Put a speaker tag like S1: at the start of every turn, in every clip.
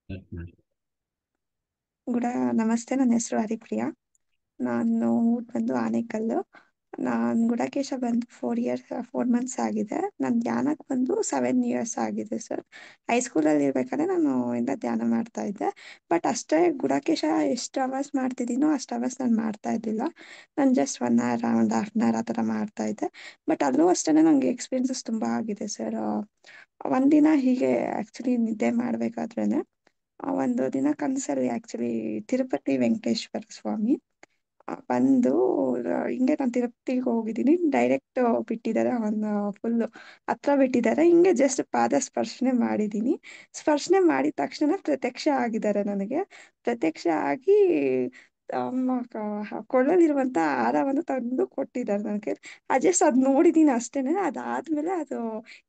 S1: ಹ್ಮ್.
S2: ಗುಡ ನಮಸ್ತೆ, ನನ್ನ ಹೆಸರು ಹರಿಪ್ರಿಯಾ. ನಾನು ಊರ್ ಬಂದು ಆನೇಕಲ್ಲು. ನಾನು ಗುಡಕೇಶ ಬಂದು 4 ಮಂತ್ಸ್ ಆಗಿದೆ. ನಾನು ಧ್ಯಾನಕ್ಕೆ ಬಂದು 7 ಇಯರ್ಸ್ ಆಗಿದೆ ಸರ್. ಹೈಸ್ಕೂಲಲ್ಲಿ ಇರ್ಬೇಕಾದ್ರೆ ನಾನು ಇಂದ ಧ್ಯಾನ ಮಾಡ್ತಾ ಇದ್ದೆ. ಬಟ್ ಅಷ್ಟೇ ಗುಡಕೇಶ ಎಷ್ಟು ಅವರ್ಸ್ ಮಾಡ್ತಿದ್ದೀನೋ ಅಷ್ಟು ಅವರ್ಸ್ ನಾನು ಮಾಡ್ತಾ ಇದ್ದಿಲ್ಲ. ನಾನು ಜಸ್ಟ್ 1 ಅವರ್, ಒಂದು ½ ಅವರ್ ಆ ಥರ ಮಾಡ್ತಾ ಇದ್ದೆ. ಬಟ್ ಅಲ್ಲೂ ಅಷ್ಟೇ ನನಗೆ ಎಕ್ಸ್ಪೀರಿಯನ್ಸಸ್ ತುಂಬ ಆಗಿದೆ ಸರ್. ಒಂದಿನ ಹೀಗೆ ಆ್ಯಕ್ಚುಲಿ ನಿದ್ದೆ ಮಾಡಬೇಕಾದ್ರೇನೆ ಒಂದು ದಿನ ಕನಸಲ್ಲಿ ಆಕ್ಚುಲಿ ತಿರುಪತಿ ವೆಂಕಟೇಶ್ವರ ಸ್ವಾಮಿ ಬಂದು ಹಿಂಗೆ ನಾನು ತಿರುಪತಿಗೆ ಹೋಗಿದ್ದೀನಿ. ಡೈರೆಕ್ಟ್ ಬಿಟ್ಟಿದ್ದಾರೆ, ಒಂದು ಫುಲ್ ಹತ್ರ ಬಿಟ್ಟಿದ್ದಾರೆ. ಹಿಂಗೆ ಜಸ್ಟ್ ಪಾದ ಸ್ಪರ್ಶನೆ ಮಾಡಿದ್ದೀನಿ. ಸ್ಪರ್ಶನೆ ಮಾಡಿದ ತಕ್ಷಣ ಪ್ರತ್ಯಕ್ಷ ಆಗಿದ್ದಾರೆ ನನಗೆ. ಪ್ರತ್ಯಕ್ಷ ಆಗಿ ಕೊಳ್ಳಲಿರುವಂತ ಹಾರವನ್ನು ತಂದು ಕೊಟ್ಟಿದ್ದಾರೆ ನನಗೆ. ಜಸ್ಟ್ ಅದು ನೋಡಿದ್ದೀನಿ ಅಷ್ಟೇನೆ. ಅದಾದ್ಮೇಲೆ ಅದು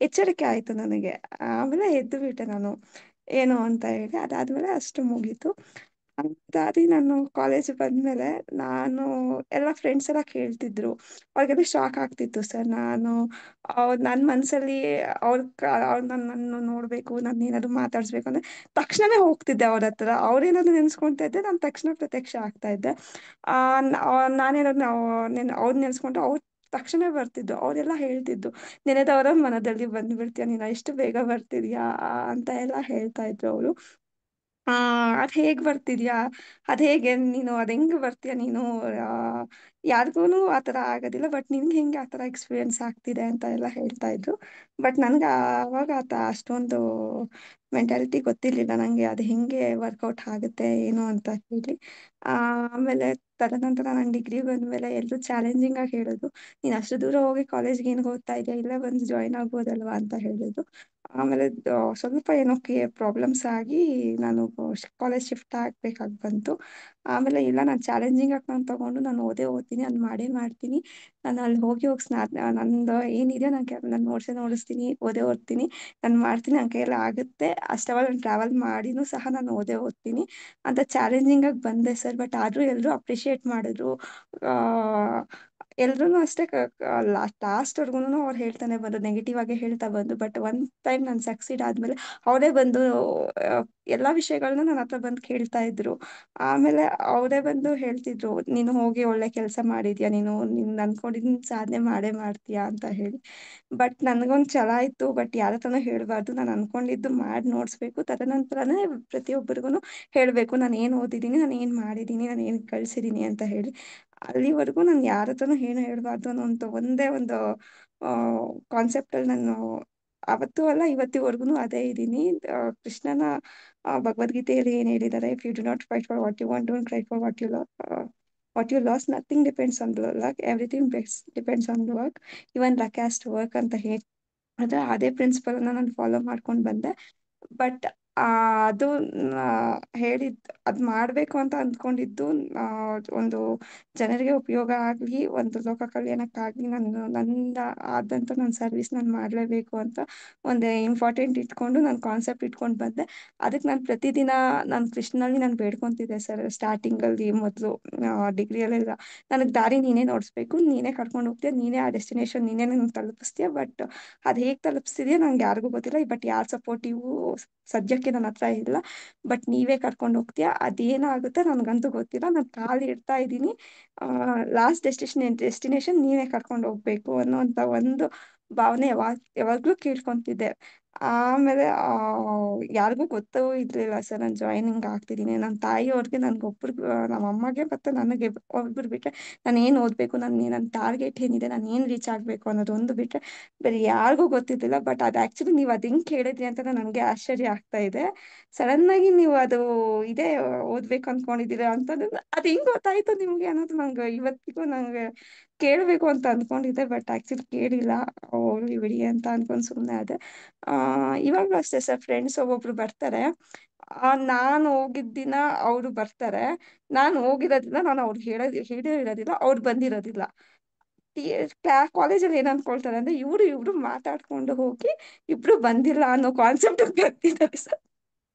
S2: ಎಚ್ಚರಿಕೆ ಆಯ್ತು ನನಗೆ. ಆಮೇಲೆ ಎದ್ದು ಬಿಟ್ಟೆ ನಾನು, ಏನು ಅಂತ ಹೇಳಿ. ಅದಾದ್ಮೇಲೆ ಅಷ್ಟು ಮುಗೀತು. ಅದಾದಿ ನಾನು ಕಾಲೇಜ್ ಬಂದ್ಮೇಲೆ ನಾನು ಎಲ್ಲ ಫ್ರೆಂಡ್ಸ್ ಎಲ್ಲ ಕೇಳ್ತಿದ್ರು. ಅವ್ರಿಗೆಲ್ಲ ಶಾಕ್ ಆಗ್ತಿತ್ತು ಸರ್. ನನ್ನ ಮನಸ್ಸಲ್ಲಿ ಅವ್ರು ನನ್ನನ್ನು ನೋಡಬೇಕು, ನನ್ನ ಏನಾದ್ರು ಮಾತಾಡ್ಸ್ಬೇಕು ಅಂದ್ರೆ ತಕ್ಷಣನೇ ಹೋಗ್ತಿದ್ದೆ ಅವ್ರ ಹತ್ರ. ಅವ್ರೇನಾದ್ರು ನೆನ್ಸ್ಕೊಂತ ಇದ್ದೆ, ನಾನು ತಕ್ಷಣ ಪ್ರತ್ಯಕ್ಷ ಆಗ್ತಾ ಇದ್ದೆ. ನಾನೇನಾದ್ರು ಅವ್ರು ನೆನ್ಸ್ಕೊಂಡ್ರೆ ಅವ್ರು ತಕ್ಷಣ ಬರ್ತಿದ್ದು. ಅವರೆಲ್ಲ ಹೇಳ್ತಿದ್ದು, ನೆನೆದವರ ಮನದಲ್ಲಿ ಬಂದ್ಬಿಡ್ತೀಯ ನೀನು, ಎಷ್ಟು ಬೇಗ ಬರ್ತಿದ್ಯಾ ಅಂತ ಎಲ್ಲ ಹೇಳ್ತಾ ಇದ್ರು ಅವರು. ಆ ಅದ್ ಹೇಗ್ ಬರ್ತಿದ್ಯಾ, ಅದ್ ಹೇಗೆ ನೀನು, ಅದ್ ಹೆಂಗ್ ಬರ್ತೀಯ ನೀನು, ಆ ಯಾರಿಗೂನು ಆತರ ಆಗೋದಿಲ್ಲ, ಬಟ್ ನಿನ್ಗೆ ಹೆಂಗೆ ಆತರ ಎಕ್ಸ್ಪೀರಿಯನ್ಸ್ ಆಗ್ತಿದೆ ಅಂತ ಎಲ್ಲ ಹೇಳ್ತಾ ಇದ್ರು. ಬಟ್ ನನ್ಗೆ ಆವಾಗ ಅಷ್ಟೊಂದು ಮೆಂಟಾಲಿಟಿ ಗೊತ್ತಿರ್ಲಿಲ್ಲ ನಂಗೆ ಅದು ಹೆಂಗೆ ವರ್ಕೌಟ್ ಆಗುತ್ತೆ ಏನು ಅಂತ ಹೇಳಿ. ಆಮೇಲೆ ತದನಂತರ ನಾನು ಡಿಗ್ರಿ ಬಂದ್ಮೇಲೆ ಎಲ್ಲರೂ ಚಾಲೆಂಜಿಂಗ್ ಆಗಿ ಹೇಳೋದು, ನೀನ್ ಅಷ್ಟು ದೂರ ಹೋಗಿ ಕಾಲೇಜ್ಗೆ ಏನು ಓದ್ತಾ ಇದೆಯಾ, ಇಲ್ಲೇ ಬಂದು ಜಾಯ್ನ್ ಆಗ್ಬೋದಲ್ವಾ ಅಂತ ಹೇಳಿದ್ರು. ಆಮೇಲೆ ಸ್ವಲ್ಪ ಏನೋಕ್ಕೆ ಪ್ರಾಬ್ಲಮ್ಸ್ ಆಗಿ ನಾನು ಕಾಲೇಜ್ ಶಿಫ್ಟ್ ಆಗ್ಬೇಕಾಗಿ ಬಂತು. ಆಮೇಲೆ ಇಲ್ಲ, ನಾನು ಚಾಲೆಂಜಿಂಗ್ ಆಗಿ ನಾನು ತಗೊಂಡು ನಾನು ಓದೇ ಓದ್ತೀನಿ, ಅದು ಮಾಡೇ ಮಾಡ್ತೀನಿ. ನಾನು ಅಲ್ಲಿ ಹೋಗಿ ನಂದು ಏನಿದೆ ನಾನು ನೋಡಿಸ್ತೀನಿ, ಓದೇ ಓದ್ತೀನಿ, ನಾನು ಮಾಡ್ತೀನಿ, ನನ್ನ ಕೈಯಲ್ಲಿ ಆಗುತ್ತೆ, ಅಷ್ಟವಲ್ಲ ನಾನು ಟ್ರಾವೆಲ್ ಮಾಡಿನೂ ಸಹ ನಾನು ಓದೇ ಓದ್ತೀನಿ ಅಂತ ಚಾಲೆಂಜಿಂಗ್ ಆಗಿ ಬಂದೆ ಸರ್. ಬಟ್ ಆದರೂ ಎಲ್ಲರೂ ಅಪ್ರಿಷಿಯೇಟ್ ಮಾಡಿದ್ರು. ಎಲ್ರೂ ಅಷ್ಟೇ. ಲಾಸ್ಟ್ವರ್ಗು ಅವ್ರು ಹೇಳ್ತಾನೆ ಬಂದು, ನೆಗೆಟಿವ್ ಆಗಿ ಹೇಳ್ತಾ ಬಂದು. ಬಟ್ ಒನ್ ಟೈಮ್ ನಾನು ಸಕ್ಸೀಡ್ ಆದ್ಮೇಲೆ ಅವರೇ ಬಂದು ಆ, ಎಲ್ಲಾ ವಿಷಯಗಳನ್ನ ನನ್ನ ಹತ್ರ ಬಂದು ಕೇಳ್ತಾ ಇದ್ರು. ಆಮೇಲೆ ಅವರೇ ಬಂದು ಹೇಳ್ತಿದ್ರು, ನೀನು ಹೋಗಿ ಒಳ್ಳೆ ಕೆಲಸ ಮಾಡಿದ್ಯಾ, ನೀನು ಅನ್ಕೊಂಡಿದ್ ಸಾಧನೆ ಮಾಡೇ ಮಾಡ್ತೀಯಾ ಅಂತ ಹೇಳಿ. ಬಟ್ ನನಗೊಂದು ಛಲ ಇತ್ತು, ಬಟ್ ಯಾರ ಹತ್ರನೂ ಹೇಳ್ಬಾರ್ದು, ನಾನು ಅನ್ಕೊಂಡಿದ್ದು ಮಾಡಿ ನೋಡ್ಸ್ಬೇಕು, ತದನಂತರನೇ ಪ್ರತಿಯೊಬ್ಬರಿಗೂ ಹೇಳ್ಬೇಕು ನಾನು ಏನು ಓದಿದ್ದೀನಿ, ನಾನು ಏನು ಮಾಡಿದ್ದೀನಿ, ನಾನು ಏನು ಕಳ್ಸಿದ್ದೀನಿ ಅಂತ ಹೇಳಿ. ಅಲ್ಲಿವರೆಗೂ ನಾನು ಯಾರ ಹತ್ರನೂ ಏನು ಹೇಳ್ಬಾರ್ದು ಅನ್ನೋ ಒಂದೇ ಒಂದು ಕಾನ್ಸೆಪ್ಟ್ ಅಲ್ಲಿ ನಾನು ಅವತ್ತೂ ಅಲ್ಲ ಇವತ್ತಿವರೆಗೂ ಅದೇ ಇದ್ದೀನಿ. ಕೃಷ್ಣನ ಭಗವದ್ಗೀತೆಯಲ್ಲಿ ಏನ್ ಹೇಳಿದ್ದಾರೆ, if you do not fight for what you want, don't cry for what you lose, nothing depends on luck, everything depends on work, even luck has to work ಅಂತ ಹೇಳಿ. ಅದೇ ಪ್ರಿನ್ಸಿಪಲ್ ನಾನು ಫಾಲೋ ಮಾಡ್ಕೊಂಡು ಬಂದೆ. ಬಟ್ ಅದು ಆ, ಹೇಳಿದ್ ಅದ್ ಮಾಡ್ಬೇಕು ಅಂತ ಅಂದ್ಕೊಂಡಿದ್ದು ಆ, ಒಂದು ಜನರಿಗೆ ಉಪಯೋಗ ಆಗ್ಲಿ, ಒಂದು ಲೋಕ ಕಲ್ಯಾಣಕ್ಕಾಗ್ಲಿ, ನನ್ನ ಆದಂತ ನನ್ನ ಸರ್ವಿಸ್ ನಾನು ಮಾಡ್ಲೇಬೇಕು ಅಂತ ಒಂದು ಇಂಪಾರ್ಟೆಂಟ್ ಇಟ್ಕೊಂಡು ನಾನು ಕಾನ್ಸೆಪ್ಟ್ ಇಟ್ಕೊಂಡು ಬಂದೆ. ಅದಕ್ಕೆ ನಾನು ಪ್ರತಿದಿನ ನಾನು ಕೃಷ್ಣನಲ್ಲಿ ನಾನು ಬೇಡ್ಕೊಂತಿದ್ದೆ ಸರ್. ಸ್ಟಾರ್ಟಿಂಗ್ ಅಲ್ಲಿ ಮೊದಲು ಡಿಗ್ರಿಯಲ್ಲೆಲ್ಲ ನನಗೆ ದಾರಿ ನೀನೇ ನೋಡಿಸ್ಬೇಕು, ನೀನೇ ಕರ್ಕೊಂಡು ಹೋಗ್ತೀಯ, ನೀನೇ ಆ ಡೆಸ್ಟಿನೇಷನ್ ನೀನೇ ನನಗೆ ತಲುಪಿಸ್ತೀಯ. ಬಟ್ ಅದು ಹೇಗೆ ತಲುಪಿಸ್ತಿದ್ಯಾ ನಂಗೆ ಯಾರಿಗೂ ಗೊತ್ತಿಲ್ಲ. ಬಟ್ ಯಾರ ಸಪೋರ್ಟಿವು ಸದ್ಯಕ್ಕೆ ನನ್ನ ಹತ್ರ ಇಲ್ಲ. ಬಟ್ ನೀವೇ ಕರ್ಕೊಂಡು ಹೋಗ್ತೀಯಾ, ಅದೇನಾಗುತ್ತೆ ನನಗಂತೂ ಗೊತ್ತಿಲ್ಲ, ನಾನು ಕಾಲು ಇಡ್ತಾ ಇದ್ದೀನಿ. ಲಾಸ್ಟ್ ಡೆಸ್ಟಿನೇಷನ್ ನೀವೇ ಕರ್ಕೊಂಡು ಹೋಗ್ಬೇಕು ಅನ್ನೋಂಥ ಒಂದು ಭಾವನೆ ಯಾವಾಗ್ಲೂ ಕೇಳ್ಕೊಂತಿದ್ದೆ. ಆಮೇಲೆ ಯಾರಿಗೂ ಗೊತ್ತೂ ಇರ್ಲಿಲ್ಲ ಸರ್ ನಾನು ಜಾಯ್ನಿಂಗ್ ಆಗ್ತಿದ್ದೀನಿ. ನಮ್ಮ ತಾಯಿಯವ್ರಿಗೆ, ನನ್ಗೊಬ್ರು, ನಮ್ಮ ಅಮ್ಮಗೆ ಮತ್ತು ನನಗೆ ಒಬ್ರು ಬಿಟ್ಟರೆ ನಾನು ಏನು ಓದಬೇಕು, ನನ್ನ ಟಾರ್ಗೆಟ್ ಏನಿದೆ, ನಾನು ಏನು ರೀಚ್ ಆಗಬೇಕು ಅನ್ನೋದು ಒಂದು ಬಿಟ್ಟರೆ ಬೇರೆ ಯಾರಿಗೂ ಗೊತ್ತಿದ್ದಿಲ್ಲ. ಬಟ್ ಅದು ಆ್ಯಕ್ಚುಲಿ ನೀವು ಅದು ಹೆಂಗೆ ಕೇಳಿದ್ರಿ ಅಂತ ನನಗೆ ಆಶ್ಚರ್ಯ ಆಗ್ತಾ ಇದೆ. ಸಡನ್ ಆಗಿ ನೀವು ಅದು ಇದೇ ಓದ್ಬೇಕು ಅಂದ್ಕೊಂಡಿದ್ದೀರಾ ಅಂತಂದ್ರೆ ಅದು ಹೆಂಗ್ ಗೊತ್ತಾಯ್ತು ನಿಮ್ಗೆ ಅನ್ನೋದು ನಂಗೆ ಇವತ್ತಿಗೂ ನಂಗೆ ಕೇಳಬೇಕು ಅಂತ ಅಂದ್ಕೊಂಡಿದ್ದೆ. ಬಟ್ ಆ್ಯಕ್ಚುಲಿ ಕೇಳಿಲ್ಲ, ಹೋಗ್ಲಿ ಬಿಡಿ ಅಂತ ಅನ್ಕೊಂಡು ಸುಮ್ಮನೆ ಅದೇ. ಇವಾಗಲೂ ಅಷ್ಟೇ ಸರ್, ಫ್ರೆಂಡ್ಸ್ ಒಬ್ಬೊಬ್ರು ಬರ್ತಾರೆ. ನಾನು ಹೋಗಿದ್ದ ದಿನ ಅವರು ಬರ್ತಾರೆ, ನಾನು ಹೋಗಿರೋದಿಲ್ಲ, ನಾನು ಅವ್ರಿಗೆ ಹೇಳಿರೋದಿಲ್ಲ, ಅವ್ರು ಬಂದಿರೋದಿಲ್ಲ. ಕಾಲೇಜಲ್ಲಿ ಏನ್ ಅನ್ಕೊಳ್ತಾರೆ ಅಂದ್ರೆ ಇವ್ರು ಮಾತಾಡ್ಕೊಂಡು ಹೋಗಿ ಇಬ್ರು ಬಂದಿಲ್ಲ ಅನ್ನೋ ಕಾನ್ಸೆಪ್ಟ್ ಬರ್ತಿದ್ದಾರೆ ಸರ್.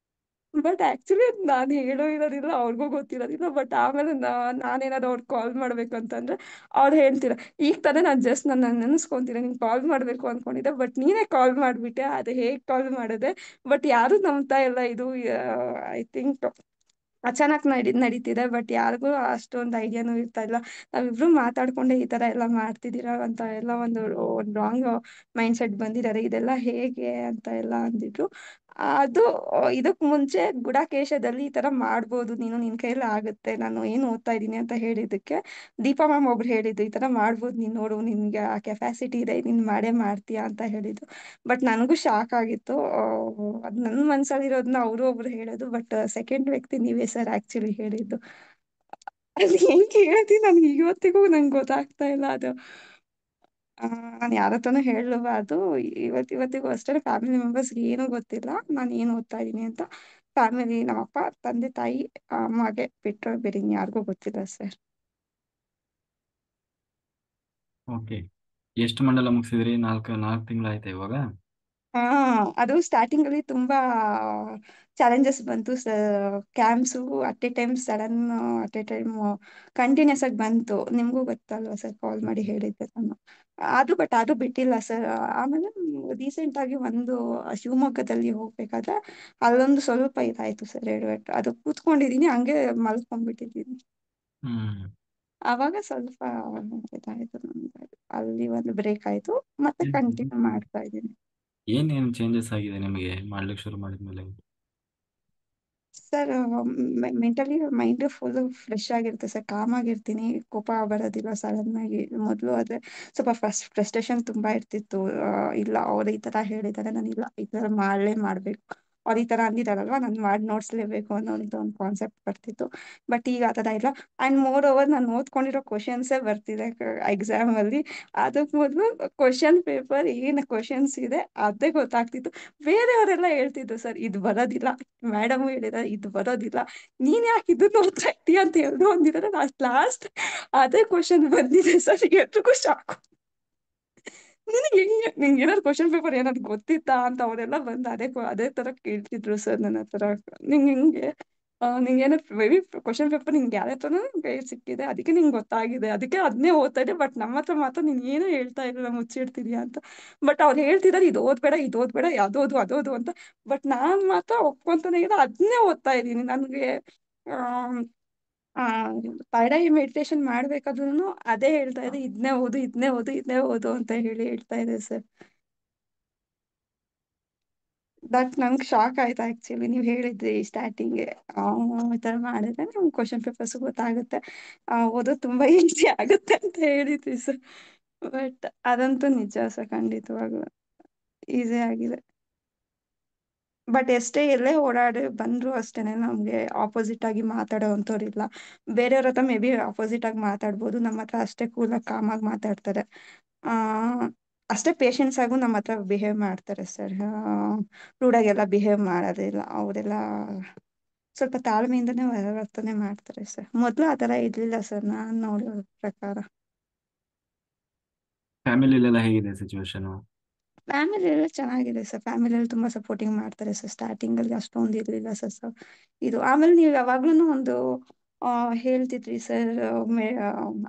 S2: ಬಟ್ ಆಕ್ಚುಲಿ ನಾನು ಹೇಳೋ ಇರೋದಿಲ್ಲ, ಅವ್ರಿಗೂ ಗೊತ್ತಿರೋದಿಲ್ಲ. ಬಟ್ ಆಮೇಲೆ ನಾನೇನಾದ್ರು ಅವ್ರಿಗೆ ಕಾಲ್ ಮಾಡ್ಬೇಕು ಅಂತಂದ್ರೆ ಅವ್ರು ಹೇಳ್ತೀರ, ಈಗ ತಾನೇ ನಾನು ಜಸ್ಟ್ ನನ್ನ ನೆನೆಸ್ಕೊಂತೀನಿ, ನೀನ್ ಕಾಲ್ ಮಾಡ್ಬೇಕು ಅನ್ಕೊಂಡಿದ್ದೆ ಬಟ್ ನೀನೇ ಕಾಲ್ ಮಾಡ್ಬಿಟ್ಟೆ, ಅದು ಹೇಗ್ ಕಾಲ್ ಮಾಡಿದೆ. ಬಟ್ ಯಾರು ನಂಬ್ತಾ ಇಲ್ಲ ಇದು. ಐ ಥಿಂಕ್ ಅಚಾನಕ್ ನಡೀತಿದೆ, ಬಟ್ ಯಾರಿಗೂ ಅಷ್ಟೊಂದು ಐಡಿಯಾನು ಇರ್ತಾ ಇಲ್ಲ. ನಾವಿಬ್ರು ಮಾತಾಡ್ಕೊಂಡೆ ಈ ತರ ಎಲ್ಲ ಮಾಡ್ತಿದ್ದೀರಾ ಅಂತ ಎಲ್ಲ ಒಂದು ರಾಂಗ್ ಮೈಂಡ್ ಸೆಟ್ ಬಂದಿದ್ದಾರೆ, ಇದೆಲ್ಲ ಹೇಗೆ ಅಂತ ಎಲ್ಲ ಅಂದಿದ್ರು. ಅದು ಇದಕ್ ಮುಂಚೆ ಗುಡಾಕೇಶದಲ್ಲಿ ಈ ತರ ಮಾಡ್ಬೋದು ನೀನು, ನಿನ್ ಕೈಯಲ್ಲಿ ಆಗುತ್ತೆ, ನಾನು ಏನು ಓದ್ತಾ ಇದ್ದೀನಿ ಅಂತ ಹೇಳಿದಕ್ಕೆ ದೀಪಾ ಮ್ಯಾಮ್ ಒಬ್ರು ಹೇಳಿದ್ರು, ಈ ತರ ಮಾಡ್ಬೋದು ನೀನ್, ನೋಡು ನಿನ್ಗೆ ಆ ಕೆಪಾಸಿಟಿ ಇದೆ, ನೀನ್ ಮಾಡೇ ಮಾಡ್ತೀಯಾ ಅಂತ ಹೇಳಿದ್ರು. ಬಟ್ ನನಗೂ ಶಾಕ್ ಆಗಿತ್ತು. ಅದ್ ನನ್ ಮನ್ಸಲ್ಲಿರೋದನ್ನ ಅವರು ಒಬ್ರು ಹೇಳೋದು, ಬಟ್ ಸೆಕೆಂಡ್ ವ್ಯಕ್ತಿ ನೀವೇ ಸರ್ ಆಕ್ಚುಲಿ ಹೇಳಿದ್ದು. ಅದು ಹೆಂಗ್ ಹೇಳ್ತೀನಿ ನನ್ಗೆ ಇವತ್ತಿಗೂ ನಂಗೆ ಗೊತ್ತಾಗ್ತಾ ಇಲ್ಲ ಅದು. ನಾನು ಯಾರ ಹತ್ರನೂ ಹೇಳಬಾರ್ದು. ಇವತ್ತಿಗೂ ಅಷ್ಟೇ ಫ್ಯಾಮಿಲಿ ಮೆಂಬರ್ಸ್ಗೆ ಏನೂ ಗೊತ್ತಿಲ್ಲ ನಾನು ಏನು ಓದ್ತಾ ಇದ್ದೀನಿ ಅಂತ. ಫ್ಯಾಮಿಲಿ ನಮ್ಮಪ್ಪ, ತಂದೆ ತಾಯಿ, ಅಮ್ಮಗೆ ಬಿಟ್ಟರೆ ಬೇರೆ ಯಾರಿಗೂ ಗೊತ್ತಿಲ್ಲ ಸರ್.
S1: ಓಕೆ. ಎಷ್ಟು ಮಂಡಲ ಮುಗಿಸಿದ್ರಿ? ನಾಲ್ಕು ನಾಲ್ಕು ತಿಂಗಳಾಯ್ತಾ ಇವಾಗ?
S2: ಹಾ, ಅದು ಸ್ಟಾರ್ಟಿಂಗ್ ಅಲ್ಲಿ ತುಂಬಾ ಚಾಲೆಂಜಸ್ ಬಂತು sir. Camps at a time sudden, at a time continuous ಆಗಿ ಬಂತು. ನಿಮ್ಗೂ ಗೊತ್ತಲ್ವಾ ಸರ್, ಕಾಲ್ ಮಾಡಿ ಹೇಳಿದ್ದೆ ನಾನು. ಅದು ಬಿಟ್ಟಿಲ್ಲ ಸರ್. ಆಮೇಲೆ ರೀಸೆಂಟ್ ಆಗಿ ಒಂದು ಶಿವಮೊಗ್ಗದಲ್ಲಿ ಹೋಗ್ಬೇಕಾದ್ರೆ ಅಲ್ಲೊಂದು ಸ್ವಲ್ಪ ಇದಾಯ್ತು ಸರ್, ಎಡವಟ್ಟು. ಅದು ಕೂತ್ಕೊಂಡಿದೀನಿ ಹಂಗೆ ಮಲ್ಕೊಂಡ್ಬಿಟ್ಟಿದ್ದೀನಿ.
S1: ಹ್ಮ್.
S2: ಅವಾಗ ಸ್ವಲ್ಪ ಇದಾಯ್ತು ನಮ್ಗೆ. ಅಲ್ಲಿ ಒಂದು ಬ್ರೇಕ್ ಆಯ್ತು, ಮತ್ತೆ ಕಂಟಿನ್ಯೂ ಮಾಡ್ತಾ ಇದ್ದೀನಿ.
S1: ಏನೇನು ಚೇಂಜಸ್ ಆಗಿದೆ ನಿಮಗೆ ಮಾಡ್ಲಿಕ್ಕೆ ಶುರು ಮಾಡಿದ್ಮೇಲೆ?
S2: Sir, mentally mind full fresh ಆಗಿರುತ್ತೆ ಸರ್, ಕಾಮ್ ಆಗಿರ್ತೀನಿ, ಕೋಪ ಬರೋದಿಲ್ಲ ಸಡನ್ ಆಗಿ. ಮೊದಲು ಅದೇ ಸ್ವಲ್ಪ ಫ್ರಸ್ಟ್ರೇಷನ್ ತುಂಬಾ ಇರ್ತಿತ್ತು. ಇಲ್ಲ ಅವ್ರು ಈ ತರ ಹೇಳಿದ್ದಾರೆ, ನಾನು ಇಲ್ಲ ಈ ತರ ಮಾಡ್ಬೇಕು, ಅವ್ರು ಈ ತರ ಅಂದಿದಾರಲ್ವಾ ನಾನು ಮಾಡಿ ನೋಡ್ಸ್ಲೇಬೇಕು ಅನ್ನೋದು ಒಂದು ಕಾನ್ಸೆಪ್ಟ್ ಬರ್ತಿತ್ತು. ಬಟ್ ಈಗ ಆ ತರ ಇಲ್ಲ. ಅಂಡ್ ಮೋರ್ ಓವರ್ ನಾನು ಓದ್ಕೊಂಡಿರೋ ಕ್ವಶನ್ಸೇ ಬರ್ತಿದೆ ಎಕ್ಸಾಮ್ ಅಲ್ಲಿ. ಅದಕ್ ಮೊದಲು ಕ್ವಶನ್ ಪೇಪರ್ ಏನು ಕ್ವಶನ್ಸ್ ಇದೆ ಅದೇ ಗೊತ್ತಾಗ್ತಿತ್ತು. ಬೇರೆಯವರೆಲ್ಲ ಹೇಳ್ತಿದ್ರು ಸರ್ ಇದು ಬರೋದಿಲ್ಲ, ಮೇಡಮ್ ಹೇಳಿದಾರೆ ಇದು ಬರೋದಿಲ್ಲ, ನೀನ್ ಯಾಕೆ ಇದನ್ನ ಓದ್ತಾ ಇದ್ದೀಯ ಅಂತ ಎಲ್ರು ಅಂದಿದ್ದಾರೆ. ಲಾಸ್ಟ್ ಅದೇ ಕ್ವಶನ್ ಬಂದಿದೆ ಸರ್, ಎಲ್ರಿಗೂ ಶಾಕ್. ನಿಂಗೆ ಏನಾದ್ರು ಕ್ವಶನ್ ಪೇಪರ್ ಏನಾದ್ರು ಗೊತ್ತಿತ್ತಾ ಅಂತ ಅವರೆಲ್ಲ ಬಂದು ಅದೇ ತರ ಕೇಳ್ತಿದ್ರು ಸರ್ ನನ್ನ ಹತ್ರ. ನಿಂಗೆ ಹಿಂಗೆ ನಿಂಗೆ ಏನಾದ್ರು ಮೇಬಿ ಕ್ವಶನ್ ಪೇಪರ್ ನಿಂಗೆ ಯಾರ ಹತ್ರನೂ ಕೈ ಸಿಕ್ಕಿದೆ, ಅದಕ್ಕೆ ನಿಂಗೆ ಗೊತ್ತಾಗಿದೆ, ಅದಕ್ಕೆ ಅದನ್ನೇ ಓದ್ತಾ ಇದ್ದೆ. ಬಟ್ ನಮ್ಮ ಹತ್ರ ಮಾತ್ರ ನೀನ್ ಏನು ಹೇಳ್ತಾ ಇಲ್ಲ, ಮುಚ್ಚಿಡ್ತಿದ್ಯಾ ಅಂತ. ಬಟ್ ಅವ್ರು ಹೇಳ್ತಿದ್ದಾರೆ ಇದು ಓದ್ಬೇಡ ಇದು ಓದ್ಬೇಡ ಅದೋದು ಅದೋದು ಅಂತ. ಬಟ್ ನಾನ್ ಮಾತ್ರ ಒಪ್ಕೊಂತಾನೆ ಇಲ್ಲ, ಅದನ್ನೇ ಓದ್ತಾ ಇದ್ದೀನಿ. ನನ್ಗೆ ಆ ಥೈರಾಯಿಡ್ ಮೆಡಿಟೇಷನ್ ಮಾಡ್ಬೇಕಾದ್ರೂ ಅದೇ ಹೇಳ್ತಾ ಇದೆ, ಇದನ್ನೇ ಓದು ಇದನ್ನೇ ಓದು ಇದನ್ನೇ ಓದು ಅಂತ ಹೇಳ್ತಾ ಇದೆ ಸರ್. ಬಟ್ ನಂಗೆ ಶಾಕ್ ಆಯ್ತು ಆಕ್ಚುಲಿ, ನೀವು ಹೇಳಿದ್ರಿ ಸ್ಟಾರ್ಟಿಂಗ್ಗೆ ಈ ತರ ಮಾಡಿದ್ರೆ ನಮ್ಗೆ ಕ್ವಶನ್ ಪೇಪರ್ಸ್ ಗೊತ್ತಾಗುತ್ತೆ, ಓದೋದು ತುಂಬಾ ಈಸಿ ಆಗುತ್ತೆ ಅಂತ ಹೇಳಿದ್ರಿ ಸರ್. ಬಟ್ ಅದಂತೂ ನಿಜ ಸರ್, ಖಂಡಿತವಾಗ್ಲು ಈಸಿ ಆಗಿದೆ. ಬಟ್ ಎಷ್ಟೇ ಎಲ್ಲೇ ಓಡಾಡಿ ಬಂದ್ರು ಅಷ್ಟೇನೆ ನಮ್ಗೆ ಆಪೋಸಿಟ್ ಆಗಿ ಮಾತಾಡೋ ಇಲ್ಲ. ಬೇರೆಯವ್ರ ಹತ್ರ ಮೇ ಬಿ ಆಪೋಸಿಟ್ ಆಗಿ ಮಾತಾಡ್ಬೋದು, ನಮ್ಮ ಹತ್ರ ಅಷ್ಟೇ ಕೂಲಾಗಿ ಕಾಮಾಗಿ ಮಾತಾಡ್ತಾರೆ. ಆ ಅಷ್ಟೇ ಪೇಶನ್ಸ್ ಆಗು ನಮ್ಮ ಹತ್ರ ಬಿಹೇವ್ ಮಾಡ್ತಾರೆ ಸರ್. ರೂಡಾಗೆಲ್ಲ ಬಿಹೇವ್ ಮಾಡೋದಿಲ್ಲ ಅವರೆಲ್ಲ, ಸ್ವಲ್ಪ ತಾಳ್ಮೆಯಿಂದನೇ ವರ್ತನೆ ಮಾಡ್ತಾರೆ ಸರ್. ಮೊದ್ಲು ಆ ತರ ಇರ್ಲಿಲ್ಲ ಸರ್ ನಾನ್ ನೋಡೋ ಪ್ರಕಾರ.
S1: ಫ್ಯಾಮಿಲಿಲೆಲ್ಲ ಹೇಗಿದೆ ಸಿಚುವೇಶನ್?
S2: ಫ್ಯಾಮಿಲಿ ಎಲ್ಲ ಚೆನ್ನಾಗಿದೆ ಸರ್, ಫ್ಯಾಮಿಲಿಯಲ್ಲಿ ತುಂಬಾ ಸಪೋರ್ಟಿಂಗ್ ಮಾಡ್ತಾರೆ ಸರ್. ಸ್ಟಾರ್ಟಿಂಗ್ ಅಲ್ಲಿ ಅಷ್ಟೊಂದು ಇರ್ಲಿಲ್ಲ ಸರ್. ಇದು ಆಮೇಲೆ ನೀವು ಯಾವಾಗ್ಲೂ ಒಂದು ಹೇಳ್ತಿದ್ರಿ ಸರ್,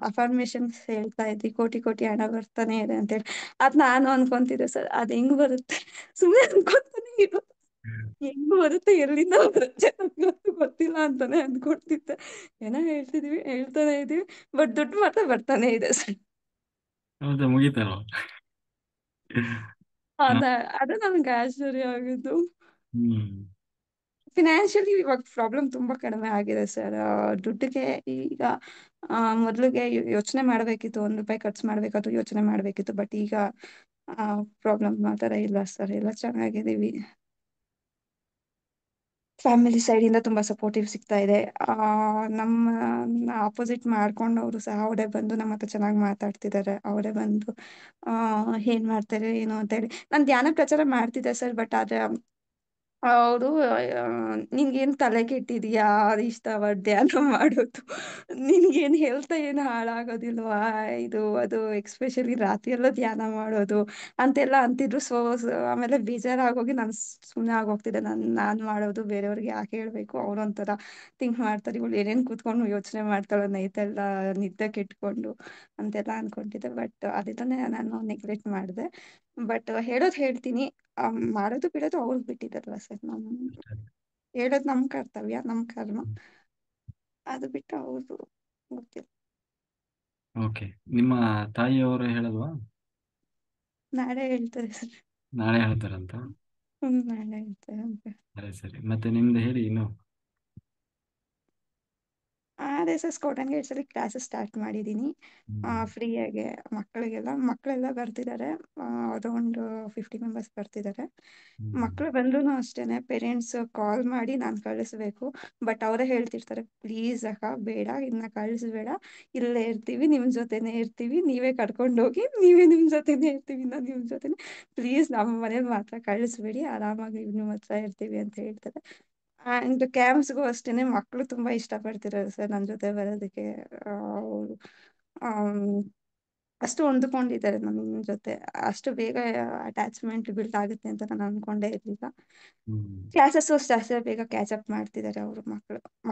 S2: ಅಫರ್ಮೇಶನ್ಸ್ ಹೇಳ್ತಾ ಇದ್ರಿ, ಕೋಟಿ ಕೋಟಿ ಹಣ ಬರ್ತಾನೆ ಇದೆ ಅಂತೇಳಿ. ಅದ್ ನಾನು ಅನ್ಕೊಂತಿದ್ದೆ ಸರ್, ಅದ್ ಹೆಂಗ್ ಬರುತ್ತೆ ಸುಮ್ಮನೆ ಅನ್ಕೊಂತಾನೆ ಇದು, ಹೆಂಗ್ ಬರುತ್ತೆ ಎಲ್ಲಿಂದ ಬರುತ್ತೆ ನಂಗಂತೂ ಗೊತ್ತಿಲ್ಲ ಅಂತಾನೆ ಅನ್ಕೊಳ್ತಿದ್ದೆ. ಏನೋ ಹೇಳ್ತಾನೆ ಇದೀವಿ, ಬಟ್ ದುಡ್ಡು ಮಾತ್ರ ಬರ್ತಾನೆ ಇದೆ ಸರ್.
S1: ಹೌದಾ, ಮುಗೀತಲ್ವ?
S2: ಅದ ಅದು ನನ್ಗೆ ಆಶ್ಚರ್ಯ ಆಗಿದ್ದು.
S1: ಹ್ಮ್.
S2: ಫಿನಾನ್ಷಿಯಲಿ ಇವಾಗ ಪ್ರಾಬ್ಲಮ್ ತುಂಬಾ ಕಡಿಮೆ ಆಗಿದೆ ಸರ್. ದುಡ್ಡಿಗೆ ಈಗ ಮೊದ್ಲಿಗೆ ಯೋಚನೆ ಮಾಡ್ಬೇಕಿತ್ತು, 1 ರೂಪಾಯಿ ಖರ್ಚು ಮಾಡ್ಬೇಕಾದ್ರೂ ಯೋಚನೆ ಮಾಡ್ಬೇಕಿತ್ತು. ಬಟ್ ಈಗ ಪ್ರಾಬ್ಲಮ್ ಆ ಥರ ಇಲ್ಲ ಸರ್, ಎಲ್ಲ ಚೆನ್ನಾಗಿದ್ದೀವಿ. ಫ್ಯಾಮಿಲಿ ಸೈಡ್ ಇಂದ ತುಂಬಾ ಸಪೋರ್ಟಿವ್ ಸಿಗ್ತಾ ಇದೆ. ನಮ್ಮ ಆಪೋಸಿಟ್ ಮಾಡ್ಕೊಂಡವ್ರು ಸಹ ಅವರೇ ಬಂದು ನಮ್ಮ ಹತ್ರ ಚೆನ್ನಾಗಿ ಮಾತಾಡ್ತಿದ್ದಾರೆ. ಅವರೇ ಬಂದು ಏನ್ ಮಾಡ್ತಾರೆ ಏನು ಅಂತ ಹೇಳಿ. ನಾನು ಧ್ಯಾನ ಪ್ರಚಾರ ಮಾಡ್ತಿದ್ದೆ ಸರ್, ಬಟ್ ಆದ್ರೆ ಅವರು ನಿನ್ಗೇನ್ ತಲೆ ಕೆಟ್ಟಿದ್ಯಾ ಇಷ್ಟವ ಧ್ಯಾನ ಮಾಡೋದು, ನಿನ್ಗೇನ್ ಹೆಲ್ತ್ ಏನು ಹಾಳಾಗೋದಿಲ್ವಾ, ಇದು ಅದು ಎಕ್ಸ್ಪೆಷಲಿ ರಾತ್ರಿ ಎಲ್ಲ ಧ್ಯಾನ ಮಾಡೋದು ಅಂತೆಲ್ಲ ಅಂತಿದ್ರು. ಆಮೇಲೆ ಬೇಜಾರಾಗೋಗಿ ನಾನು ಸುಮ್ಮನೆ ಆಗೋಗ್ತಿದ್ದೆ. ನಾನು ಮಾಡೋದು ಬೇರೆಯವ್ರಿಗೆ ಯಾಕೆ ಹೇಳ್ಬೇಕು, ಅವ್ರು ಒಂಥರ ಥಿಂಕ್ ಮಾಡ್ತಾರೆ, ಇವಳು ಏನೇನ್ ಕೂತ್ಕೊಂಡು ಯೋಚನೆ ಮಾಡ್ತಾಳೆ ನೈಟ್ ಎಲ್ಲ ನಿದ್ದೆ ಕೆಟ್ಕೊಂಡು ಅಂತೆಲ್ಲ ಅನ್ಕೊಂತಿದ್ದೆ. ಬಟ್ ಅದನ್ನೇ ನಾನು ನೆಗ್ಲೆಕ್ಟ್ ಮಾಡಿದೆ. ಬಟ್ ಹೇಳೋದು ಹೇಳ್ತೀನಿ, ಮಾಡೋದು ಬಿಡೋದು ಅವ್ರಿಗೆ ಬಿಟ್ಟಿದ್ದಲ್ವಾ ಸರ್. ಹೇಳೋದು ನಮ್ ಕರ್ತವ್ಯ, ನಮ್ ಕರ್ಮ. ಅದು ಬಿಟ್ಟು ಅವ್ರದ್ದು ಗೊತ್ತಿಲ್ಲ.
S1: ಓಕೆ. ನಿಮ್ಮ ತಾಯಿಯವರು ಹೇಳಲ್ವಾ?
S2: ನಾಳೆ ಹೇಳ್ತಾರೆ ಸರ್.
S1: ನಾಳೆ ಹೇಳ್ತಾರಂತ.
S2: ನಾಳೆ ಹೇಳ್ತಾರೆ ಅಂತ.
S1: ಸರಿ ಸರಿ. ಮತ್ತೆ ನಿಮ್ದು ಹೇಳಿ ಇನ್ನು.
S2: ಅದೇ ಸರ್, ಸ್ಕೌಟ್ ಗೈಡ್ಸ್ ಅಲ್ಲಿ ಕ್ಲಾಸಸ್ ಸ್ಟಾರ್ಟ್ ಮಾಡಿದ್ದೀನಿ
S1: ಹ್ಮ್.
S2: ಫ್ರೀಯಾಗೆ. ಮಕ್ಕಳೆಲ್ಲ ಬರ್ತಿದ್ದಾರೆ. ಅರೌಂಡ್ 50 ಮೆಂಬರ್ಸ್ ಬರ್ತಿದ್ದಾರೆ.
S1: ಹ್ಮ್.
S2: ಮಕ್ಕಳು ಬಂದ್ರೂ ಅಷ್ಟೇನೆ, ಪೇರೆಂಟ್ಸ್ ಕಾಲ್ ಮಾಡಿ ನಾನು ಕಳಿಸ್ಬೇಕು. ಬಟ್ ಅವರೇ ಹೇಳ್ತಿರ್ತಾರೆ, ಪ್ಲೀಸ್ ಅಕ್ಕ ಬೇಡ, ಇನ್ನ ಕಳಿಸ್ಬೇಡ, ಇಲ್ಲೇ ಇರ್ತೀವಿ, ನಿಮ್ ಜೊತೆನೆ ಇರ್ತೀವಿ, ನೀವೇ ಕರ್ಕೊಂಡು ಹೋಗಿ, ನೀವೇ ನಿಮ್ ಜೊತೆನೆ ಇರ್ತೀವಿ, ಇನ್ನ ನಿಮ್ ಜೊತೆನೆ, ಪ್ಲೀಸ್ ನಮ್ಮ ಮನೇಲಿ ಮಾತ್ರ ಕಳಿಸ್ಬೇಡಿ, ಆರಾಮಾಗಿ ನಿಮ್ಮ ಹತ್ರ ಇರ್ತೀವಿ ಅಂತ ಹೇಳ್ತಾರೆ. ಅಂಡ್ ಕ್ಯಾಂಪ್ಸ್ಗೂ ಅಷ್ಟೇನೆ, ಮಕ್ಕಳು ತುಂಬಾ ಇಷ್ಟಪಡ್ತಿದ್ದಾರೆ ಸರ್ ನನ್ನ ಜೊತೆ ಬರೋದಕ್ಕೆ. ಅವ್ರು ಅಷ್ಟು ಹೊಂದ್ಕೊಂಡಿದ್ದಾರೆ ನನ್ನ ಜೊತೆ, ಅಷ್ಟು ಬೇಗ ಅಟ್ಯಾಚ್ಮೆಂಟ್ ಬಿಲ್ಡ್ ಆಗುತ್ತೆ ಅಂತ ನಾನು ಅನ್ಕೊಂಡೇ ಇರ್ಲಿಲ್ಲ.
S1: ಹ್ಮ್.
S2: ಕ್ಲಾಸಸ್ ಅಷ್ಟೇ ಬೇಗ ಕ್ಯಾಚ್ ಅಪ್ ಮಾಡ್ತಿದ್ದಾರೆ ಅವರು.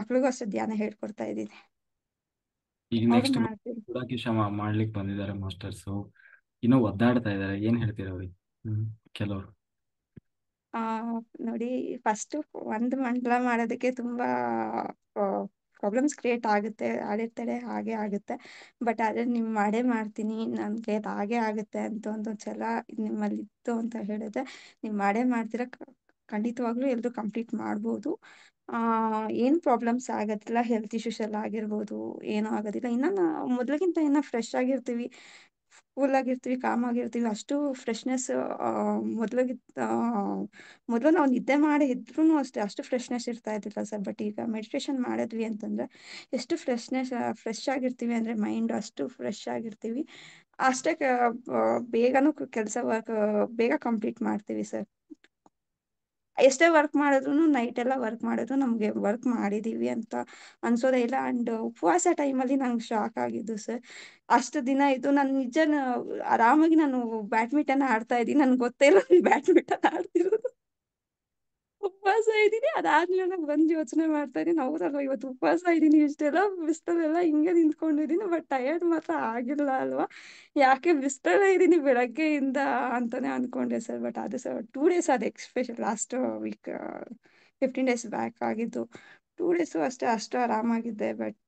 S2: ಮಕ್ಳಿಗೂ ಅಷ್ಟೇ ಧ್ಯಾನ ಹೇಳ್ಕೊಡ್ತಾ ಇದ್ದೀನಿ,
S1: ಈಗ
S2: ಅವರು
S1: ನೆಕ್ಸ್ಟ್
S2: ಮಾಡ್ತಿದ್ರು.
S1: ಗುಡಾಕೇಶ ಮಾಡ್ಲಿಕ್ಕೆ ಬಂದಿದ್ದಾರೆ ಮಾಸ್ಟರ್ಸು. ಇನ್ನೂ ಒದ್ದಾಡ್ತಾ ಇದ್ದಾರೆ, ಏನ್ ಹೇಳ್ತೀರ ಅವ್ರಿಗೆ? ಕೆಲವರು.
S2: ಆ ನೋಡಿ, ಫಸ್ಟ್ ಒಂದು ಮಂಡಲ ಮಾಡೋದಕ್ಕೆ ತುಂಬಾ ಪ್ರಾಬ್ಲಮ್ಸ್ ಕ್ರಿಯೇಟ್ ಆಗುತ್ತೆ, ಅಡೆತಡೆ ಹಾಗೆ ಆಗುತ್ತೆ. ಬಟ್ ಅದೇ ನೀವು ಮಾಡೇ ಮಾಡ್ತೀನಿ, ನನ್ಗೆ ಅದು ಹಾಗೆ ಆಗುತ್ತೆ ಅಂತ ಒಂದು ಛಲ ನಿಮ್ಮಲ್ಲಿ ಇತ್ತು ಅಂತ ಹೇಳಿದ್ರೆ ನೀವು ಮಾಡೇ ಮಾಡ್ತೀರಾ. ಖಂಡಿತವಾಗ್ಲೂ ಎಲ್ರು ಕಂಪ್ಲೀಟ್ ಮಾಡ್ಬೋದು. ಏನು ಪ್ರಾಬ್ಲಮ್ಸ್ ಆಗೋದಿಲ್ಲ, ಹೆಲ್ತ್ ಇಶ್ಯೂಸ್ ಎಲ್ಲ ಆಗಿರ್ಬೋದು, ಏನೂ ಆಗೋದಿಲ್ಲ. ಇನ್ನ ಮೊದಲಿಗಿಂತ ಇನ್ನ ಫ್ರೆಶ್ ಆಗಿರ್ತೀವಿ, ಕೂಲ್ ಆಗಿರ್ತೀವಿ, ಕಾಮ್ ಆಗಿರ್ತೀವಿ. ಅಷ್ಟು ಫ್ರೆಶ್ನೆಸ್ ಮೊದಲಿಗಿಂತ ಮೊದಲು ನಾವು ನಿದ್ದೆ ಮಾಡಿ ಇದ್ರೂ ಅಷ್ಟೇ ಅಷ್ಟು ಫ್ರೆಶ್ನೆಸ್ ಇರ್ತಾ ಇದ್ದಿಲ್ಲ ಸರ್. ಬಟ್ ಈಗ ಮೆಡಿಟೇಷನ್ ಮಾಡಿದ್ವಿ ಅಂತಂದ್ರೆ ಎಷ್ಟು ಫ್ರೆಶ್ ಆಗಿರ್ತೀವಿ ಅಂದ್ರೆ, ಮೈಂಡ್ ಅಷ್ಟು ಫ್ರೆಶ್ ಆಗಿರ್ತೀವಿ. ಅಷ್ಟೇ ಬೇಗನೂ ಕೆಲಸ ವರ್ಕ್ ಬೇಗ ಕಂಪ್ಲೀಟ್ ಮಾಡ್ತೀವಿ ಸರ್. ಎಷ್ಟೇ ವರ್ಕ್ ಮಾಡಿದ್ರು, ನೈಟ್ ಎಲ್ಲ ವರ್ಕ್ ಮಾಡಿದ್ರು ನಮಗೆ ವರ್ಕ್ ಮಾಡಿದೀವಿ ಅಂತ ಅನ್ಸೋದೇ ಇಲ್ಲ. ಅಂಡ್ ಉಪವಾಸ ಟೈಮಲ್ಲಿ ನಂಗೆ ಶಾಕ್ ಆಗಿದ್ದು ಸರ್. ಅಷ್ಟು ದಿನ ಇದು ನಾನು ಆರಾಮಾಗಿ ನಾನು ಬ್ಯಾಡ್ಮಿಂಟನ್ ಆಡ್ತಾ ಇದ್ದೀನಿ, ನನ್ಗೆ ಗೊತ್ತೇ ಇಲ್ಲ ನಾನು ಬ್ಯಾಡ್ಮಿಂಟನ್ ಆಡ್ತಿರೋದು. ಉಪವಾಸ ಇದ್ದೀನಿ, ಅದಾದ್ಮೇಲೆ ನಂಗೆ ಬಂದು ಯೋಚನೆ ಮಾಡ್ತಾ ಇದ್ದೀನಿ, ಹೌದಲ್ವಾ ಇವತ್ತು ಉಪವಾಸ ಇದ್ದೀನಿ, ಇಷ್ಟೆಲ್ಲ ಬಿಸ್ತಲೆಲ್ಲ ಹಿಂಗೆ ನಿಂತ್ಕೊಂಡಿದ್ದೀನಿ, ಬಟ್ ಟಯರ್ಡ್ ಮಾತ್ರ ಆಗಿಲ್ಲ ಅಲ್ವಾ, ಯಾಕೆ ಬಿಸ್ತಲೇ ಇದ್ದೀನಿ ಬೆಳಗ್ಗೆಯಿಂದ ಅಂತಾನೆ ಅನ್ಕೊಂಡೆ ಸರ್. ಬಟ್ ಅದು ಸರ್ 2 ಡೇಸ್ ಅದು ಎಕ್ಸ್ಪೆಷಲ್, ಲಾಸ್ಟ್ ವೀಕ್ 15 ಡೇಸ್ ಬ್ಯಾಕ್ ಆಗಿದ್ದು. 2 ಡೇಸು ಅಷ್ಟೇ ಅಷ್ಟು ಆರಾಮಾಗಿದ್ದೆ. ಬಟ್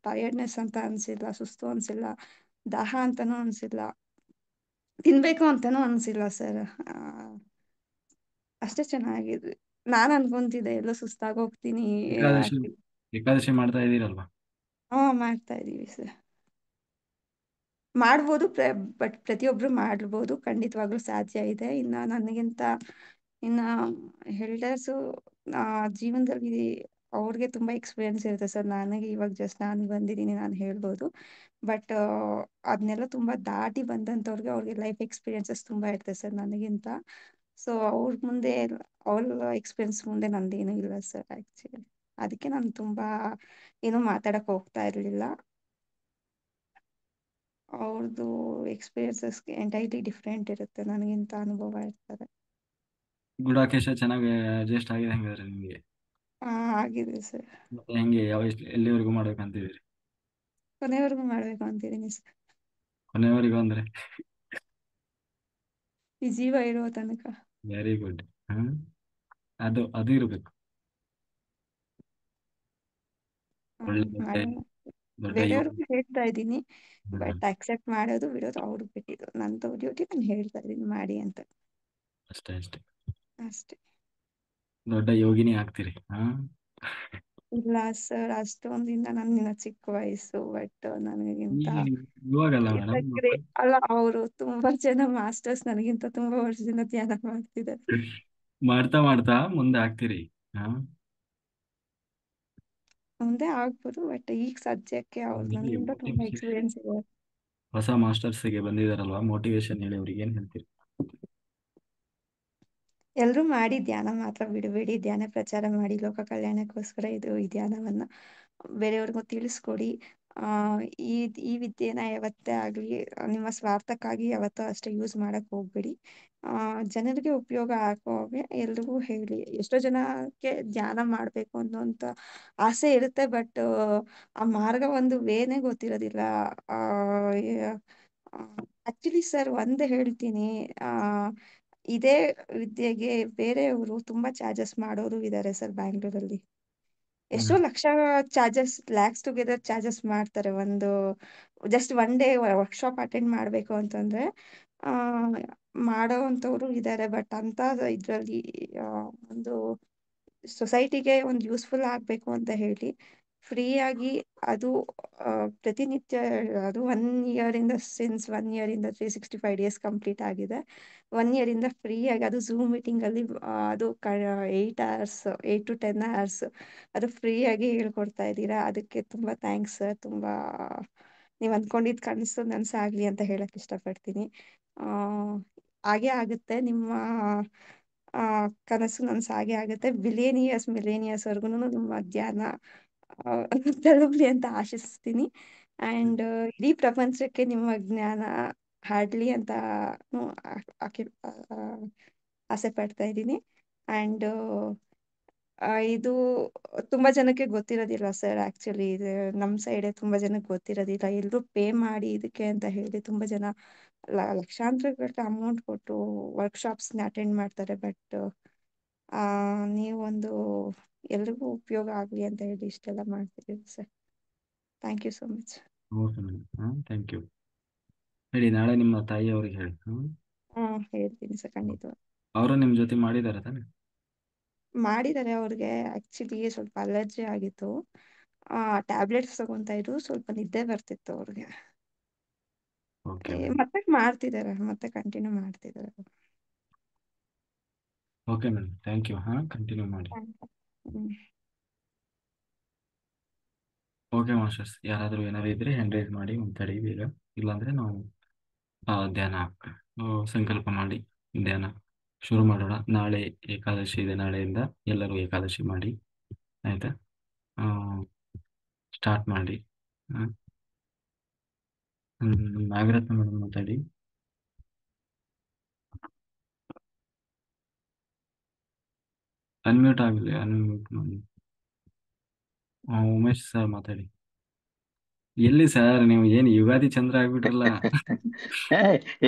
S2: ಟಯರ್ಡ್ನೆಸ್ ಅಂತ ಅನ್ಸಿಲ್ಲ, ಸುಸ್ತು ಅನ್ಸಿಲ್ಲ, ದಾಹ ಅಂತಾನೂ ಅನ್ಸಿಲ್ಲ, ತಿನ್ಬೇಕು ಅಂತಾನೂ ಅನ್ಸಿಲ್ಲ ಸರ್. ಅಷ್ಟೇ ಚೆನ್ನಾಗಿದೆ. ನಾನ್ ಅನ್ಕೊಂತಿದ್ದೆ ಎಲ್ಲೋ ಸುಸ್ತಾಗಿ ಹೋಗ್ತೀನಿ.
S1: ಏಕಾದಶಿ ಏಕಾದಶಿ ಮಾಡ್ತಾ ಇದ್ದೀರಲ್ವಾ?
S2: ಮಾಡ್ತಾ ಇದೀವಿ ಸರ್. ಮಾಡ್ಬೋದು, ಬಟ್ ಪ್ರತಿಯೊಬ್ರು ಮಾಡ್ಬೋದು, ಖಂಡಿತವಾಗ್ಲೂ ಸಾಧ್ಯ ಇದೆ. ಇನ್ನ ನನಗಿಂತ ಇನ್ನ ಹೆಲ್ಡರ್ಸು ಜೀವನದಲ್ಲಿ ಅವ್ರಿಗೆ ತುಂಬಾ ಎಕ್ಸ್ಪೀರಿಯನ್ಸ್ ಇರುತ್ತೆ ಸರ್. ನನಗೆ ಇವಾಗ ಜಸ್ಟ್ ನಾನು ಬಂದಿದ್ದೀನಿ, ನಾನು ಹೇಳ್ಬೋದು. ಬಟ್ ಅದನ್ನೆಲ್ಲ ತುಂಬಾ ದಾಟಿ ಬಂದಂಥವ್ರಿಗೆ, ಅವ್ರಿಗೆ ಲೈಫ್ ಎಕ್ಸ್ಪೀರಿಯನ್ಸಸ್ ತುಂಬಾ ಇರ್ತದೆ ಸರ್ ನನಗಿಂತ. ಸೊ ಅವ್ರ ಮುಂದೆ, ಅವ್ರ ಎಕ್ಸ್ಪೀರಿಯನ್ಸ್ ಮುಂದೆ ನಂದೇನು ಇಲ್ಲ ಸರ್ ಆಕ್ಚುಲಿ. ಅದಕ್ಕೆ ನಾನು ತುಂಬಾ ಏನು ಮಾತಾಡಕ್ ಹೋಗ್ತಾ ಇರ್ಲಿಲ್ಲ. ಅವ್ರದ್ದು ಎಕ್ಸ್ಪೀರಿಯನ್ಸಸ್ ಎಂಟೈರ್ಲಿ ಡಿಫ್ರೆಂಟ್ ಇರುತ್ತೆ, ನನಗಿಂತ ಅನುಭವ ಇರ್ತದೆ.
S1: ಗುಡಾಕೇಶ ಚೆನ್ನಾಗಿ ಅಡ್ಜಸ್ಟ್ ಆಗಿದೆ ಹಂಗಾದ್ರೆ ನಿಮಗೆ?
S2: ಆಗಿದೆ ಸರ್.
S1: ಮತ್ತೆ ಹೆಂಗೆ, ಎಲ್ಲಿವರೆಗೂ ಮಾಡ್ಬೇಕಂತಿದ್ದೀರಿ?
S2: ಕೊನೆವರೆಗೂ ಮಾಡ್ಬೇಕು ಅಂತಿದ್ದೀನಿ ಸರ್,
S1: ಕೊನೆಯವರೆಗೂ ಅಂದ್ರೆ?
S2: ಈ ಜೀವ ಇರುವ ತನಕ.
S1: Very good. ಹ್ಮ್. ಅದು ಅದು ಇರಬೇಕು. ಒಳ್ಳೆ ದೊಡ್ಡ
S2: ಮಾಡೋಣ.
S1: ದೊಡ್ಡ
S2: ಬೇರೆಯವ್ರಿಗೂ ಹೇಳ್ತಾ ಇದ್ದೀನಿ,
S1: ಹ್ಮ್.
S2: ಬಟ್ ಅಕ್ಸೆಪ್ಟ್ ಮಾಡೋದು ಬಿಡೋದು ಅವ್ರಿಗೆ ಬಿಟ್ಟಿದ್ದು. ನಂದು ಡ್ಯೂಟಿ ನಾನು ಹೇಳ್ತಾ ಇದ್ದೀನಿ ಮಾಡಿ ಅಂತ,
S1: ಅಷ್ಟೇ ಅಷ್ಟೇ.
S2: ಅಷ್ಟೇ.
S1: ದೊಡ್ಡ ಯೋಗಿನಿ ಆಗ್ತೀರಿ. ಹಾ.
S2: ಇಲ್ಲ ಸರ್, ಅಷ್ಟೊಂದಿಂದ ನನ್ನ ಚಿಕ್ಕ ವಯಸ್ಸು. ಬಟ್ ನನಗಿಂತ
S1: ಇವಾಗಲ್ಲ
S2: ಎಲ್ಲ
S1: ಮೇಡಮ್.
S2: ಅಲ್ಲ, ಅವರು ತುಂಬಾ ಜನ ಮಾಸ್ಟರ್ಸ್ ನನಗಿಂತ ತುಂಬಾ ವರ್ಷದಿಂದ ಧ್ಯಾನ ಮಾಡ್ತಿದ್ದಾರೆ.
S1: ಮಾಡ್ತಾ ಮಾಡ್ತಾ ಮುಂದೆ ಆಗ್ತೀರಿ. ಹಾ.
S2: ಮುಂದೆ ಆಗ್ಬೋದು, ಬಟ್ ಈಗ ಸದ್ಯಕ್ಕೆ ಅವ್ರು
S1: ಹೇಳಿ
S2: ನನಗಿಂತ ತುಂಬಾ
S1: ಮೋಟಿವೇಶನ್.
S2: ಎಕ್ಸ್ಪೀರಿಯನ್ಸ್ ಇದೆ.
S1: ಹೊಸ ಮಾಸ್ಟರ್ಸ್ಗೆ ಬಂದಿದಾರಲ್ವಾ, ಮೋಟಿವೇಶನ್ ಹೇಳಿ ಅವ್ರಿಗೆ ಏನ್ ಹೇಳ್ತೀರಿ?
S2: ಎಲ್ರೂ ಮಾಡಿ ಧ್ಯಾನ ಮಾತ್ರ ಬಿಡಬೇಡಿ. ಧ್ಯಾನ ಪ್ರಚಾರ ಮಾಡಿ ಲೋಕ ಕಲ್ಯಾಣಕ್ಕೋಸ್ಕರ ಈ ಧ್ಯಾನವನ್ನ ಬೇರೆಯವ್ರಿಗೂ ತಿಳಿಸ್ಕೊಡಿ. ಆ ಈ ಈ ವಿದ್ಯೆನ ಯಾವತ್ತೇ ಆಗ್ಲಿ ನಿಮ್ಮ ಸ್ವಾರ್ಥಕ್ಕಾಗಿ ಯಾವತ್ತೂ ಅಷ್ಟೇ ಯೂಸ್ ಮಾಡಕ್ ಹೋಗ್ಬೇಡಿ. ಆ ಜನರಿಗೆ ಉಪಯೋಗ ಆಗೋ ಹಾಗೆ ಎಲ್ರಿಗೂ ಹೇಳಿ. ಎಷ್ಟೋ ಜನಕ್ಕೆ ಧ್ಯಾನ ಮಾಡ್ಬೇಕು ಅನ್ನೋಂತ ಆಸೆ ಇರುತ್ತೆ, ಬಟ್ ಆ ಮಾರ್ಗ ಒಂದು ವೇನೇ ಗೊತ್ತಿರೋದಿಲ್ಲ. ಆ ಆಕ್ಚುಲಿ ಸರ್ ಒಂದೇ ಹೇಳ್ತೀನಿ, ಆ ಇದೇ ವಿದ್ಯೆಗೆ ಬೇರೆಯವರು ತುಂಬಾ ಚಾರ್ಜಸ್ ಮಾಡೋರು ಇದ್ದಾರೆ ಸರ್ ಬ್ಯಾಂಗ್ಳೂರಲ್ಲಿ. ಎಷ್ಟೋ
S1: hmm
S2: lakh charges, lakhs together charges ಮಾಡ್ತಾರೆ ಒಂದು just one day workshop attend ಮಾಡಬೇಕು ಅಂತಂದ್ರೆ. ಆ ಮಾಡೋ ಅಂಥವ್ರು ಇದ್ದಾರೆ, ಬಟ್ ಅಂತ ಇದ್ರಲ್ಲಿ ಒಂದು ಸೊಸೈಟಿಗೆ ಒಂದು ಯೂಸ್ಫುಲ್ ಆಗಬೇಕು ಅಂತ ಹೇಳಿ ಫ್ರೀಯಾಗಿ ಅದು ಪ್ರತಿನಿತ್ಯ, ಅದು 1 ಇಯರ್ ಇಂದ ಸಿನ್ಸ್ 1 ಇಯರ್ ಇಂದ 365 ಡೇಸ್ ಕಂಪ್ಲೀಟ್ ಆಗಿದೆ. 1 ಇಯರ್ ಇಂದ ಫ್ರೀಯಾಗಿ ಅದು ಝೂಮ್ ಮೀಟಿಂಗ್ ಅಲ್ಲಿ ಅದು 8 hours 8 to 10 hours ಅದು ಫ್ರೀಯಾಗಿ ಹೇಳ್ಕೊಡ್ತಾ ಇದ್ದೀರಾ. ಅದಕ್ಕೆ ತುಂಬಾ ಥ್ಯಾಂಕ್ಸ್ ಸರ್. ತುಂಬಾ ನೀವು ಅಂದ್ಕೊಂಡಿದ್ ಕನಸು ನನ್ಸಾಗ್ಲಿ ಅಂತ ಹೇಳಕ್ ಇಷ್ಟಪಡ್ತೀನಿ. ಆ ಹಾಗೆ ಆಗುತ್ತೆ ನಿಮ್ಮ ಆ ಕನಸು ನನ್ಸಾಗೆ ಆಗುತ್ತೆ. ಬಿಲಿಯನಿಯರ್ಸ್ ಮಿಲೇನಿಯರ್ಸ್ ವರ್ಗುನು ನಿಮ್ಮ ಧ್ಯಾನ ಆ, ತಲುಪ್ಲಿ ಅಂತ ಆಶಿಸ್ತೀನಿ. ಅಂಡ್ ಇಡೀ ಪ್ರಪಂಚಕ್ಕೆ ನಿಮ್ಮ ಜ್ಞಾನ ಹರಡ್ಲಿ ಅಂತ ಆಸೆ ಪಡ್ತಾ ಇದ್ದೀನಿ. ಅಂಡ್ ಇದು ತುಂಬಾ ಜನಕ್ಕೆ ಗೊತ್ತಿರೋದಿಲ್ಲ ಸರ್. ಆಕ್ಚುಲಿ ಇದು ನಮ್ ಸೈಡೆ ತುಂಬಾ ಜನಕ್ಕೆ ಗೊತ್ತಿರೋದಿಲ್ಲ. ಎಲ್ರು ಪೇ ಮಾಡಿ ಇದಕ್ಕೆ ಅಂತ ಹೇಳಿ ತುಂಬಾ ಜನ ಲಕ್ಷಾಂತರ ಅಮೌಂಟ್ ಕೊಟ್ಟು ವರ್ಕ್ಶಾಪ್ಸ್ ಅಟೆಂಡ್ ಮಾಡ್ತಾರೆ. ಬಟ್ ನೀವೊಂದು ಎಲ್ರಿಗೂ ಉಪಯೋಗ ಆಗ್ಲಿ ಅಂತ ಹೇಳಿ ಇಷ್ಟೆಲ್ಲ ಮಾಡ್ತಿದ್ದೀವಿ sir. Thank you so much.
S1: Okay madam. Thank you. ಹೇಳಿ, ನಾಳೆ ನಿಮ್ಮ ತಾಯಿಯವ್ರಿಗೆ ಹೇಳಿ.
S2: ಹೇಳ್ತೀನಿ ಸರ್ ಖಂಡಿತ.
S1: ಅವರು ನಿಮ್ಮ ಜೊತೆ ಮಾಡಿದ್ದಾರೆ ತಾನೆ?
S2: ಮಾಡಿದ್ದಾರೆ. ಅವ್ರಿಗೆ ಆಕ್ಚುಲಿ ಸ್ವಲ್ಪ ಅಲರ್ಜಿ ಆಗಿತ್ತು. ಟ್ಯಾಬ್ಲೆಟ್ಸ್ ತಗೊಂತಾ ಇದ್ರು, ಸ್ವಲ್ಪ ನಿದ್ದೆ ಬರ್ತಿತ್ತು ಅವ್ರಿಗೆ.
S1: Okay madam.
S2: ಮತ್ತೆ ಮಾಡ್ತಿದ್ದಾರೆ, ಮತ್ತೆ ಕಂಟಿನ್ಯೂ ಮಾಡ್ತಿದ್ದಾರೆ.
S1: Okay madam, thank you. Continue ಮಾಡಿ.
S2: ಹ್ಮ್.
S1: ಓಕೆ ಮಾಸ್ಟರ್ಸ್, ಯಾರಾದರೂ ಏನಾದ್ರು ಇದ್ರೆ ಹ್ಯಾಂಡ್ ರೈಸ್ ಮಾಡಿ ಮಾತಾಡಿ ಬೇಗ. ಇಲ್ಲಾಂದ್ರೆ ನಾವು ಧ್ಯಾನ ಸಂಕಲ್ಪ ಮಾಡಿ ಧ್ಯಾನ ಶುರು ಮಾಡೋಣ. ನಾಳೆ ಏಕಾದಶಿ ಇದೆ, ನಾಳೆಯಿಂದ ಎಲ್ಲರೂ ಏಕಾದಶಿ ಮಾಡಿ, ಆಯ್ತಾ? ಸ್ಟಾರ್ಟ್ ಮಾಡಿ. ನಾಗರತ್ನ ಮೇಡಮ್ ಮಾತಾಡಿ. ಅನ್ಮ್ಯೂಟ್ ಆಗಲಿ, ಅನ್ಮ್ಯೂಟ್ ಮಾಡಿ. ಉಮೇಶ್ ಸರ್ ಮಾತಾಡಿ. ಎಲ್ಲಿ ಸರ್ ನೀವು ಏನು ಯುಗಾದಿ ಚಂದ್ರ ಆಗ್ಬಿಟ್ರಲ್ಲ?
S3: ಏ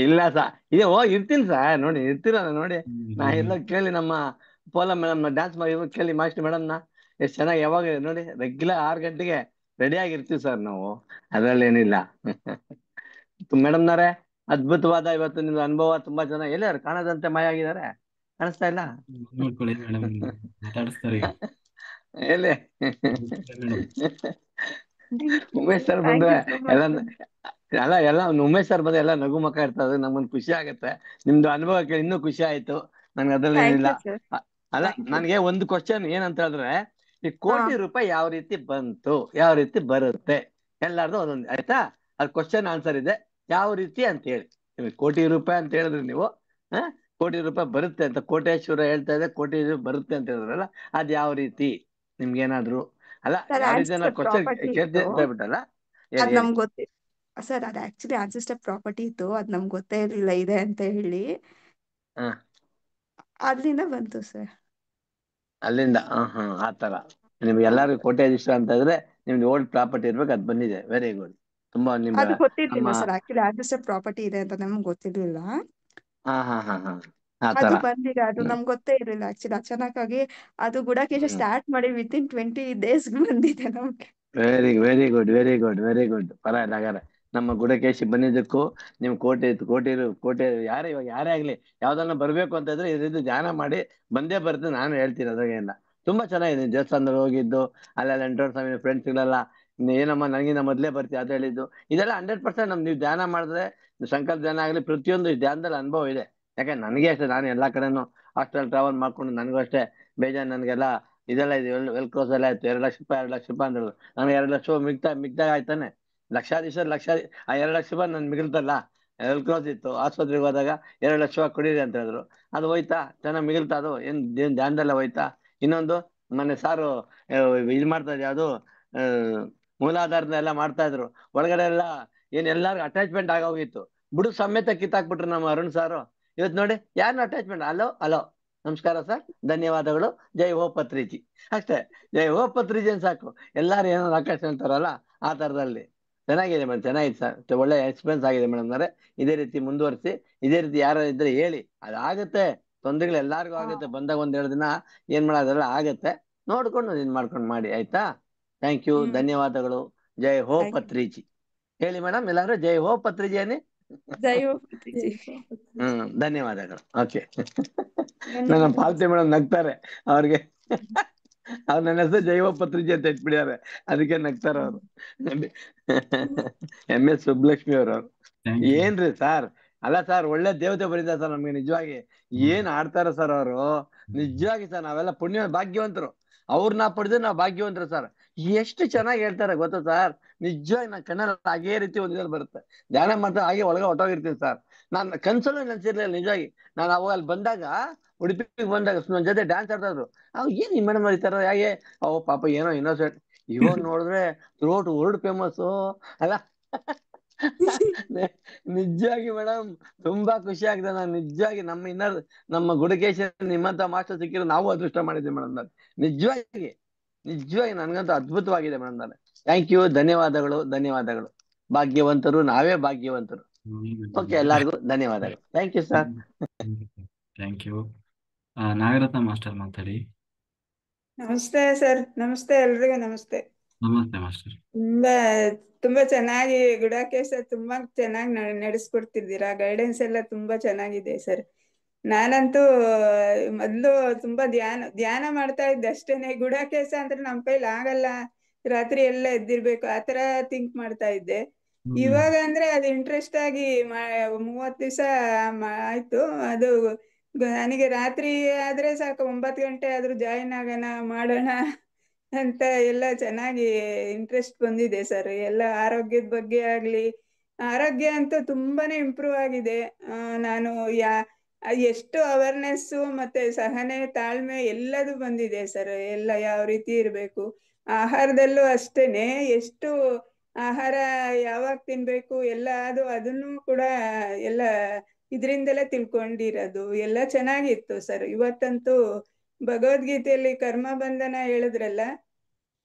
S3: ಇಲ್ಲ ಸಾ ಇದೆ. ಇರ್ತೀನಿ ಸಾ, ನೋಡಿ ಇರ್ತೀರಲ್ಲ ನೋಡಿ. ನಾ ಎಲ್ಲ ಕೇಳಿ ನಮ್ಮ ಪೋಲ ಮೇಡಮ್ ಡ್ಯಾನ್ಸ್ ಮಾಡಿ ಕೇಳಿ ಮಾಸ್ಟರ್ ಮೇಡಮ್ನ ಎಷ್ಟು ಚೆನ್ನಾಗಿ ಯಾವಾಗ ನೋಡಿ ರೆಗ್ಯುಲರ್ 6 ಗಂಟೆಗೆ ರೆಡಿ ಆಗಿರ್ತೀವಿ ಸರ್ ನಾವು. ಅದ್ರಲ್ಲಿ ಏನಿಲ್ಲ. ಮೇಡಮ್ನವರೇ, ಅದ್ಭುತವಾದ ಇವತ್ತು ನಿಮ್ದು ಅನುಭವ. ತುಂಬಾ ಜನ ಎಲ್ಲಾರು ಕಾಣದಂತೆ ಮಾಯ ಆಗಿದ್ದಾರೆ, ಕಾಣಿಸ್ತಾ ಇಲ್ಲ.
S1: ನೋಡ್ಕೊಳ್ಳಿ ಮೇಡಮ್, ಮಾತಾಡಿಸ್ತಾರೆ ಈಗ.
S3: ಎಲ್ಲಿ
S1: ಮೇಡಮ್
S3: ಉಮೇಶ್ ಸರ್
S2: ಥ್ಯಾಂಕ್
S3: ಬಂದ್ರೆ
S2: ಯು ಸೋ
S3: ಎಲ್ಲ
S2: ಮಚ್.
S3: ಎಲ್ಲ ಉಮೇಶ್ ಸರ್ ಬಂದ್ರೆ ಎಲ್ಲ ನಗು ಮುಖ ಇರ್ತದೆ, ನಮ್ಗೊಂದು ಖುಷಿ ಆಗುತ್ತೆ. ನಿಮ್ದು ಅನುಭವ ಕೇಳಿ ಇನ್ನೂ ಖುಷಿ ಆಯ್ತು ನನ್ಗೆ. ಅದ್ರಲ್ಲಿ
S2: ಥ್ಯಾಂಕ್
S3: ಏನಿಲ್ಲ.
S2: You sir.
S3: ಅಲ್ಲ,
S2: ಥ್ಯಾಂಕ್ ಯು.
S3: ನನಗೆ ಒಂದು ಕ್ವಶನ್ ಏನಂತ ಹೇಳಿದ್ರೆ, ಈ
S2: ಹಾ
S3: 1,00,00,000 ರೂಪಾಯಿ ಯಾವ ರೀತಿ ಬಂತು, ಯಾವ ರೀತಿ ಬರುತ್ತೆ? ಎಲ್ಲಾರ್ದು ಒಂದೊಂದು ಆಯ್ತಾ? ಅದು ಕ್ವಶನ್ ಆನ್ಸರ್ ಇದೆ, ಯಾವ ರೀತಿ ಅಂತ ಹೇಳಿ. ನಿಮಗೆ 1,00,00,000 ರೂಪಾಯಿ ಅಂತ ಹೇಳಿದ್ರಿ ನೀವು. 1,00,00,000 ರೂಪಾಯಿ ಬರುತ್ತೆ ಅಂತ ಕೋಟೇಶ್ವರ ಹೇಳ್ತಾ ಇದೆ, 1,00,00,000 ಬರುತ್ತೆ ಅಂತ ಹೇಳಿದ್ರಲ್ಲ, ಅದ್ ಯಾವ ರೀತಿ ನಿಮ್ಗೇನಾದ್ರು? ಅಲ್ಲ,
S2: ಸರ್,
S3: ಯಾವ ರೀತಿ
S2: ಆನ್ಸಿಸ್ಟರ್
S3: ಕ್ವಶನ್
S2: ಪ್ರಾಪರ್ಟಿ
S3: ಕೇಳ್ತೀನಿ
S2: ಇತ್ತು.
S3: ಅಂತ ಹೇಳ್ಬಿಟ್ಟಲ್ಲ. ಹೇಳಿ
S2: ಅದ್
S3: ಹೇಳಿ.
S2: ನಮ್ಗೆ ಗೊತ್ತಿ ಸರ್, ಅದು ಆಕ್ಚುಲಿ ಆನ್ಸಿಸ್ಟರ್ ಪ್ರಾಪರ್ಟಿ ಇತ್ತು. ಅದ್ ನಮ್ಗೆ ಗೊತ್ತೇ ಇರ್ಲಿಲ್ಲ ಇದೆ ಅಂತ ಹೇಳಿ.
S3: ಹ
S2: ಅದ್ರಿಂದ ಬಂತು ಸರ್.
S3: ಅಲ್ಲಿಂದ ಆತರ ನಿಮ್ಗೆ ಎಲ್ಲಾರು ಕೋಟ್ಯಾಧೀಶ ಅಂತ ಇದ್ರೆ ನಿಮ್ದು ಓಲ್ಡ್ ಪ್ರಾಪರ್ಟಿ ಇರ್ಬೇಕು, ಅದು ಬಂದಿದೆ. Very good. ತುಂಬಾ ನಿಮ್ಮ
S2: ಅದು
S3: ನಮ್ಮ
S2: ಗೊತ್ತಿರ್ಲಿಲ್ಲ ಸರ್. ಆಕ್ಚುಲಿ ಆನ್ಸಿಸ್ಟರ್ ಪ್ರಾಪರ್ಟಿ ಇದೆ ಅಂತ ನಮ್ಗೆ ಗೊತ್ತಿರ್ಲಿಲ್ಲ.
S3: ಹಾ ಆತರ.
S2: ಅದು ಬಂದಿದೆ. ಅದು ನಮ್ಗೆ ಗೊತ್ತೇ ಇರಲಿಲ್ಲ ಆಕ್ಚುಲಿ. ಅಚಾನಕ್ ಆಗಿ ಅದು ಗುಡಾಕೇಶ
S3: ಹ್ಮ್
S2: ಸ್ಟಾರ್ಟ್ ಮಾಡಿ ವಿತಿನ್ 20 ಡೇಸ್ ಬಂದಿದೆ ನಮ್ಗೆ.
S3: Very good, very good, very good. ಪರವಾಗಿಲ್ಲ. ಹಾಗಾದ್ರೆ ನಮ್ಮ ಗುಡಕೇಶಿ ಬಂದಿದ್ದಕ್ಕೂ ನಿಮ್ ಕೋಟೆ ಯಾರೇ ಇವಾಗ ಯಾರೇ ಆಗ್ಲಿ ಯಾವ್ದನ್ನ ಬರ್ಬೇಕು ಅಂತ ಇದ್ರೆ ಇದು ಧ್ಯಾನ ಮಾಡಿ ಬಂದೇ ಬರ್ತದೆ. ನಾನು ಹೇಳ್ತೀನಿ, ಅದ್ರಾಗೇನಿಲ್ಲ. ತುಂಬಾ ಚೆನ್ನಾಗಿದೆ. ದೇವಸ್ಥಾನದಲ್ಲಿ ಹೋಗಿದ್ದು, ಅಲ್ಲೆಲ್ಲ ಎಂಟೋರ್ ಸ್ವಾಮಿ ಫ್ರೆಂಡ್ಸ್ಗಳೆಲ್ಲ ಏನಮ್ಮ ನನಗಿಂತ ಮೊದ್ಲೇ ಬರ್ತೀವಿ ಅದು ಹೇಳಿದ್ದು, ಇದೆಲ್ಲ 100% ನೀವು ಧ್ಯಾನ ಮಾಡಿದ್ರೆ, ಸಂಕಲ್ಪ ಧ್ಯಾನ ಆಗಲಿ ಪ್ರತಿಯೊಂದು ಈ ಧ್ಯಾನದಲ್ಲಿ ಅನುಭವ ಇದೆ. ಯಾಕಂದ್ರೆ ನನಗೆ ಅಷ್ಟೇ, ನಾನು ಎಲ್ಲಾ ಕಡೆನೂ ಹಾಸ್ಟೆಲ್ ಟ್ರಾವೆಲ್ ಮಾಡ್ಕೊಂಡು ನನಗೂ ಅಷ್ಟೇ ಬೇಜಾನ್. ನನಗೆಲ್ಲ ಇದೆಲ್ಲ ಇದೆ, ವೆಲ್ ಕ್ರೋಸ್ ಎಲ್ಲ ಆಯ್ತು. 2,00,000 ರೂಪಾಯಿ 2,00,000 ರೂಪಾಯಿ ಅಂದ್ರು. ನನಗೆ 2,00,000 ಮಿಗ್ದಾಗ ಆಯ್ತಾನೆ. ಲಕ್ಷಾಧೀಶ ಆ 2,00,000 ರೂಪಾಯಿ ನನ್ ಮಿಗಿಲ್ತಲ್ಲ, ಕ್ಲಾಸ್ ಇತ್ತು. ಆಸ್ಪತ್ರೆಗೆ ಹೋದಾಗ 2 ಲಕ್ಷ ಕೊಡಿರಿ ಅಂತ ಹೇಳಿದ್ರು. ಅದು ಹೋಯ್ತಾ? ಚೆನ್ನಾಗಿ ಮಿಗಿಲ್ತಾ? ಅದು ಏನ್ ಧ್ಯಾನದಲ್ಲ ಹೋಯ್ತಾ? ಇನ್ನೊಂದು ಮೊನ್ನೆ ಸಾರು ಇದು ಮಾಡ್ತಾ ಇದ್ದೆ, ಅದು ಆ, ಮೂಲಾಧಾರದ ಎಲ್ಲ ಮಾಡ್ತಾ ಇದ್ರು. ಒಳಗಡೆ ಎಲ್ಲ ಎಲ್ಲಾರ್ಗು ಅಟ್ಯಾಚ್ಮೆಂಟ್ ಆಗೋಗಿತ್ತು. ಬುಡು ಸಮೇತ ಕಿತ್ತಾಕ್ಬಿಟ್ರು ನಮ್ಮ ಅರುಣ್ ಸಾರು. ಇವತ್ತು ನೋಡಿ ಯಾರನ್ನ ಅಟ್ಯಾಚ್ಮೆಂಟ್, ಹಲೋ ಹಲೋ ನಮಸ್ಕಾರ ಸರ್, ಧನ್ಯವಾದಗಳು, ಜೈ ಹೋ ಪತ್ರಿಜಿ, ಅಷ್ಟೇ. ಜೈ ಹೋ ಪತ್ರಿಜಿ ಅಂತ ಸಾಕು, ಎಲ್ಲಾರು ಏನೋ ಆಕಾಶ ಅಂತಾರಲ್ಲ ಆ ತರದಲ್ಲಿ. ಚೆನ್ನಾಗಿದೆ ಮೇಡಮ್, ಚೆನ್ನಾಗಿದೆ ಸರ್, ಒಳ್ಳೆ ಎಕ್ಸ್ಪೀರಿಯನ್ಸ್ ಆಗಿದೆ ಮೇಡಮ್ ಅವರೇ. ಇದೇ ರೀತಿ ಮುಂದುವರಿಸಿ. ಇದೇ ರೀತಿ ಯಾರು ಇದ್ರೆ ಹೇಳಿ, ಅದಾಗತ್ತೆ. ತೊಂದರೆಗಳು ಎಲ್ಲಾರ್ಗು ಆಗುತ್ತೆ, ಬಂದಾಗ 1-2 ದಿನ ಏನ್ ಮಾಡೋದೆಲ್ಲ ಆಗತ್ತೆ. ನೋಡ್ಕೊಂಡು ಇದ್ ಮಾಡ್ಕೊಂಡು ಮಾಡಿ, ಆಯ್ತಾ? ಥ್ಯಾಂಕ್ ಯು, ಧನ್ಯವಾದಗಳು. ಜೈ ಹೋ
S2: ಥ್ಯಾಂಕ್ ಯು.
S3: ಪತ್ರಿಜಿ ಹೇಳಿ ಮೇಡಮ್, ಎಲ್ಲಾರು ಜೈ ಹೋ ಪತ್ರಿಜಿ ಅನ್ನಿ.
S2: ಜೈ ಹೋ ಪತ್ರಿಜಿ.
S3: ಧನ್ಯವಾದಗಳು. ಓಕೆ. ನನ್ನ
S2: ಧನ್ಯವಾದಗಳು
S3: ಪಾಲ್ತಿ
S2: ಸರ್.
S3: ಮೇಡಮ್ ನಗ್ತಾರೆ ಅವ್ರಿಗೆ. ಅವ್ರು ನನ್ನ ಹೆಸರು ಜೈ ಹೋ ಪತ್ರಿಜಿ ಅಂತ ಇಟ್ಬಿಡ್ಯಾರೆ, ಅದಕ್ಕೆ ನಗ್ತಾರ ಅವರು. MS ಸುಬ್ಬಲಕ್ಷ್ಮಿ ಅವ್ರು.
S1: Thank you.
S3: ಏನ್ರಿ ಸರ್, ಅಲ್ಲ ಸರ್, ಒಳ್ಳೆ ದೇವತೆ ಬರೀತಾರೆ ಸರ್ ನಮ್ಗೆ, ನಿಜವಾಗಿ. ಏನ್ ಆಡ್ತಾರ ಸರ್ ಅವರು, ನಿಜವಾಗಿ ಸರ್. ನಾವೆಲ್ಲ ಪುಣ್ಯ ಭಾಗ್ಯವಂತರು, ಅವ್ರನ್ನ ಪಡೆದು ನಾವು ಭಾಗ್ಯವಂತರು ಸರ್. ಎಷ್ಟು ಚೆನ್ನಾಗಿ ಹೇಳ್ತಾರೆ ಗೊತ್ತಾ ಸರ್, ನಿಜವಾಗಿ ನಾ ಕಣ್ಣಲ್ಲಿ ಹಾಗೇ ರೀತಿ ಒಂದ್ ಬರುತ್ತೆ. ಧ್ಯಾನ ಮಾಡ್ತಾ ಹಾಗೆ ಒಳಗೆ ಹೊಟ್ಟೋಗಿರ್ತೀನಿ ಸರ್. ನಾನು ಕನ್ಸಲ್ಲೂ ನೆನ್ಸಿರ್ಲಿಲ್ಲ ನಿಜವಾಗಿ. ನಾನು ಅವಾಗ ಅಲ್ಲಿ ಬಂದಾಗ, ಉಡುಪಿಗೆ ಬಂದಾಗ ನನ್ನ ಜೊತೆ ಡ್ಯಾನ್ಸ್ ಆಡ್ತಾ ಇದ್ರು. ಅವ್ ಏನ್ ಈ ಮೇಡಮ್ ಈ ತರ ಹೇಗೆ, ಅವ್ ಪಾಪ ಏನೋ ಇನ್ನೋಸೆಂಟ್. ಇವಾಗ ನೋಡಿದ್ರೆ ಥ್ರೋಟ್ ವರ್ಲ್ಡ್ ಫೇಮಸ್ ಅಲ್ಲ. ನಿಜವಾಗಿ ಮೇಡಮ್, ತುಂಬಾ ಖುಷಿ ಆಗಿದೆ. ನಾನು ನಿಜವಾಗಿ ನಮ್ಮ ಗುಡಕೇಶ ನಿಮ್ಮಂತ ಮಾಸ್ಟರ್ ಸಿಕ್ಕಿರೋ ನಾವು ಅದೃಷ್ಟ ಮಾಡಿದ್ವಿ ಮೇಡಮ್. ನಾನು ನಿಜವಾಗಿ ನಿಜವಾಗಿ ನನ್ಗಂತೂ ಅದ್ಭುತವಾಗಿದೆ ಮೇಡಮ್. ನಾನು ಥ್ಯಾಂಕ್ ಯು, ಧನ್ಯವಾದಗಳು, ಧನ್ಯವಾದಗಳು. ಭಾಗ್ಯವಂತರು, ನಾವೇ ಭಾಗ್ಯವಂತರು. ಓಕೆ, ಎಲ್ಲಾರ್ಗು ಧನ್ಯವಾದಗಳು. Thank you sir.
S1: Thank you. Nagaratna master ಮಾತಾಡಿ.
S4: ನಮಸ್ತೆ ಸರ್. ನಮಸ್ತೆ ಎಲ್ರಿಗೂ. ನಮಸ್ತೆ.
S1: ನಮಸ್ತೆ ಮಾಸ್ಟರ್.
S4: ತುಂಬಾ ಚೆನ್ನಾಗಿ ಗುಡಾಕೇಶ ತುಂಬಾ ಚೆನ್ನಾಗಿ ನಡೆಸ್ಕೊಡ್ತಿದ್ದೀರಾ. ಗೈಡೆನ್ಸ್ ಎಲ್ಲ ತುಂಬಾ ಚೆನ್ನಾಗಿದೆ ಸರ್. ನಾನಂತೂ ಮೊದ್ಲು ತುಂಬಾ ಧ್ಯಾನ ಮಾಡ್ತಾ ಇದ್ದೆ ಅಷ್ಟೇನೆ. ಗುಡಾಕೇಶ ಅಂದ್ರೆ ನಮ್ ಕೈಲಿ ಆಗಲ್ಲ, ರಾತ್ರಿ ಎಲ್ಲ ಎದ್ದಿರ್ಬೇಕು ಆ ತರ ಥಿಂಕ್ ಮಾಡ್ತಾ ಇದ್ದೆ. ಇವಾಗ ಅಂದ್ರೆ ಅದು ಇಂಟ್ರೆಸ್ಟ್ ಆಗಿ 30 ದಿವಸ ಆಯ್ತು. ಅದು ನನಗೆ ರಾತ್ರಿ ಆದ್ರೆ ಸಾಕು, 9 ಗಂಟೆ ಆದ್ರೂ ಜಾಯಿನ್ ಆಗೋಣ, ಮಾಡೋಣ ಅಂತ ಎಲ್ಲ ಚೆನ್ನಾಗಿ ಇಂಟ್ರೆಸ್ಟ್ ಬಂದಿದೆ ಸರ್. ಎಲ್ಲ ಆರೋಗ್ಯದ ಬಗ್ಗೆ ಆಗ್ಲಿ, ಆರೋಗ್ಯ ಅಂತೂ ತುಂಬಾನೇ ಇಂಪ್ರೂವ್ ಆಗಿದೆ. ನಾನು ಎಷ್ಟು ಅವೇರ್ನೆಸ್ ಮತ್ತೆ ಸಹನೆ, ತಾಳ್ಮೆ ಎಲ್ಲದೂ ಬಂದಿದೆ ಸರ್. ಎಲ್ಲ ಯಾವ ರೀತಿ ಇರಬೇಕು, ಆಹಾರದಲ್ಲೂ ಅಷ್ಟೇನೆ, ಎಷ್ಟು ಆಹಾರ ಯಾವಾಗ ತಿನ್ಬೇಕು ಎಲ್ಲ ಅದನ್ನು ಕೂಡ ಎಲ್ಲ ಇದರಿಂದಲೇ ತಿಳ್ಕೊಂಡಿರೋದು. ಎಲ್ಲ ಚೆನ್ನಾಗಿತ್ತು ಸರ್. ಇವತ್ತಂತೂ ಭಗವದ್ಗೀತೆಯಲ್ಲಿ ಕರ್ಮ ಬಂಧನ ಹೇಳಿದ್ರಲ್ಲ,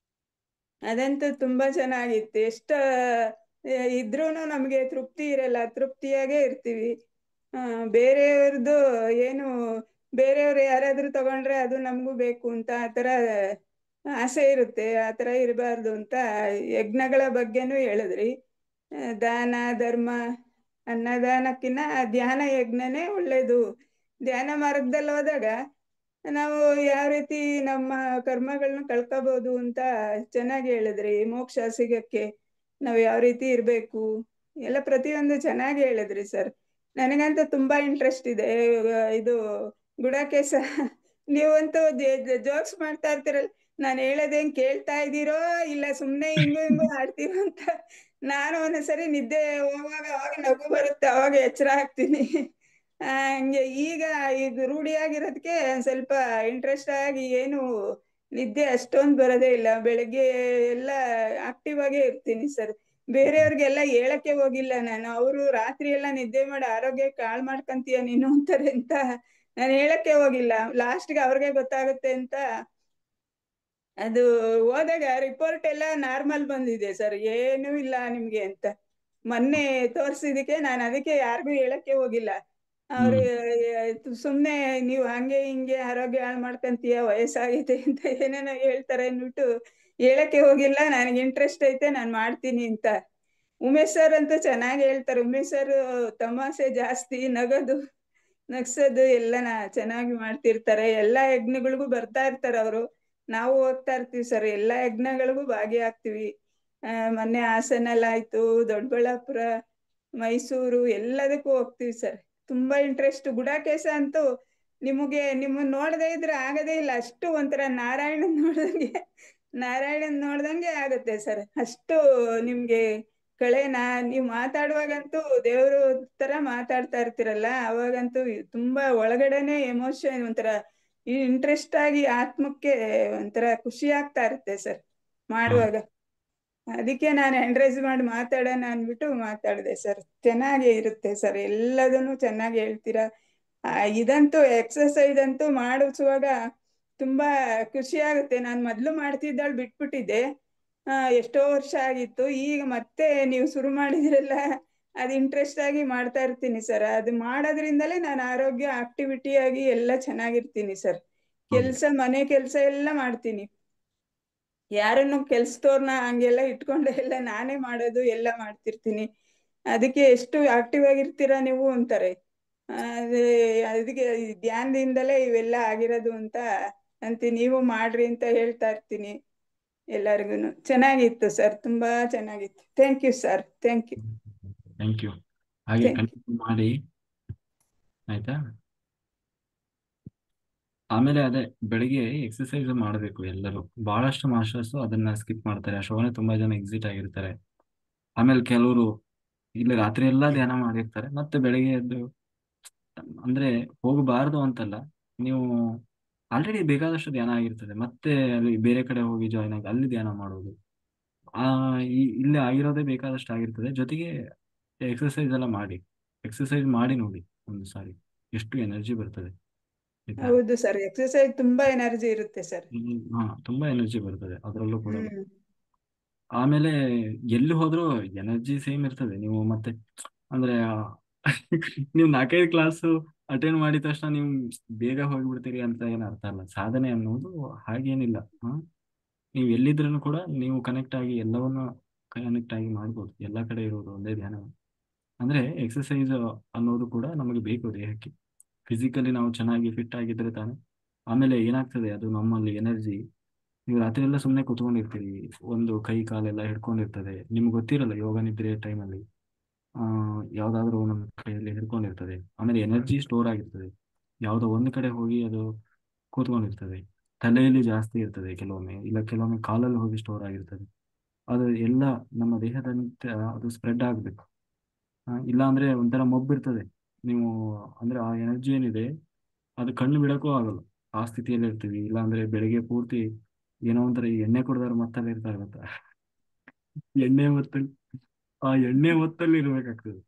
S4: ಅದಂತೂ ತುಂಬಾ ಚೆನ್ನಾಗಿತ್ತು. ಎಷ್ಟ ಇದ್ರೂನು ನಮ್ಗೆ ತೃಪ್ತಿ ಇರಲ್ಲ, ತೃಪ್ತಿಯಾಗೇ ಇರ್ತೀವಿ. ಬೇರೆಯವ್ರದ್ದು ಏನು, ಬೇರೆಯವ್ರು ಯಾರಾದ್ರೂ ತಗೊಂಡ್ರೆ ಅದು ನಮಗೂ ಬೇಕು ಅಂತ ಆತರ ಆಸೆ ಇರುತ್ತೆ. ಆತರ ಇರಬಾರ್ದು ಅಂತ ಯಜ್ಞಗಳ ಬಗ್ಗೆನೂ ಹೇಳಿದ್ರಿ. ದಾನ ಧರ್ಮ, ಅನ್ನದಾನಕ್ಕಿನ್ನ ಧ್ಯಾನ ಯಜ್ಞನೇ ಒಳ್ಳೇದು. ಧ್ಯಾನ ಮಾರ್ಗದಲ್ಲಿ ಹೋದಾಗ ನಾವು ಯಾವ ರೀತಿ ನಮ್ಮ ಕರ್ಮಗಳನ್ನ ಕಳ್ಕೋಬಹುದು ಅಂತ ಚೆನ್ನಾಗಿ ಹೇಳಿದ್ರಿ. ಮೋಕ್ಷ ಸಿಗಕ್ಕೆ ನಾವು ಯಾವ ರೀತಿ ಇರ್ಬೇಕು ಎಲ್ಲ ಪ್ರತಿಯೊಂದು ಚೆನ್ನಾಗಿ ಹೇಳಿದ್ರಿ ಸರ್. ನನಗಂತೂ ತುಂಬಾ ಇಂಟ್ರೆಸ್ಟ್ ಇದೆ ಇದು ಗುಡಾಕೇಶ. ನೀವಂತೂ ಜೋಕ್ಸ್ ಮಾಡ್ತಾ ಇರ್ತೀರಲ್ಲ, ನಾನು ಹೇಳೋದೇನ್ ಕೇಳ್ತಾ ಇದ್ದೀರೋ ಇಲ್ಲ ಸುಮ್ನೆ ಹಿಂಗೂ ಆಡ್ತೀರೋ ಅಂತ ನಾನು ಒಂದೊಂದ್ಸರಿ ನಿದ್ದೆ ಹೋಗುವಾಗ ಅವಾಗ ನಗು ಬರುತ್ತೆ, ಅವಾಗ ಎಚ್ಚರ ಆಗ್ತೀನಿ. ಹಂಗೆ ಈಗ ರೂಢಿಯಾಗಿರೋದಕ್ಕೆ ಸ್ವಲ್ಪ ಇಂಟ್ರೆಸ್ಟ್ ಆಗಿ ಏನು ನಿದ್ದೆ ಅಷ್ಟೊಂದು ಬರೋದೇ ಇಲ್ಲ. ಬೆಳಗ್ಗೆ ಎಲ್ಲ ಆಕ್ಟಿವ್ ಆಗೇ ಇರ್ತೀನಿ ಸರ್. ಬೇರೆಯವ್ರಿಗೆಲ್ಲ ಹೇಳಕ್ಕೆ ಹೋಗಿಲ್ಲ ನಾನು. ಅವರು ರಾತ್ರಿ ಎಲ್ಲ ನಿದ್ದೆ ಮಾಡಿ ಆರೋಗ್ಯ ಹಾಳು ಮಾಡ್ಕಂತೀಯ ನೀನು ಅಂತಾರೆ ಅಂತ ನಾನು ಹೇಳಕ್ಕೆ ಹೋಗಿಲ್ಲ. ಲಾಸ್ಟ್ಗೆ ಅವ್ರಿಗೆ ಗೊತ್ತಾಗುತ್ತೆ ಅಂತ ಅದು ಹೋದಾಗ ರಿಪೋರ್ಟ್ ಎಲ್ಲ ನಾರ್ಮಲ್ ಬಂದಿದೆ ಸರ್, ಏನೂ ಇಲ್ಲ ನಿಮ್ಗೆ ಅಂತ ಮೊನ್ನೆ ತೋರ್ಸಿದಕ್ಕೆ. ನಾನು ಅದಕ್ಕೆ ಯಾರಿಗೂ ಹೇಳಕ್ಕೆ ಹೋಗಿಲ್ಲ. ಅವ್ರು ಸುಮ್ನೆ ನೀವು ಹಂಗೆ ಹಿಂಗೆ ಆರೋಗ್ಯ ಹಾಳು ಮಾಡ್ಕಂತೀಯ, ವಯಸ್ಸಾಗೈತೆ ಅಂತ ಏನೇನೋ ಹೇಳ್ತಾರೆ ಅಂದ್ಬಿಟ್ಟು ಹೇಳಕ್ಕೆ ಹೋಗಿಲ್ಲ. ನನಗೆ ಇಂಟ್ರೆಸ್ಟ್ ಐತೆ, ನಾನು ಮಾಡ್ತೀನಿ ಅಂತ. ಉಮೇಶ್ ಸರ್ ಅಂತೂ ಚೆನ್ನಾಗಿ ಹೇಳ್ತಾರೆ. ಉಮೇಶ್ ಸರ್ ತಮಾಷೆ ಜಾಸ್ತಿ, ನಗ್ಸೋದು ಎಲ್ಲನ ಚೆನ್ನಾಗಿ ಮಾಡ್ತಿರ್ತಾರೆ. ಎಲ್ಲಾ ಯಜ್ಞಗಳಿಗೂ ಬರ್ತಾ ಇರ್ತಾರೆ ಅವರು. ನಾವು ಹೋಗ್ತಾ ಇರ್ತೀವಿ ಸರ್, ಎಲ್ಲಾ ಯಜ್ಞಗಳಿಗೂ ಭಾಗಿಯಾಗ್ತೀವಿ. ಮೊನ್ನೆ ಹಾಸನಲ್ಲಿ ಆಯ್ತು, ದೊಡ್ಡಬಳ್ಳಾಪುರ, ಮೈಸೂರು ಎಲ್ಲದಕ್ಕೂ ಹೋಗ್ತೀವಿ ಸರ್. ತುಂಬಾ ಇಂಟ್ರೆಸ್ಟ್. ಗುಡಾಕೇಶ ಅಂತೂ ನಿಮ್ಮನ್ನ ನೋಡದೇ ಇದ್ರೆ ಆಗದೇ ಇಲ್ಲ. ಅಷ್ಟು ಒಂಥರ ನಾರಾಯಣನ್ ನೋಡ್ದಂಗೆ ಆಗುತ್ತೆ ಸರ್. ಅಷ್ಟು ನಿಮ್ಗೆ ನೀವು ಮಾತಾಡುವಾಗಂತೂ ದೇವರು ತರ ಮಾತಾಡ್ತಾ ಇರ್ತೀರಲ್ಲ, ಅವಾಗಂತೂ ತುಂಬಾ ಒಳಗಡೆನೆ ಎಮೋಷನ್ ಒಂಥರ ಇಂಟ್ರೆಸ್ಟ್ ಆಗಿ ಆತ್ಮಕ್ಕೆ ಒಂಥರ ಖುಷಿ ಆಗ್ತಾ ಇರುತ್ತೆ ಸರ್ ಮಾಡುವಾಗ. ಅದಕ್ಕೆ ನಾನು ಎಂಡ್ರೇಜ್ ಮಾಡಿ ಮಾತಾಡೋಣ ಅಂದ್ಬಿಟ್ಟು ಮಾತಾಡಿದೆ ಸರ್. ಚೆನ್ನಾಗಿ ಇರುತ್ತೆ ಸರ್, ಎಲ್ಲದನ್ನು ಚೆನ್ನಾಗಿ ಹೇಳ್ತೀರಾ. ಇದಂತೂ ಎಕ್ಸರ್ಸೈಸ್ ಅಂತೂ ಮಾಡಿಸುವಾಗ ತುಂಬಾ ಖುಷಿ ಆಗುತ್ತೆ. ನಾನು ಮೊದ್ಲು ಮಾಡ್ತಿದ್ದಾಳು, ಬಿಟ್ಬಿಟ್ಟಿದ್ದೆ. ಎಷ್ಟೋ ವರ್ಷ ಆಗಿತ್ತು. ಈಗ ಮತ್ತೆ ನೀವು ಶುರು ಮಾಡಿದ್ರಲ್ಲ, ಅದು ಇಂಟ್ರೆಸ್ಟ್ ಆಗಿ ಮಾಡ್ತಾ ಇರ್ತೀನಿ ಸರ್. ಅದು ಮಾಡೋದ್ರಿಂದಲೇ ನಾನು ಆರೋಗ್ಯ ಆಕ್ಟಿವಿಟಿ ಆಗಿ ಎಲ್ಲ ಚೆನ್ನಾಗಿರ್ತೀನಿ ಸರ್. ಮನೆ ಕೆಲಸ ಎಲ್ಲ ಮಾಡ್ತೀನಿ. ಯಾರನ್ನು ಕೆಲ್ಸದವ್ರನ್ನ ಹಂಗೆಲ್ಲ ಇಟ್ಕೊಂಡು ಎಲ್ಲ ನಾನೇ ಮಾಡೋದು ಎಲ್ಲ ಮಾಡ್ತಿರ್ತೀನಿ. ಅದಕ್ಕೆ ಎಷ್ಟು ಆಕ್ಟಿವ್ ಆಗಿರ್ತೀರಾ ನೀವು ಅಂತಾರೆ. ಅದಕ್ಕೆ ಧ್ಯಾನದಿಂದಲೇ ಇವೆಲ್ಲ ಆಗಿರೋದು ಅಂತ ಅಂತೀನಿ. ನೀವು ಮಾಡ್ರಿ ಅಂತ ಹೇಳ್ತಾ ಇರ್ತೀನಿ ಎಲ್ಲರಿಗೂ. ಚೆನ್ನಾಗಿತ್ತು ಸರ್, ತುಂಬಾ ಚೆನ್ನಾಗಿತ್ತು. Thank you sir, thank you.
S1: Thank you. ಹಾಗೆ
S4: Thank you.
S1: ಕಂಟಿನ್ಯೂ ಮಾಡಿ, ಆಯ್ತಾ? ಆಮೇಲೆ ಅದೇ ಬೆಳಿಗ್ಗೆ ಎಕ್ಸರ್ಸೈಸ್ ಮಾಡಬೇಕು ಎಲ್ಲರೂ. ಬಹಳಷ್ಟು ಮಾಸ್ಟರ್ಸ್ ಅದನ್ನ ಸ್ಕಿಪ್ ಮಾಡ್ತಾರೆ. ಅಷ್ಟೊಂದೇ ತುಂಬಾ ಜನ ಎಕ್ಸಿಟ್ ಆಗಿರ್ತಾರೆ. ಆಮೇಲೆ ಕೆಲವರು ಇಲ್ಲಿ ರಾತ್ರಿ ಎಲ್ಲ ಧ್ಯಾನ ಮಾಡಿರ್ತಾರೆ, ಮತ್ತೆ ಬೆಳಿಗ್ಗೆ ಎದ್ದು ಅಂದ್ರೆ ಹೋಗಬಾರ್ದು ಅಂತಲ್ಲ, ನೀವು ಆಲ್ರೆಡಿ ಬೇಕಾದಷ್ಟು ಧ್ಯಾನ ಆಗಿರ್ತದೆ, ಮತ್ತೆ ಅಲ್ಲಿ ಬೇರೆ ಕಡೆ ಹೋಗಿ ಜಾಯ್ನ್ ಆಗಿ ಅಲ್ಲಿ ಧ್ಯಾನ ಮಾಡೋದು. ಆ ಇಲ್ಲಿ ಆಗಿರೋದೇ ಬೇಕಾದಷ್ಟು ಆಗಿರ್ತದೆ. ಜೊತೆಗೆ ಎಕ್ಸರ್ಸೈಸ್ ಎಲ್ಲ ಮಾಡಿ, ಎಕ್ಸರ್ಸೈಸ್ ಮಾಡಿ ನೋಡಿ ಒಂದು ಸಾರಿ, ಎಷ್ಟು ಎನರ್ಜಿ ಬರ್ತದೆ, ಆಯ್ತಾ?
S4: ಹೌದು ಸರ್, ಎಕ್ಸರ್ಸೈಸ್ ತುಂಬಾ ಎನರ್ಜಿ ಇರುತ್ತೆ ಸರ್.
S1: ತುಂಬಾ ಎನರ್ಜಿ ಬರ್ತದೆ ಅದರಲ್ಲೂ ಕೂಡ.
S4: ಹ್ಮ್
S1: ಆಮೇಲೆ ಎಲ್ಲಿ ಹೋದ್ರೂ ಎನರ್ಜಿ ಸೇಮ್ ಇರ್ತದೆ. ನೀವು ಮತ್ತೆ ಅಂದ್ರೆ ನೀವು 4-5 ಕ್ಲಾಸ್ ಅಟೆಂಡ್ ಮಾಡಿದ ತಕ್ಷಣ ನೀವು ಬೇಗ ಹೋಗ್ಬಿಡ್ತೀರಿ ಅಂತ ಏನು ಅರ್ಥ ಅಲ್ಲ. ಸಾಧನೆ ಅನ್ನೋದು ಹಾಗೇನಿಲ್ಲ. ನೀವು ಎಲ್ಲಿದ್ರೂ ಕೂಡ ನೀವು ಕನೆಕ್ಟ್ ಆಗಿ ಎಲ್ಲವನ್ನ ಕನೆಕ್ಟ್ ಆಗಿ ಮಾಡ್ಬೋದು. ಎಲ್ಲ ಕಡೆ ಇರೋದು ಒಂದೇ ಧ್ಯಾನ. ಅಂದ್ರೆ ಎಕ್ಸರ್ಸೈಸ್ ಅನ್ನೋದು ಕೂಡ ನಮಗೆ ಬೇಕು ದೇಹಕ್ಕೆ. ಫಿಸಿಕಲಿ ನಾವು ಚೆನ್ನಾಗಿ ಫಿಟ್ ಆಗಿದ್ರೆ ತಾನೆ. ಆಮೇಲೆ ಏನಾಗ್ತದೆ, ಅದು ನಮ್ಮಲ್ಲಿ ಎನರ್ಜಿ. ನೀವು ರಾತ್ರಿ ಎಲ್ಲ ಸುಮ್ಮನೆ ಕೂತ್ಕೊಂಡಿರ್ತೀರಿ, ಒಂದು ಕೈ ಕಾಲೆಲ್ಲ ಹಿಡ್ಕೊಂಡಿರ್ತದೆ. ನಿಮ್ಗೆ ಗೊತ್ತಿರಲ್ಲ, ಯೋಗ ನಿದ್ರೆ ಟೈಮಲ್ಲಿ ಯಾವ್ದಾದ್ರು ನಮ್ಮ ಕೈಯಲ್ಲಿ ಹಿಡ್ಕೊಂಡಿರ್ತದೆ. ಆಮೇಲೆ ಎನರ್ಜಿ ಸ್ಟೋರ್ ಆಗಿರ್ತದೆ, ಯಾವುದೋ ಒಂದು ಕಡೆ ಹೋಗಿ ಅದು ಕೂತ್ಕೊಂಡಿರ್ತದೆ. ತಲೆಯಲ್ಲಿ ಜಾಸ್ತಿ ಇರ್ತದೆ ಕೆಲವೊಮ್ಮೆ, ಇಲ್ಲ ಕೆಲವೊಮ್ಮೆ ಕಾಲಲ್ಲಿ ಹೋಗಿ ಸ್ಟೋರ್ ಆಗಿರ್ತದೆ. ಅದು ಎಲ್ಲ ನಮ್ಮ ದೇಹದಂತ ಅದು ಸ್ಪ್ರೆಡ್ ಆಗಬೇಕು. ಇಲ್ಲ ಅಂದ್ರೆ ಒಂಥರ ಮೊಬ್ಬಿರ್ತದೆ. ನೀವು ಅಂದ್ರೆ ಆ ಎನರ್ಜಿ ಏನಿದೆ ಅದು ಕಣ್ಣು ಬಿಡಕ್ಕೂ ಆಗಲ್ಲ, ಆ ಸ್ಥಿತಿಯಲ್ಲಿ ಇರ್ತೀವಿ. ಇಲ್ಲಾಂದ್ರೆ ಬೆಳಿಗ್ಗೆ ಪೂರ್ತಿ ಏನೋ ಒಂಥರ ಈ ಎಣ್ಣೆ ಕುಡ್ದವ್ರು ಮತ್ತಲ್ಲಿ ಇರ್ತಾರೆ ಗೊತ್ತಾ, ಎಣ್ಣೆ ಮತ್ತಲ್ಲಿ, ಆ ಎಣ್ಣೆ ಹೊತ್ತಲ್ಲಿ ಇರ್ಬೇಕಾಗ್ತದೆ.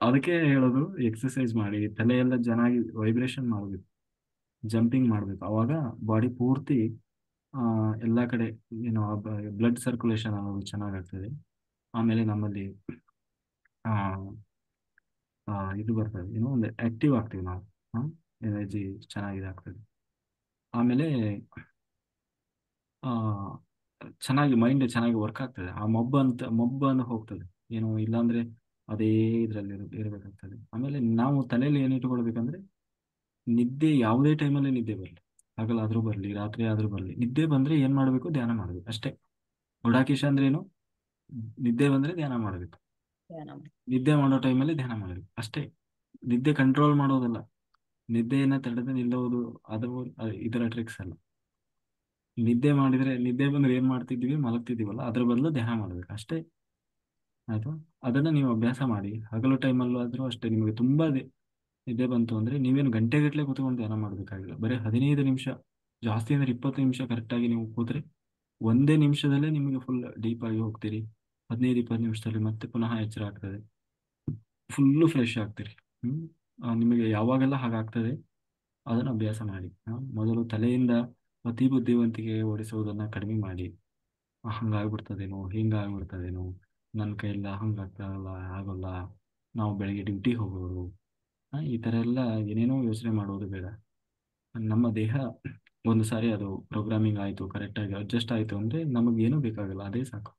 S1: ಅದಕ್ಕೆ ಹೇಳೋದು ಎಕ್ಸರ್ಸೈಸ್ ಮಾಡಿ, ತಲೆ ಎಲ್ಲ ಚೆನ್ನಾಗಿ ವೈಬ್ರೇಷನ್ ಮಾಡಬೇಕು, ಜಂಪಿಂಗ್ ಮಾಡಬೇಕು. ಅವಾಗ ಬಾಡಿ ಪೂರ್ತಿ ಎಲ್ಲ ಕಡೆ ಏನೋ ಬ್ಲಡ್ ಸರ್ಕ್ಯುಲೇಷನ್ ಅನ್ನೋದು ಚೆನ್ನಾಗಾಗ್ತದೆ. ಆಮೇಲೆ ನಮ್ಮಲ್ಲಿ ಆ ಇದು ಬರ್ತದೆ, ಏನೋ ಒಂದು ಆಕ್ಟಿವ್ ಆಗ್ತೀವಿ ನಾವು. ಎನರ್ಜಿ ಚೆನ್ನಾಗಿದೆ ಆಗ್ತದೆ. ಆಮೇಲೆ ಆ ಚೆನ್ನಾಗಿ ಮೈಂಡ್ ಚೆನ್ನಾಗಿ ವರ್ಕ್ ಆಗ್ತದೆ. ಆ ಮೊಬ್ಬನ್ನು ಹೋಗ್ತದೆ ಏನು. ಇಲ್ಲಾಂದ್ರೆ ಅದೇ ಇದ್ರಲ್ಲಿ ಇರಬೇಕಾಗ್ತದೆ. ಆಮೇಲೆ ನಾವು ತಲೆಯಲ್ಲಿ ಏನು ಇಟ್ಕೊಳ್ಬೇಕಂದ್ರೆ, ನಿದ್ದೆ ಯಾವುದೇ ಟೈಮಲ್ಲಿ ನಿದ್ದೆ ಬರಲಿ, ಹಗಲಾದ್ರೂ ಬರಲಿ ರಾತ್ರಿ ಆದ್ರೂ ಬರಲಿ, ನಿದ್ದೆ ಬಂದ್ರೆ ಏನ್ ಮಾಡ್ಬೇಕು, ಧ್ಯಾನ ಮಾಡ್ಬೇಕು ಅಷ್ಟೇ. ಗುಡಾಕೇಶ ಅಂದ್ರೆ ಏನು, ನಿದ್ದೆ ಬಂದ್ರೆ ಧ್ಯಾನ ಮಾಡ್ಬೇಕು. ನಿದ್ದೆ ಮಾಡೋ ಟೈಮಲ್ಲಿ ಧ್ಯಾನ ಮಾಡ್ಬೇಕು ಅಷ್ಟೇ. ನಿದ್ದೆ ಕಂಟ್ರೋಲ್ ಮಾಡೋದಲ್ಲ, ನಿದ್ದೆಯನ್ನ ತಡೆದು ನಿಲ್ಲುವುದು ಅದು ಇದರ ಟ್ರಿಕ್ಸ್ ಅಲ್ಲ. ನಿದ್ದೆ ಬಂದ್ರೆ ಏನ್ ಮಾಡ್ತಿದ್ವಿ, ಮಲಗ್ತಿದೀವಲ್ಲ, ಅದ್ರ ಬದಲು ಧ್ಯಾನ ಮಾಡ್ಬೇಕು ಅಷ್ಟೇ. ಆಯ್ತಾ? ಅದನ್ನ ನೀವು ಅಭ್ಯಾಸ ಮಾಡಿ. ಹಗಲು ಟೈಮಲ್ಲೂ ಆದ್ರೂ ಅಷ್ಟೇ. ನಿಮಗೆ ತುಂಬಾ ನಿದ್ದೆ ಬಂತು ಅಂದ್ರೆ ನೀವೇನು ಗಂಟೆಗಟ್ಟಲೆ ಕೂತ್ಕೊಂಡು ಧ್ಯಾನ ಮಾಡ್ಬೇಕಾಗಿಲ್ಲ. ಬರೀ 15 ನಿಮಿಷ, ಜಾಸ್ತಿ ಅಂದ್ರೆ 20 ನಿಮಿಷ ಕರೆಕ್ಟಾಗಿ ನೀವು ಕೂತ್ರೆ ಒಂದೇ ನಿಮಿಷದಲ್ಲೇ ನಿಮಗೆ ಫುಲ್ ಡೀಪ್ ಆಗಿ ಹೋಗ್ತೀರಿ. 15-20 ನಿಮಿಷದಲ್ಲಿ ಮತ್ತೆ ಪುನಃ ಎಚ್ಚರ ಆಗ್ತದೆ, ಫುಲ್ಲು ಫ್ರೆಶ್ ಆಗ್ತೀರಿ. ನಿಮಗೆ ಯಾವಾಗೆಲ್ಲ ಹಾಗಾಗ್ತದೆ ಅದನ್ನ ಅಭ್ಯಾಸ ಮಾಡಿ. ಮೊದಲು ತಲೆಯಿಂದ ಅತಿ ಬುದ್ಧಿವಂತಿಕೆ ಓಡಿಸುವುದನ್ನ ಕಡಿಮೆ ಮಾಡಿ. ಹಂಗಾಗ್ಬಿಡ್ತದೇನೋ, ಹಿಂಗಾಗ್ಬಿಡ್ತದೇನೋ, ನನ್ನ ಕೈಯೆಲ್ಲ ಆಗೋಲ್ಲ, ನಾವು ಬೆಳಿಗ್ಗೆ ಡ್ಯೂಟಿ ಹೋಗೋರು, ಈ ಥರ ಎಲ್ಲ ಏನೇನೋ ಯೋಚನೆ ಮಾಡೋದು ಬೇಡ. ನಮ್ಮ ದೇಹ ಒಂದು ಸಾರಿ ಅದು ಪ್ರೋಗ್ರಾಮಿಂಗ್ ಆಯಿತು, ಕರೆಕ್ಟಾಗಿ ಅಡ್ಜಸ್ಟ್ ಆಯಿತು ಅಂದರೆ ನಮಗೇನೂ ಬೇಕಾಗಲ್ಲ, ಅದೇ ಸಾಕು.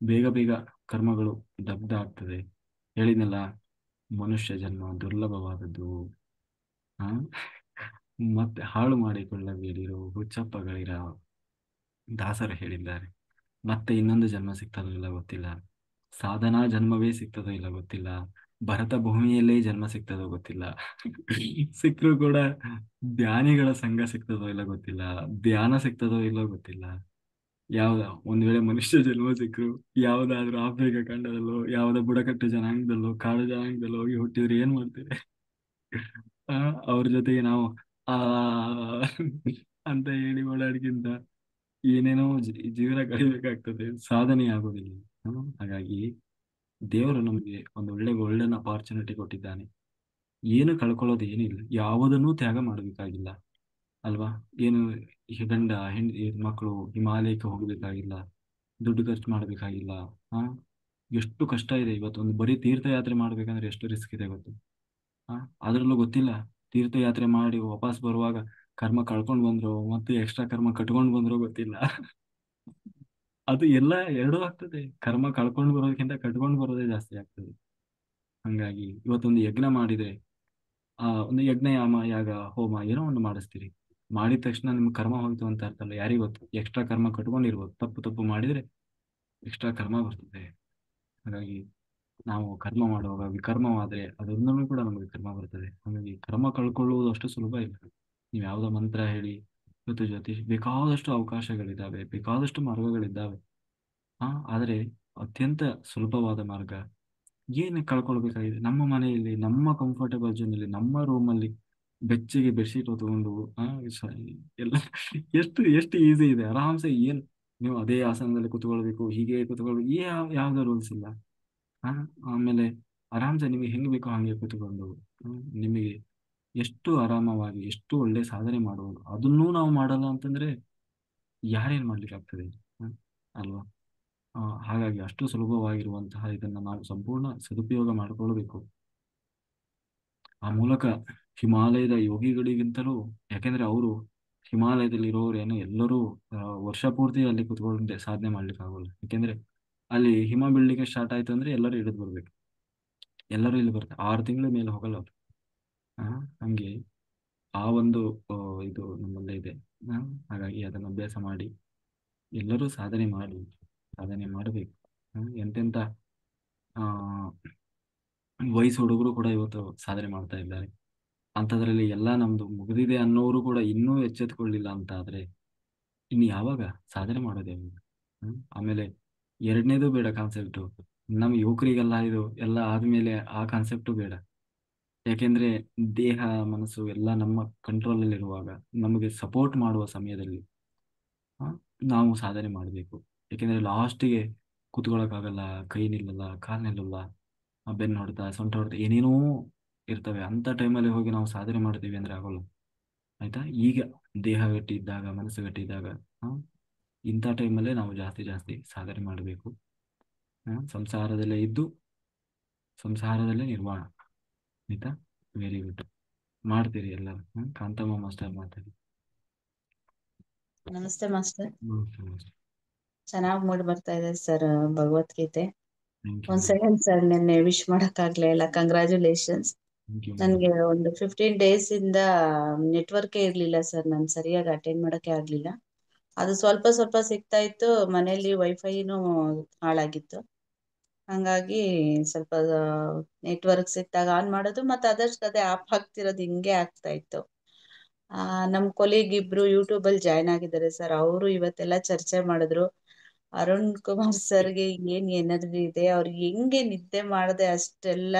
S1: ಬೇಗ ಬೇಗ ಕರ್ಮಗಳು ದಗ್ಧ ಆಗ್ತದೆ. ಹೇಳಿದ್ನಲ್ಲ, ಮನುಷ್ಯ ಜನ್ಮ ದುರ್ಲಭವಾದದ್ದು. ಮತ್ತೆ ಹಾಳು ಮಾಡಿಕೊಳ್ಳಬೇಡಿರೋ ಹುಚ್ಚಪ್ಪಗಳಿರ, ದಾಸರು ಹೇಳಿದ್ದಾರೆ. ಮತ್ತೆ ಇನ್ನೊಂದು ಜನ್ಮ ಸಿಗ್ತದೋ ಇಲ್ಲ ಗೊತ್ತಿಲ್ಲ, ಸಾಧನಾ ಜನ್ಮವೇ ಸಿಗ್ತದೋ ಇಲ್ಲ ಗೊತ್ತಿಲ್ಲ, ಭರತ ಭೂಮಿಯಲ್ಲೇ ಜನ್ಮ ಸಿಗ್ತದೋ ಗೊತ್ತಿಲ್ಲ, ಸಿಕ್ಕರೂ ಕೂಡ ಧ್ಯಾನಿಗಳ ಸಂಘ ಸಿಗ್ತದೋ ಇಲ್ಲ ಗೊತ್ತಿಲ್ಲ, ಧ್ಯಾನ ಸಿಗ್ತದೋ ಇಲ್ಲೋ ಗೊತ್ತಿಲ್ಲ. ಯಾವ್ದ ಒಂದ್ ವೇಳೆ ಮನುಷ್ಯ ಜನ್ಮ ಸಿಕ್ಕರು ಯಾವ್ದಾದ್ರು ಆಫ್ರಿಕಾ ಖಂಡದಲ್ಲೋ ಯಾವ್ದೋ ಬುಡಕಟ್ಟು ಜನಾಂಗದಲ್ಲೋ ಕಾಡು ಜನಾಂಗದಲ್ಲೋ ಹೋಗಿ ಹುಟ್ಟಿದ್ರೆ ಏನ್ ಮಾಡ್ತೀವಿ? ಆ ಅವ್ರ ಜೊತೆಗೆ ನಾವು ಆ ಅಂತ ಹೇಳಿ ಓಡಾಡ್ಕಿಂತ ಏನೇನೋ ಜೀವನ ಕಳಿಬೇಕಾಗ್ತದೆ, ಸಾಧನೆ ಆಗೋದಿಲ್ಲ. ಹಾಗಾಗಿ ದೇವರು ನಮಗೆ ಒಂದು ಒಳ್ಳೆ ಅಪಾರ್ಚುನಿಟಿ ಕೊಟ್ಟಿದ್ದಾನೆ. ಏನು ಕಳ್ಕೊಳ್ಳೋದು ಏನಿಲ್ಲ, ಯಾವುದನ್ನೂ ತ್ಯಾಗ ಮಾಡಬೇಕಾಗಿಲ್ಲ ಅಲ್ವಾ? ಏನು ಗಂಡ ಹೆಂಡತಿ ಮಕ್ಕಳು ಹಿಮಾಲಯಕ್ಕೆ ಹೋಗಬೇಕಾಗಿಲ್ಲ, ದುಡ್ಡು ಖರ್ಚು ಮಾಡಬೇಕಾಗಿಲ್ಲ. ಹಾ, ಎಷ್ಟು ಕಷ್ಟ ಇದೆ ಇವತ್ತು. ಒಂದು ಬರೀ ತೀರ್ಥಯಾತ್ರೆ ಮಾಡ್ಬೇಕಂದ್ರೆ ಎಷ್ಟು ರಿಸ್ಕ್ ಇದೆ ಗೊತ್ತು. ಹಾ, ಅದ್ರಲ್ಲೂ ಗೊತ್ತಿಲ್ಲ ತೀರ್ಥಯಾತ್ರೆ ಮಾಡಿ ವಾಪಸ್ ಬರುವಾಗ ಕರ್ಮ ಕಳ್ಕೊಂಡ್ ಬಂದ್ರು ಮತ್ತೆ ಎಕ್ಸ್ಟ್ರಾ ಕರ್ಮ ಕಟ್ಕೊಂಡ್ ಬಂದ್ರು ಗೊತ್ತಿಲ್ಲ. ಅದು ಎಲ್ಲ ಎರಡೂ ಆಗ್ತದೆ. ಕರ್ಮ ಕಳ್ಕೊಂಡು ಬರೋದಕ್ಕಿಂತ ಕಟ್ಕೊಂಡು ಬರೋದೇ ಜಾಸ್ತಿ ಆಗ್ತದೆ. ಹಂಗಾಗಿ ಇವತ್ತೊಂದು ಯಜ್ಞ ಮಾಡಿದ್ರೆ ಒಂದು ಯಜ್ಞ ಯಾಗ ಹೋಮ ಏನೋ ಒಂದು ಮಾಡಿಸ್ತೀರಿ, ಮಾಡಿದ ತಕ್ಷಣ ನಿಮ್ಗೆ ಕರ್ಮ ಹೋಯ್ತು ಅಂತ ಅರ್ಥ ಅಲ್ಲ. ಯಾರಿಗ್ ಗೊತ್ತು, ಎಕ್ಸ್ಟ್ರಾ ಕರ್ಮ ಕಟ್ಕೊಂಡಿರ್ಬೋದು. ತಪ್ಪು ಮಾಡಿದ್ರೆ ಎಕ್ಸ್ಟ್ರಾ ಕರ್ಮ ಬರ್ತದೆ. ಹಾಗಾಗಿ ನಾವು ಕರ್ಮ ಮಾಡುವಾಗ ವಿಕರ್ಮವಾದ್ರೆ ಅದರಿಂದಲೂ ಕೂಡ ನಮಗೆ ಕರ್ಮ ಬರ್ತದೆ. ಹಾಗಾಗಿ ಕರ್ಮ ಕಳ್ಕೊಳ್ಳುವುದು ಅಷ್ಟು ಸುಲಭ ಇಲ್ಲ. ನೀವು ಯಾವುದೋ ಮಂತ್ರ ಹೇಳಿ ಇವತ್ತು ಜ್ಯೋತಿಷ್ ಬೇಕಾದಷ್ಟು ಅವಕಾಶಗಳಿದ್ದಾವೆ, ಬೇಕಾದಷ್ಟು ಮಾರ್ಗಗಳಿದ್ದಾವೆ. ಆದರೆ ಅತ್ಯಂತ ಸುಲಭವಾದ ಮಾರ್ಗ ಏನು ಕಳ್ಕೊಳ್ಬೇಕಾಗಿದೆ, ನಮ್ಮ ಮನೆಯಲ್ಲಿ ನಮ್ಮ ಕಂಫರ್ಟೇಬಲ್ ಜೋನಲ್ಲಿ ನಮ್ಮ ರೂಮಲ್ಲಿ ಬೆಚ್ಚಗೆ ಬೆಡ್ಶೀಟ್ ಹೊತ್ಕೊಂಡು ಎಲ್ಲ ಎಷ್ಟು ಎಷ್ಟು ಈಸಿ ಇದೆ. ಆರಾಮ್ಸೆ ಏನು ನೀವು ಅದೇ ಆಸನದಲ್ಲಿ ಕುತ್ಕೊಳ್ಬೇಕು, ಹೀಗೆ ಕುತ್ಕೊಳ್ಬೇಕು, ಯಾವ್ದು ರೂಲ್ಸ್ ಇಲ್ಲ. ಆ, ಆಮೇಲೆ ಆರಾಮ್ಸೆ ನಿಮಗೆ ಹೆಂಗ್ ಬೇಕೋ ಹಂಗೆ ಕೂತ್ಕೊಂಡು ನಿಮಗೆ ಎಷ್ಟು ಆರಾಮವಾಗಿ ಎಷ್ಟು ಒಳ್ಳೆ ಸಾಧನೆ ಮಾಡುವುದು. ಅದನ್ನೂ ನಾವು ಮಾಡಲ್ಲ ಅಂತಂದ್ರೆ ಯಾರೇನ್ ಮಾಡ್ಲಿಕ್ಕೆ ಆಗ್ತದೆ? ಅಲ್ವಾ? ಹಾಗಾಗಿ ಅಷ್ಟು ಸುಲಭವಾಗಿರುವಂತಹ ಇದನ್ನ ನಾವು ಸಂಪೂರ್ಣ ಸದುಪಯೋಗ ಮಾಡಿಕೊಳ್ಳಬೇಕು. ಆ ಮೂಲಕ ಹಿಮಾಲಯದ ಯೋಗಿಗಳಿಗಿಂತಲೂ, ಯಾಕೆಂದ್ರೆ ಅವರು ಹಿಮಾಲಯದಲ್ಲಿ ಇರೋರೇನು ಎಲ್ಲರೂ ವರ್ಷ ಪೂರ್ತಿ ಅಲ್ಲಿ ಕುತ್ಕೊಂಡೆ ಸಾಧನೆ ಮಾಡ್ಲಿಕ್ಕೆ ಆಗೋಲ್ಲ. ಯಾಕೆಂದ್ರೆ ಅಲ್ಲಿ ಹಿಮ ಬೀಳ್ಲಿಕ್ಕೆ ಸ್ಟಾರ್ಟ್ ಆಯ್ತು ಅಂದ್ರೆ ಎಲ್ಲರೂ ಇಳಿದು ಬರ್ಬೇಕು. ಎಲ್ಲರೂ ಇಲ್ಲಿ ಬರ್ತಾರೆ, 6 ತಿಂಗಳ ಮೇಲೆ ಹೋಗಲ್ಲ ಅವ್ರು. ಹಂಗೆ ಆ ಒಂದು ಇದು ನಮ್ಮಲ್ಲೇ ಇದೆ. ಹಾಗಾಗಿ ಅದನ್ನು ಅಭ್ಯಾಸ ಮಾಡಿ ಎಲ್ಲರೂ ಸಾಧನೆ ಮಾಡಬೇಕು. ಎಂತೆಂತ ಆ ವಯಸ್ಸು ಹುಡುಗರು ಕೂಡ ಇವತ್ತು ಸಾಧನೆ ಮಾಡ್ತಾ ಇದ್ದಾರೆ. ಅಂಥದ್ರಲ್ಲಿ ಎಲ್ಲ ನಮ್ದು ಮುಗಿದಿದೆ ಅನ್ನೋರು ಕೂಡ ಇನ್ನೂ ಎಚ್ಚೆತ್ಕೊಳ್ಳಿಲ್ಲ ಅಂತ ಆದ್ರೆ ಇನ್ನು ಯಾವಾಗ ಸಾಧನೆ ಮಾಡೋದೇ? ಆಮೇಲೆ ಎರಡನೇದು ಬೇಡ ಕಾನ್ಸೆಪ್ಟು. ನಮ್ಮ ಯುವಕರಿಗೆಲ್ಲ ಇದು ಎಲ್ಲ ಆದ್ಮೇಲೆ ಆ ಕಾನ್ಸೆಪ್ಟು ಬೇಡ. ಯಾಕೆಂದ್ರೆ ದೇಹ ಮನಸ್ಸು ಎಲ್ಲ ನಮ್ಮ ಕಂಟ್ರೋಲಲ್ಲಿ ಇರುವಾಗ, ನಮಗೆ ಸಪೋರ್ಟ್ ಮಾಡುವ ಸಮಯದಲ್ಲಿ ನಾವು ಸಾಧನೆ ಮಾಡಬೇಕು. ಯಾಕೆಂದ್ರೆ ಲಾಸ್ಟಿಗೆ ಕೂತ್ಕೊಳ್ಳೋಕ್ಕಾಗಲ್ಲ, ಕೈ ನಿಲ್ಲಲ್ಲ, ಕಾಲು ನಿಲ್ಲಲ್ಲ, ಬೆನ್ನು ಹೊಡೆತ ಸೊಂಟ ಹೊಡೆತ ಏನೇನೋ ಇರ್ತವೆ. ಅಂತ ಟೈಮಲ್ಲಿ ಹೋಗಿ ನಾವು ಸಾಧನೆ ಮಾಡ್ತೀವಿ ಅಂದ್ರೆ ಆಗೋಲ್ಲ. ಆಯ್ತಾ? ಈಗ ದೇಹ ಗಟ್ಟಿ ಇದ್ದಾಗ, ಮನಸ್ಸು ಗಟ್ಟಿ ಇದ್ದಾಗ ಇಂಥ ಟೈಮಲ್ಲೇ ನಾವು ಜಾಸ್ತಿ ಸಾಧನೆ ಮಾಡಬೇಕು. ಸಂಸಾರದಲ್ಲೇ ಇದ್ದು ಸಂಸಾರದಲ್ಲೇ ನಿರ್ವಾಣ. ಆಯ್ತಾ? Very good. ಮಾಡ್ತೀರಿ ಎಲ್ಲರೂ. ಕಾಂತಮ್ಮ ಮಾಸ್ಟರ್ ಮಾತಾಡಿ.
S5: ನಮಸ್ತೆ ಮಾಸ್ಟರ್.
S1: ನಮಸ್ತೆ.
S5: ಚೆನ್ನಾಗಿ ಮೂಡಿ ಬರ್ತಾ ಇದೆ ಸರ್ ಭಗವದ್ಗೀತೆ.
S1: Thank you.
S5: ಒಂದ್ ಸೆಕೆಂಡ್ ಸರ್, ನಿನ್ನೆ ವಿಶ್ ಮಾಡಕ್ ಆಗ್ಲಿಲ್ಲ. ಕಂಗ್ರಾಚುಲೇಷನ್ಸ್.
S1: Thank you.
S5: ನನ್ಗೆ ಒಂದು 15 days ಇಂದ ನೆಟ್ವರ್ಕೇ ಇರ್ಲಿಲ್ಲ ಸರ್, ನಾನು ಸರಿಯಾಗಿ ಅಟೆಂಡ್ ಮಾಡಕ್ಕೆ ಆಗ್ಲಿಲ್ಲ. ಅದು ಸ್ವಲ್ಪ ಸಿಗ್ತಾ ಇತ್ತು, ಮನೇಲಿ ವೈಫೈನು ಹಾಳಾಗಿತ್ತು. ಹಂಗಾಗಿ ಸ್ವಲ್ಪ ನೆಟ್ವರ್ಕ್ ಸಿಕ್ತಾಗ ಆನ್ ಮಾಡೋದು, ಮತ್ತೆ ಅದಷ್ಟು ಅದೇ ಆಫ್ ಆಗ್ತಿರೋದು, ಹಿಂಗೆ ಆಗ್ತಾ ಇತ್ತು. ನಮ್ ಕೊಲೀಗ್ ಇಬ್ರು ಯೂಟ್ಯೂಬ್ ಅಲ್ಲಿ ಜಾಯ್ನ್ ಆಗಿದ್ದಾರೆ ಸರ್. ಅವರು ಇವತ್ತೆಲ್ಲ ಚರ್ಚೆ ಮಾಡಿದ್ರು. ಅರುಣ್ ಕುಮಾರ್ ಸರ್ಗೆ ಏನ್ ಎನರ್ಜಿ ಇದೆ, ಅವ್ರಿಗೆ ಹೆಂಗೆ ನಿದ್ದೆ ಮಾಡದೆ ಅಷ್ಟೆಲ್ಲ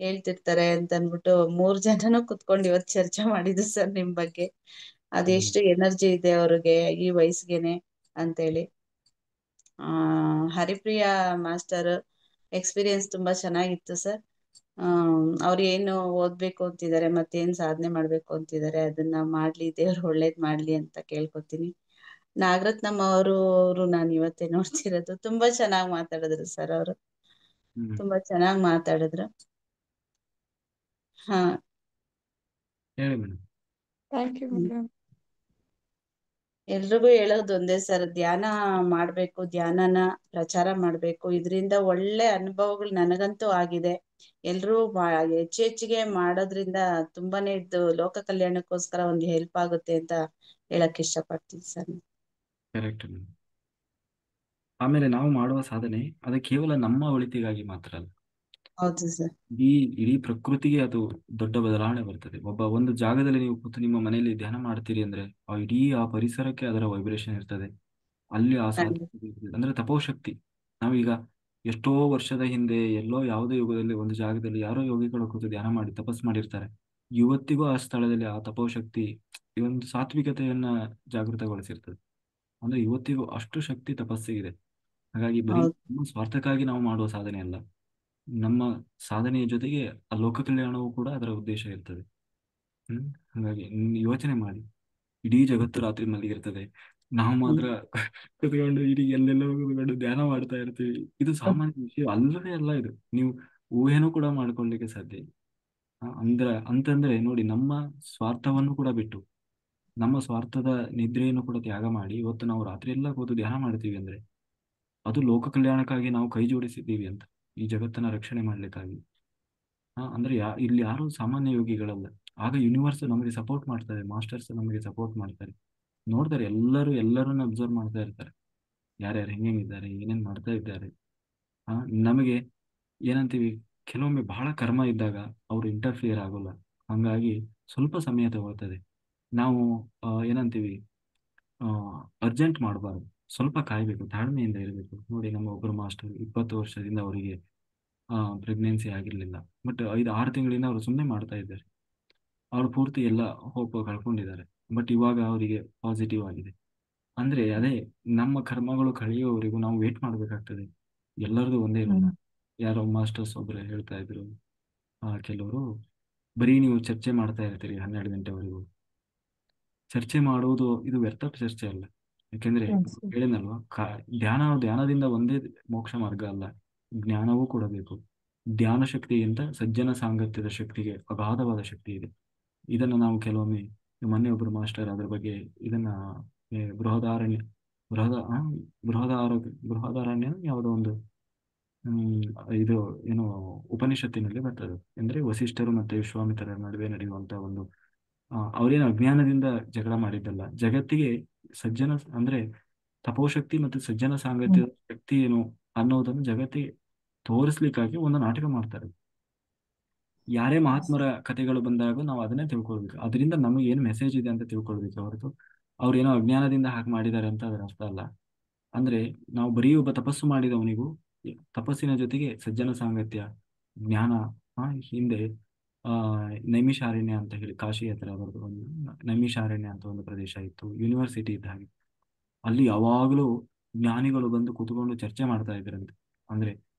S5: ಹೇಳ್ತಿರ್ತಾರೆ ಅಂತ ಅನ್ಬಿಟ್ಟು 3 ಜನನು ಕುತ್ಕೊಂಡು ಇವತ್ ಚರ್ಚೆ ಮಾಡಿದ್ರು ಸರ್ ನಿಮ್ ಬಗ್ಗೆ. ಅದೆಷ್ಟು ಎನರ್ಜಿ ಇದೆ ಅವ್ರಿಗೆ ಈ ವಯಸ್ಸಿಗೆನೆ ಅಂತೇಳಿ. ಹರಿಪ್ರಿಯಾ ಮಾಸ್ಟರ್ ಎಕ್ಸ್ಪೀರಿಯನ್ಸ್ ತುಂಬಾ ಚೆನ್ನಾಗಿತ್ತು ಸರ್. ಅವ್ರು ಏನು ಓದ್ಬೇಕು ಅಂತಿದ್ದಾರೆ, ಮತ್ತೇನ್ ಸಾಧನೆ ಮಾಡ್ಬೇಕು ಅಂತಿದ್ದಾರೆ, ಅದನ್ನ ಮಾಡ್ಲಿ, ದೇವ್ರು ಒಳ್ಳೇದ್ ಮಾಡ್ಲಿ ಅಂತ ಕೇಳ್ಕೊತೀನಿ. ನಾಗರತ್ನಮ್ಮ ಅವರು ನಾನು ಇವತ್ತೇ ನೋಡ್ತಿರೋದು. ತುಂಬಾ ಚೆನ್ನಾಗಿ ಮಾತಾಡಿದ್ರು ಸರ್ ಅವರು, ತುಂಬಾ ಚೆನ್ನಾಗಿ ಮಾತಾಡಿದ್ರು. ಹಾ,
S1: ಹೇಳಿ ಮೇಡಮ್.
S2: Thank you madam.
S5: ಎಲ್ರಿಗೂ ಹೇಳೋದು ಒಂದೇ ಸರ್, ಧ್ಯಾನ ಮಾಡ್ಬೇಕು, ಧ್ಯಾನನ ಪ್ರಚಾರ ಮಾಡ್ಬೇಕು. ಇದರಿಂದ ಒಳ್ಳೆ ಅನುಭವಗಳು ನನಗಂತೂ ಆಗಿದೆ. ಎಲ್ರೂ ಹೆಚ್ಚಿಗೆ ಮಾಡೋದ್ರಿಂದ ತುಂಬಾನೇ ಇದು ಲೋಕ ಕಲ್ಯಾಣಕ್ಕೋಸ್ಕರ ಒಂದು ಹೆಲ್ಪ್ ಆಗುತ್ತೆ ಅಂತ ಹೇಳಕ್ ಇಷ್ಟಪಡ್ತೀನಿ ಸರ್.
S1: Correct madam. ಆಮೇಲೆ ನಾವು ಮಾಡುವ ಸಾಧನೆ ಅದು ಕೇವಲ ನಮ್ಮ ಒಳಿತಿಗಾಗಿ ಮಾತ್ರ ಅಲ್ಲ,
S5: ಹೌದು ಸರ್.
S1: ಇಡೀ ಪ್ರಕೃತಿಗೆ ಅದು ದೊಡ್ಡ ಬದಲಾವಣೆ ಬರ್ತದೆ. ಒಂದು ಜಾಗದಲ್ಲಿ ನೀವು ಕೂತು ನಿಮ್ಮ ಮನೆಯಲ್ಲಿ ಧ್ಯಾನ ಮಾಡ್ತೀರಿ ಅಂದ್ರೆ ಆ ಇಡೀ ಆ ಪರಿಸರಕ್ಕೆ ಅದರ ವೈಬ್ರೇಷನ್ ಇರ್ತದೆ. ಅಲ್ಲಿ ಆ
S5: ಖಂಡಿತ.
S1: ಸಾಧ್ಯತೆ ಇರ್ತದೆ. ಅಂದ್ರೆ ತಪೋಶಕ್ತಿ. ನಾವೀಗ ಎಷ್ಟೋ ವರ್ಷದ ಹಿಂದೆ ಎಲ್ಲೋ ಯಾವುದೋ ಯುಗದಲ್ಲಿ ಒಂದು ಜಾಗದಲ್ಲಿ ಯಾರೋ ಯೋಗಿಗಳು ಕೂತು ಧ್ಯಾನ ಮಾಡಿ ತಪಸ್ ಮಾಡಿರ್ತಾರೆ. ಇವತ್ತಿಗೂ ಆ ಸ್ಥಳದಲ್ಲಿ ಆ ತಪೋಶಕ್ತಿ ಈ ಒಂದು ಸಾತ್ವಿಕತೆಯನ್ನ ಜಾಗೃತಗೊಳಿಸಿರ್ತದೆ. ಅಂದ್ರೆ ಇವತ್ತಿಗೂ ಅಷ್ಟು ಶಕ್ತಿ ತಪಸ್ಸಿಗಿದೆ. ಹಾಗಾಗಿ ಬರೀ
S5: ಹೌದು.
S1: ನಮ್ಮ ಸ್ವಾರ್ಥಕ್ಕಾಗಿ ನಾವು ಮಾಡುವ ಸಾಧನೆ ಅಲ್ಲ, ನಮ್ಮ ಸಾಧನೆಯ ಜೊತೆಗೆ ಆ ಲೋಕ ಕಲ್ಯಾಣವೂ ಕೂಡ ಅದರ ಉದ್ದೇಶ ಇರ್ತದೆ. ಹಾಗಾಗಿ ಯೋಚನೆ ಮಾಡಿ, ಇಡೀ ಜಗತ್ತು ರಾತ್ರಿ ಮಲಗಿರ್ತದೆ, ನಾವು ಮಾತ್ರ ಕುತ್ಕೊಂಡು ಇಡೀ ಎಲ್ಲೆಲ್ಲೋ ಕುತ್ಕೊಂಡು ಧ್ಯಾನ ಮಾಡ್ತಾ ಇರ್ತೀವಿ. ಇದು ಸಾಮಾನ್ಯ ವಿಷಯ ಅಲ್ಲವೇ ಅಲ್ಲ. ಇದು ನೀವು ಊಹೆನೂ ಕೂಡ ಮಾಡ್ಕೊಳ್ಳಿಕ್ಕೆ ಸಾಧ್ಯ ಇಲ್ಲ. ಅಂತಂದ್ರೆ ನೋಡಿ, ನಮ್ಮ ಸ್ವಾರ್ಥವನ್ನು ಕೂಡ ಬಿಟ್ಟು ನಮ್ಮ ಸ್ವಾರ್ಥದ ನಿದ್ರೆಯನ್ನು ಕೂಡ ತ್ಯಾಗ ಮಾಡಿ ಇವತ್ತು ನಾವು ರಾತ್ರಿ ಎಲ್ಲ ಕೂತು ಧ್ಯಾನ ಮಾಡ್ತೀವಿ ಅಂದ್ರೆ ಅದು ಲೋಕ ಕಲ್ಯಾಣಕ್ಕಾಗಿ ನಾವು ಕೈ ಜೋಡಿಸಿದ್ದೀವಿ ಅಂತ, ಈ ಜಗತ್ತನ್ನ ರಕ್ಷಣೆ ಮಾಡ್ಲಿಕ್ಕಾಗಿ. ಅಂದ್ರೆ ಇಲ್ಲಿ ಯಾರು ಸಾಮಾನ್ಯ ಯೋಗಿಗಳಲ್ಲ. ಆಗ ಯೂನಿವರ್ಸ್ ನಮಗೆ ಸಪೋರ್ಟ್ ಮಾಡ್ತಾರೆ, ಮಾಸ್ಟರ್ಸ್ ನಮಗೆ ಸಪೋರ್ಟ್ ಮಾಡ್ತಾರೆ, ನೋಡ್ತಾರೆ, ಎಲ್ಲರನ್ನ ಅಬ್ಸರ್ವ್ ಮಾಡ್ತಾ ಇರ್ತಾರೆ, ಯಾರ್ಯಾರು ಹೆಂಗಿದ್ದಾರೆ, ಏನೇನ್ ಮಾಡ್ತಾ ಇದ್ದಾರೆ. ನಮಗೆ ಏನಂತೀವಿ, ಕೆಲವೊಮ್ಮೆ ಬಹಳ ಕರ್ಮ ಇದ್ದಾಗ ಅವ್ರು ಇಂಟರ್ಫಿಯರ್ ಆಗೋಲ್ಲ, ಹಂಗಾಗಿ ಸ್ವಲ್ಪ ಸಮಯ ತಗೊಳ್ತದೆ. ನಾವು ಏನಂತೀವಿ, ಅರ್ಜೆಂಟ್ ಮಾಡಬಾರ್ದು, ಸ್ವಲ್ಪ ಕಾಯ್ಬೇಕು, ತಾಳ್ಮೆಯಿಂದ ಇರಬೇಕು. ನೋಡಿ, ನಮ್ಮ ಒಬ್ಬರು ಮಾಸ್ಟರ್ 20 ವರ್ಷದಿಂದ ಅವರಿಗೆ ಪ್ರೆಗ್ನೆನ್ಸಿ ಆಗಿರ್ಲಿಲ್ಲ, ಬಟ್ 5-6 ತಿಂಗಳಿಂದ ಅವರು ಸುಮ್ಮನೆ ಮಾಡ್ತಾ ಇದ್ದಾರೆ. ಅವ್ರು ಪೂರ್ತಿ ಎಲ್ಲ ಹೋಪ್ ಕಳ್ಕೊಂಡಿದ್ದಾರೆ, ಬಟ್ ಇವಾಗ ಅವರಿಗೆ ಪಾಸಿಟಿವ್ ಆಗಿದೆ. ಅಂದ್ರೆ ಅದೇ, ನಮ್ಮ ಕರ್ಮಗಳು ಕಳೆಯುವವರೆಗೂ ನಾವು ವೇಟ್ ಮಾಡ್ಬೇಕಾಗ್ತದೆ. ಎಲ್ಲರದು ಒಂದೇ ಇರಲ್ಲ. ಯಾರೋ ಮಾಸ್ಟರ್ಸ್ ಒಬ್ರು ಹೇಳ್ತಾ ಇದ್ರು, ಕೆಲವರು ಬರೀ ನೀವು ಚರ್ಚೆ ಮಾಡ್ತಾ ಇರ್ತೀರಿ 12 ಗಂಟೆವರೆಗೂ. ಚರ್ಚೆ ಮಾಡುವುದು ಇದು ವ್ಯರ್ಥ ಚರ್ಚೆ ಅಲ್ಲ. ಯಾಕೆಂದ್ರೆ ಹೇಳಿನಲ್ವಾ, ಧ್ಯಾನದಿಂದ ಒಂದೇ ಮೋಕ್ಷ ಮಾರ್ಗ ಅಲ್ಲ, ಜ್ಞಾನವೂ ಕೂಡ ಬೇಕು. ಧ್ಯಾನ ಶಕ್ತಿಗಿಂತ ಸಜ್ಜನ ಸಾಂಗತ್ಯದ ಶಕ್ತಿಗೆ ಅಗಾಧವಾದ ಶಕ್ತಿ ಇದೆ. ಇದನ್ನು ನಾವು ಕೆಲವೊಮ್ಮೆ, ಮೊನ್ನೆ ಒಬ್ಬರು ಮಾಸ್ಟರ್ ಅದ್ರ ಬಗ್ಗೆ ಇದನ್ನ ಬೃಹದಾರಣ್ಯ ಬೃಹದ ಆ, ಬೃಹದಾರಣ್ಯ ಯಾವುದೋ ಒಂದು ಇದು ಏನು ಉಪನಿಷತ್ತಿನಲ್ಲಿ ಬರ್ತದೆ. ಅಂದ್ರೆ ವಸಿಷ್ಠರು ಮತ್ತೆ ವಿಶ್ವಾಮಿತ್ರರ ನಡುವೆ ನಡೆಯುವಂತ ಒಂದು ಅವರೇನು ಅಜ್ಞಾನದಿಂದ ಜಗಳ ಮಾಡಿದ್ದಲ್ಲ, ಜಗತ್ತಿಗೆ ಸಜ್ಜನ ಅಂದ್ರೆ ತಪೋಶಕ್ತಿ ಮತ್ತು ಸಜ್ಜನ ಸಾಂಗತ್ಯದ ಶಕ್ತಿ ಏನು ಅನ್ನೋದನ್ನು ಜಗತ್ತಿಗೆ ತೋರಿಸ್ಲಿಕ್ಕಾಗಿ ಒಂದು ನಾಟಕ ಮಾಡ್ತಾರೆ. ಯಾರೇ ಮಹಾತ್ಮರ ಕಥೆಗಳು ಬಂದಾಗ ನಾವು ಅದನ್ನೇ ತಿಳ್ಕೊಳ್ಬೇಕು, ಅದರಿಂದ ನಮಗೆ ಏನು ಮೆಸೇಜ್ ಇದೆ ಅಂತ ತಿಳ್ಕೊಳ್ಬೇಕು ಹೊರತು ಅವ್ರೇನೋ ಅಜ್ಞಾನದಿಂದ ಹಾಗೆ ಮಾಡಿದ್ದಾರೆ ಅಂತ ಅದರ ಅರ್ಥ ಅಲ್ಲ. ಅಂದ್ರೆ ನಾವು ಬರೀ ಒಬ್ಬ ತಪಸ್ಸು ಮಾಡಿದವನಿಗೂ ತಪಸ್ಸಿನ ಜೊತೆಗೆ ಸಜ್ಜನ ಸಾಂಗತ್ಯ, ಜ್ಞಾನ. ಹಿಂದೆ ನೈಮಿಷಾರಣ್ಯ ಅಂತ ಹೇಳಿ ಕಾಶಿ ಹತ್ರ ಬರೋದು ಒಂದು ನೈಮಿಷಾರಣ್ಯ ಅಂತ ಒಂದು ಪ್ರದೇಶ ಇತ್ತು, ಯೂನಿವರ್ಸಿಟಿ ಇದ್ದ ಹಾಗೆ. ಅಲ್ಲಿ ಯಾವಾಗಲೂ ಜ್ಞಾನಿಗಳು ಬಂದು ಕೂತ್ಕೊಂಡು ಚರ್ಚೆ ಮಾಡ್ತಾ ಇದ್ರಂತೆ. ಅಂದ್ರೆ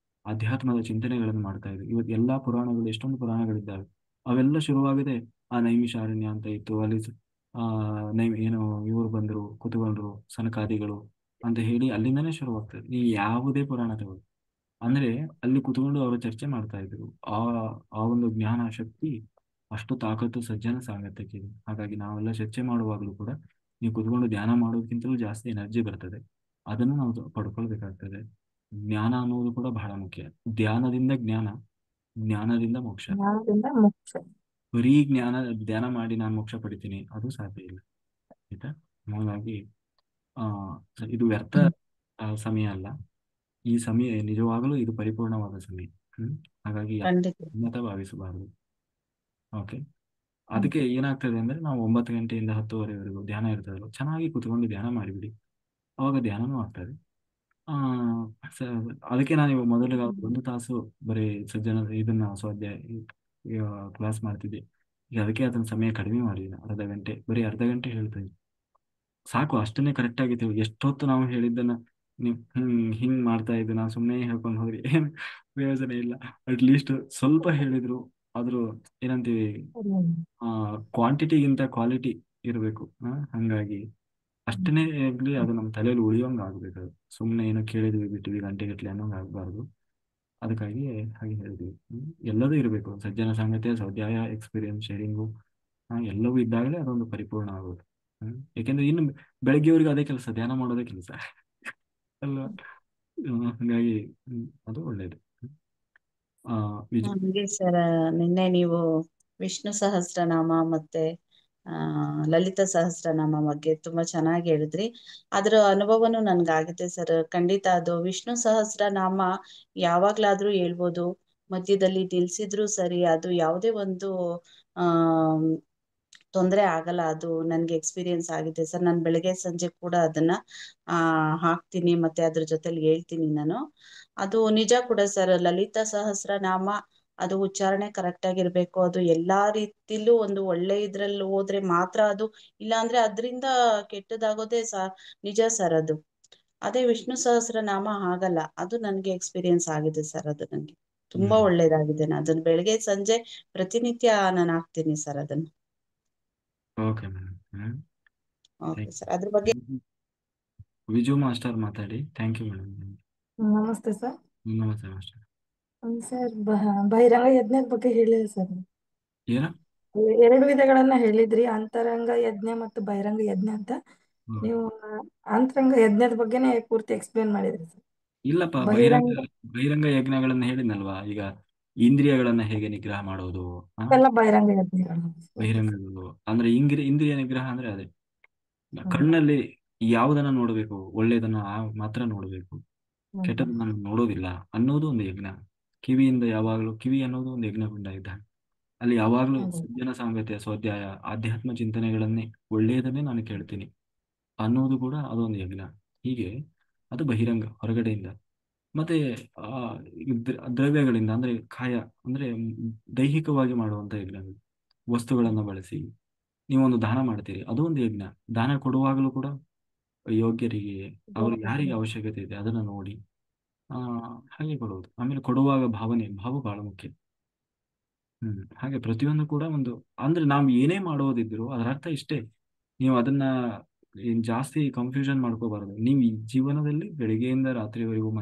S1: ಅಧ್ಯಾತ್ಮದ ಚಿಂತನೆಗಳನ್ನು ಮಾಡ್ತಾ ಇದ್ರು. ಇವತ್ತು ಎಲ್ಲಾ ಪುರಾಣಗಳು, ಎಷ್ಟೊಂದು ಪುರಾಣಗಳಿದ್ದಾವೆ, ಅವೆಲ್ಲ ಶುರುವಾಗಿದೆ ಆ ನೈಮಿಷಾರಣ್ಯ ಅಂತ ಇತ್ತು. ಅಲ್ಲಿ ಏನು ಇವರು ಬಂದ್ರು, ಕೂತ್ಕೊಂಡ್ರು, ಸನಕಾದಿಗಳು ಅಂತ ಹೇಳಿ ಅಲ್ಲಿಂದನೇ ಶುರುವಾಗ್ತದೆ. ನೀವು ಯಾವುದೇ ಪುರಾಣ ತಗೊಳ್ಳಿ, ಅಂದ್ರೆ ಅಲ್ಲಿ ಕುತ್ಕೊಂಡು ಅವರು ಚರ್ಚೆ ಮಾಡ್ತಾ ಇದ್ರು. ಆ ಆ ಒಂದು ಜ್ಞಾನ ಶಕ್ತಿ, ಅಷ್ಟು ತಾಕತ್ತು ಸಜ್ಜನ ಸಾಂಗತ್ಯಕ್ಕಿದೆ. ಹಾಗಾಗಿ ನಾವೆಲ್ಲ ಚರ್ಚೆ ಮಾಡುವಾಗಲೂ ಕೂಡ ನೀವು ಕುತ್ಕೊಂಡು ಧ್ಯಾನ ಮಾಡೋದಕ್ಕಿಂತಲೂ ಜಾಸ್ತಿ ಎನರ್ಜಿ ಬರ್ತದೆ, ಅದನ್ನು ನಾವು ಪಡ್ಕೊಳ್ಬೇಕಾಗ್ತದೆ. ಜ್ಞಾನ ಅನ್ನೋದು ಕೂಡ ಬಹಳ ಮುಖ್ಯ. ಧ್ಯಾನದಿಂದ ಜ್ಞಾನ, ಜ್ಞಾನದಿಂದ ಮೋಕ್ಷ. ಬರೀ ಧ್ಯಾನ ಮಾಡಿ ನಾನು ಮೋಕ್ಷ ಪಡಿತೀನಿ, ಅದು ಸಾಧ್ಯ ಇಲ್ಲ. ಆಯ್ತಾ? ಹಾಗಾಗಿ ಇದು ವ್ಯರ್ಥ ಸಮಯ ಅಲ್ಲ. ಈ ಸಮಯ ನಿಜವಾಗಲೂ ಇದು ಪರಿಪೂರ್ಣವಾದ ಸಮಯ. ಹಾಗಾಗಿ
S5: ಖಂಡಿತ.
S1: ಉನ್ನತ ಭಾವಿಸಬಾರದು. ಓಕೆ, ಅದಕ್ಕೆ ಏನಾಗ್ತದೆ ಅಂದ್ರೆ, ನಾವು 9 ಗಂಟೆಯಿಂದ 10:30ವರೆಗೂ ಧ್ಯಾನ ಇರ್ತದಲ್ಲ, ಚೆನ್ನಾಗಿ ಕುತ್ಕೊಂಡು ಧ್ಯಾನ ಮಾಡಿಬಿಡಿ, ಅವಾಗ ಧ್ಯಾನನೂ ಆಗ್ತದೆ. ಅದಕ್ಕೆ ನಾನು ಮೊದಲು 1 ತಾಸು ಬರೀ ಸಜ್ಜನ ಇದನ್ನ ಸ್ವಾಧ್ಯಾಯ ಕ್ಲಾಸ್ ಮಾಡ್ತಿದ್ದೆ. ಈಗ ಅದಕ್ಕೆ ಅದನ್ನ ಸಮಯ ಕಡಿಮೆ ಮಾಡಿದ್ದೀನಿ, ಅರ್ಧ ಗಂಟೆ, ಬರೀ ಅರ್ಧ ಗಂಟೆ ಹೇಳ್ತೀನಿ ಸಾಕು. ಅಷ್ಟನ್ನೇ ಕರೆಕ್ಟ್ ಆಗಿತ್ತು. ಎಷ್ಟೊತ್ತು ನಾವು ಹೇಳಿದ್ದನ್ನ ನೀವು ಹಿಂಗ್ ಮಾಡ್ತಾ ಇದ್ದು ನಾನು ಸುಮ್ಮನೆ ಹೇಳ್ಕೊಂಡು ಹೋದ್ರಿ ಏನು ಪ್ರಯೋಜನ ಇಲ್ಲ. ಅಟ್ಲೀಸ್ಟ್ ಸ್ವಲ್ಪ ಹೇಳಿದ್ರು, ಆದ್ರೂ ಏನಂತೀವಿ, ಕ್ವಾಂಟಿಟಿಗಿಂತ ಕ್ವಾಲಿಟಿ ಇರಬೇಕು. ಹಂಗಾಗಿ ಅಷ್ಟನೇ ಇರ್ಲಿ, ಅದು ನಮ್ಮ ತಲೆಯಲ್ಲಿ ಉಳಿಯೋಂಗ್ ಆಗ್ಬೇಕು. ಅದು ಸುಮ್ಮನೆ ಏನೋ ಕೇಳಿದ್ವಿ ಬಿಟ್ಟಿವಿ ಗಂಟೆಗಟ್ಲೆ ಅನ್ನೋಂಗ್ ಆಗ್ಬಾರ್ದು. ಅದಕ್ಕಾಗಿ ಹಾಗೆ ಹೇಳಿದ್ವಿ. ಎಲ್ಲದೂ ಇರಬೇಕು, ಸಜ್ಜನ ಸಂಗತಿಯ ಸ್ವಾಧ್ಯಾಯ, ಎಕ್ಸ್ಪೀರಿಯನ್ಸ್ ಶೇರಿಂಗು, ಎಲ್ಲವೂ ಇದ್ದಾಗಲೇ ಅದೊಂದು ಪರಿಪೂರ್ಣ ಆಗೋದು. ಯಾಕೆಂದ್ರೆ ಇನ್ನು ಬೆಳಗ್ಗೆವರೆಗೂ ಅದೇ ಕೆಲಸ, ಧ್ಯಾನ ಮಾಡೋದೇ ಕೆಲಸ ಅಲ್ವಾ. ಹಾಗಾಗಿ ಅದು ಒಳ್ಳೇದು.
S5: ಹಾಗೆ ಸರ್, ನಿನ್ನೆ ನೀವು ವಿಷ್ಣು ಸಹಸ್ರನಾಮ ಮತ್ತೆ ಲಲಿತ ಸಹಸ್ರನಾಮ ಬಗ್ಗೆ ತುಂಬಾ ಚೆನ್ನಾಗಿ ಹೇಳಿದ್ರಿ. ಅದರ ಅನುಭವನೂ ನನ್ಗಾಗಿದೆ ಸರ್. ಖಂಡಿತ ಅದು ವಿಷ್ಣು ಸಹಸ್ರನಾಮ ಯಾವಾಗ್ಲಾದ್ರೂ ಹೇಳ್ಬೋದು, ಮಧ್ಯದಲ್ಲಿ ನಿಲ್ಸಿದ್ರು ಸರಿ, ಅದು ಯಾವುದೇ ಒಂದು ತೊಂದರೆ ಆಗಲ್ಲ. ಅದು ನನ್ಗೆ ಎಕ್ಸ್ಪೀರಿಯನ್ಸ್ ಆಗಿದೆ ಸರ್. ನಾನು ಬೆಳಗ್ಗೆ ಸಂಜೆ ಕೂಡ ಅದನ್ನ ಹಾಕ್ತೀನಿ, ಮತ್ತೆ ಅದ್ರ ಜೊತೆಲಿ ಹೇಳ್ತೀನಿ ನಾನು. ಅದು ನಿಜ ಕೂಡ ಸರ್. ಲಲಿತಾ ಸಹಸ್ರನಾಮ ಅದು ಉಚ್ಚಾರಣೆ ಕರೆಕ್ಟ್ ಆಗಿರ್ಬೇಕು. ಅದು ಎಲ್ಲಾ ರೀತಿಲೂ ಒಂದು ಒಳ್ಳೆ ಇದ್ರಲ್ಲಿ ಹೋದ್ರೆ ಮಾತ್ರ ಅದು, ಇಲ್ಲ ಅಂದ್ರೆ ಅದರಿಂದ ಕೆಟ್ಟದಾಗೋದೇ ನಿಜ ಸರ್ ಅದು. ಅದೇ ವಿಷ್ಣು ಸಹಸ್ರನಾಮ ಆಗಲ್ಲ. ಅದು ನನ್ಗೆ ಎಕ್ಸ್ಪೀರಿಯನ್ಸ್ ಆಗಿದೆ ಸರ್. ಅದು ನನ್ಗೆ ತುಂಬಾ ಒಳ್ಳೇದಾಗಿದೆ. ಅದನ್ನ ಬೆಳಗ್ಗೆ ಸಂಜೆ ಪ್ರತಿನಿತ್ಯ ನಾನು ಹಾಕ್ತೀನಿ ಸರ್ ಅದನ್ನ.
S1: Okay madam.
S5: Okay sir. ಅದ್ರ ಬಗ್ಗೆ
S1: ವಿಜು ಮಾಸ್ಟರ್ ಮಾತಾಡಿ. Thank you madam.
S6: ನಮಸ್ತೆ ಸರ್.
S1: ನಮಸ್ತೆ ಮಾಸ್ಟರ್.
S6: ಸರ್ ಬಹಿರಂಗ ಯಜ್ಞದ ಬಗ್ಗೆ ಹೇಳಿರಿ ಸರ್.
S1: ಏನ?
S6: 2 ವಿಧಗಳನ್ನ ಹೇಳಿದ್ರಿ, ಅಂತರಂಗ ಯಜ್ಞ ಮತ್ತು ಬಹಿರಂಗ ಯಜ್ಞ ಅಂತ. ನೀವು ಅಂತರಂಗ ಯಜ್ಞದ ಬಗ್ಗೆನೇ ಪೂರ್ತಿ ಎಕ್ಸ್ಪ್ಲೇನ್ ಮಾಡಿದ್ರಿ ಸರ್.
S1: ಇಲ್ಲಪ್ಪ,
S6: ಬಹಿರಂಗ
S1: ಬಹಿರಂಗ ಯಜ್ಞಗಳನ್ನ ಹೇಳಿದ್ನಲ್ವಾ. ಈಗ ಇಂದ್ರಿಯಗಳನ್ನ ಹೇಗೆ ನಿಗ್ರಹ ಮಾಡೋದು,
S6: ಎಲ್ಲ ಬಹಿರಂಗ ಯಜ್ಞಗಳು.
S1: ಬಹಿರಂಗಗಳು ಅಂದ್ರೆ ಇಂದ್ರಿಯ ನಿಗ್ರಹ ಅಂದ್ರೆ ಅದೇ ಕಣ್ಣಲ್ಲಿ ಯಾವುದನ್ನ ನೋಡಬೇಕು, ಒಳ್ಳೆಯದನ್ನ ಮಾತ್ರ ನೋಡಬೇಕು, ಕೆಟ್ಟದನ್ನ ನೋಡೋದಿಲ್ಲ ಅನ್ನೋದು ಒಂದು ಯಜ್ಞ. ಕಿವಿಯಿಂದ ಯಾವಾಗಲೂ, ಕಿವಿ ಅನ್ನೋದು ಒಂದು ಯಜ್ಞಗುಂಡ ಇದ್ದ. ಅಲ್ಲಿ ಯಾವಾಗಲೂ ಸಜ್ಜನ ಸಾಂಗತ್ಯ, ಸ್ವಾಧ್ಯಾಯ, ಆಧ್ಯಾತ್ಮ ಚಿಂತನೆಗಳನ್ನೇ, ಒಳ್ಳೆಯದನ್ನೇ ನಾನು ಕೇಳ್ತೀನಿ ಅನ್ನೋದು ಕೂಡ ಅದೊಂದು ಯಜ್ಞ. ಹೀಗೆ ಅದು ಬಹಿರಂಗ, ಹೊರಗಡೆಯಿಂದ. ಮತ್ತೆ ಆ ದ್ರವ್ಯಗಳಿಂದ ಅಂದ್ರೆ ಕಾಯ ಅಂದ್ರೆ ದೈಹಿಕವಾಗಿ ಮಾಡುವಂತ ಯಜ್ಞಗಳು. ವಸ್ತುಗಳನ್ನ ಬಳಸಿ ನೀವೊಂದು ದಾನ ಮಾಡ್ತೀರಿ, ಅದು ಒಂದು ಯಜ್ಞ. ದಾನ ಕೊಡುವಾಗಲೂ ಕೂಡ ಯೋಗ್ಯರಿಗೆ, ಅವ್ರಿಗೆ ಯಾರಿಗೆ ಅವಶ್ಯಕತೆ ಇದೆ ಅದನ್ನ ನೋಡಿ ಹಾಗೆ ಕೊಡುವುದು. ಆಮೇಲೆ ಕೊಡುವಾಗ ಭಾವ ಬಹಳ ಮುಖ್ಯ. ಹಾಗೆ ಪ್ರತಿಯೊಂದು ಕೂಡ ಒಂದು, ಅಂದ್ರೆ ನಾವು ಏನೇ ಮಾಡೋದಿದ್ರು ಅದರ ಅರ್ಥ ಇಷ್ಟೇ. ನೀವು ಅದನ್ನ ಜಾಸ್ತಿ ಕನ್ಫ್ಯೂಷನ್ ಮಾಡ್ಕೋಬಾರದು. ನೀವು ಈ ಜೀವನದಲ್ಲಿ ಬೆಳಿಗ್ಗೆಯಿಂದ ರಾತ್ರಿವರೆಗೂ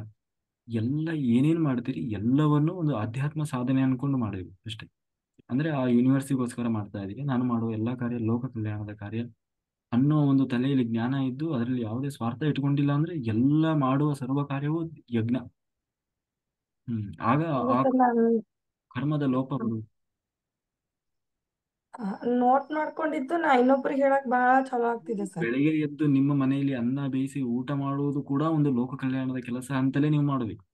S1: ಎಲ್ಲ ಏನೇನ್ ಮಾಡ್ತೀರಿ ಎಲ್ಲವನ್ನೂ ಒಂದು ಆಧ್ಯಾತ್ಮ ಸಾಧನೆ ಅನ್ಕೊಂಡು ಮಾಡಬೇಕು ಅಷ್ಟೇ. ಅಂದ್ರೆ ಆ ಯೂನಿವರ್ಸಿಗೋಸ್ಕರ ಮಾಡ್ತಾ ಇದೀನಿ, ನಾನು ಮಾಡುವ ಎಲ್ಲಾ ಕಾರ್ಯ ಲೋಕ ಕಲ್ಯಾಣದ ಕಾರ್ಯ ಅನ್ನೋ ಒಂದು ತಲೆಯಲ್ಲಿ ಜ್ಞಾನ ಇದ್ದು, ಅದರಲ್ಲಿ ಯಾವುದೇ ಸ್ವಾರ್ಥ ಇಟ್ಕೊಂಡಿಲ್ಲ ಅಂದ್ರೆ ಎಲ್ಲ ಮಾಡುವ ಸರ್ವ ಕಾರ್ಯವೂ ಯಜ್ಞ. ಆಗ ಆ ಕರ್ಮದ ಲೋಪ ಬರುವುದು.
S6: ನೋಟ್ ಮಾಡ್ಕೊಂಡಿದ್ದು ನಾ ಇನ್ನೊಬ್ರಿಗೆ ಹೇಳಕ್ ಬಹಳ ಚಲೋ ಆಗ್ತಿದೆ ಸರ್.
S1: ಬೆಳಿಗ್ಗೆ ಎದ್ದು ನಿಮ್ಮ ಮನೆಯಲ್ಲಿ ಅನ್ನ ಬೇಯಿಸಿ ಊಟ ಮಾಡುವುದು ಕೂಡ ಒಂದು ಲೋಕ ಕಲ್ಯಾಣದ ಕೆಲಸ ಅಂತಲೇ ನೀವು ಮಾಡಬೇಕು.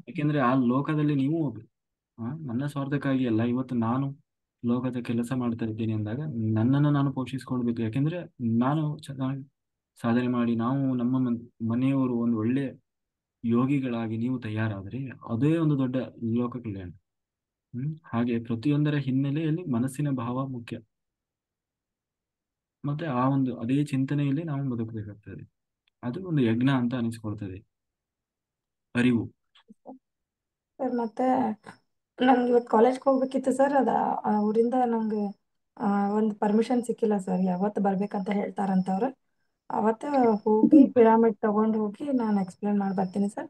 S1: ಯಾಕೆಂದ್ರೆ ಆ ಲೋಕದಲ್ಲಿ ನೀವು ನನ್ನ ಸ್ವಾರ್ಥಕ್ಕಾಗಿ ಅಲ್ಲ. ಇವತ್ತು ನಾನು ಲೋಕದ ಕೆಲಸ ಮಾಡ್ತಾ ಇದ್ದೀನಿ ಅಂದಾಗ ನನ್ನನ್ನು ನಾನು ಪೋಷಿಸ್ಕೊಳ್ಬೇಕು. ಯಾಕೆಂದ್ರೆ ನಾನು ಚೆನ್ನಾಗಿ ಸಾಧನೆ ಮಾಡಿ, ನಾವು ನಮ್ಮ ಮನೆಯವರು ಒಂದು ಒಳ್ಳೆ ಯೋಗಿಗಳಾಗಿ ನೀವು ತಯಾರಾದರೆ ಅದೇ ಒಂದು ದೊಡ್ಡ ಲೋಕ ಕಲ್ಯಾಣ. ಹಾಗೆ ಪ್ರತಿಯೊಂದರ ಹಿನ್ನೆಲೆಯಲ್ಲಿ ಮನಸ್ಸಿನ ಭಾವ ಮುಖ್ಯ. ಮತ್ತೆ ಆ ಒಂದು ಅದೇ ಚಿಂತನೆಯಲ್ಲಿ ನಾವು ಬದುಕಬೇಕಾಗ್ತದೆ. ಅದು ಒಂದು ಯಜ್ಞ ಅಂತ ಅನಿಸ್ಕೊಳ್ತದೆ, ಅರಿವು.
S6: ಸರ್ ಮತ್ತೆ ನಂಗೆ ಇವತ್ತು ಕಾಲೇಜ್ಗೆ ಹೋಗ್ಬೇಕಿತ್ತು ಸರ್. ಊರಿಂದ ನಂಗೆ ಒಂದು ಪರ್ಮಿಷನ್ ಸಿಕ್ಕಿಲ್ಲ ಸರ್. ಯಾವತ್ತು ಬರ್ಬೇಕಂತ ಹೇಳ್ತಾರಂತವ್ರು. ಅವತ್ತೇ ಹೋಗಿ ಪಿರಾಮಿಡ್ ತಗೊಂಡು ಹೋಗಿ ನಾನು ಎಕ್ಸ್ಪ್ಲೇನ್ ಮಾಡಿ ಬರ್ತೀನಿ ಸರ್.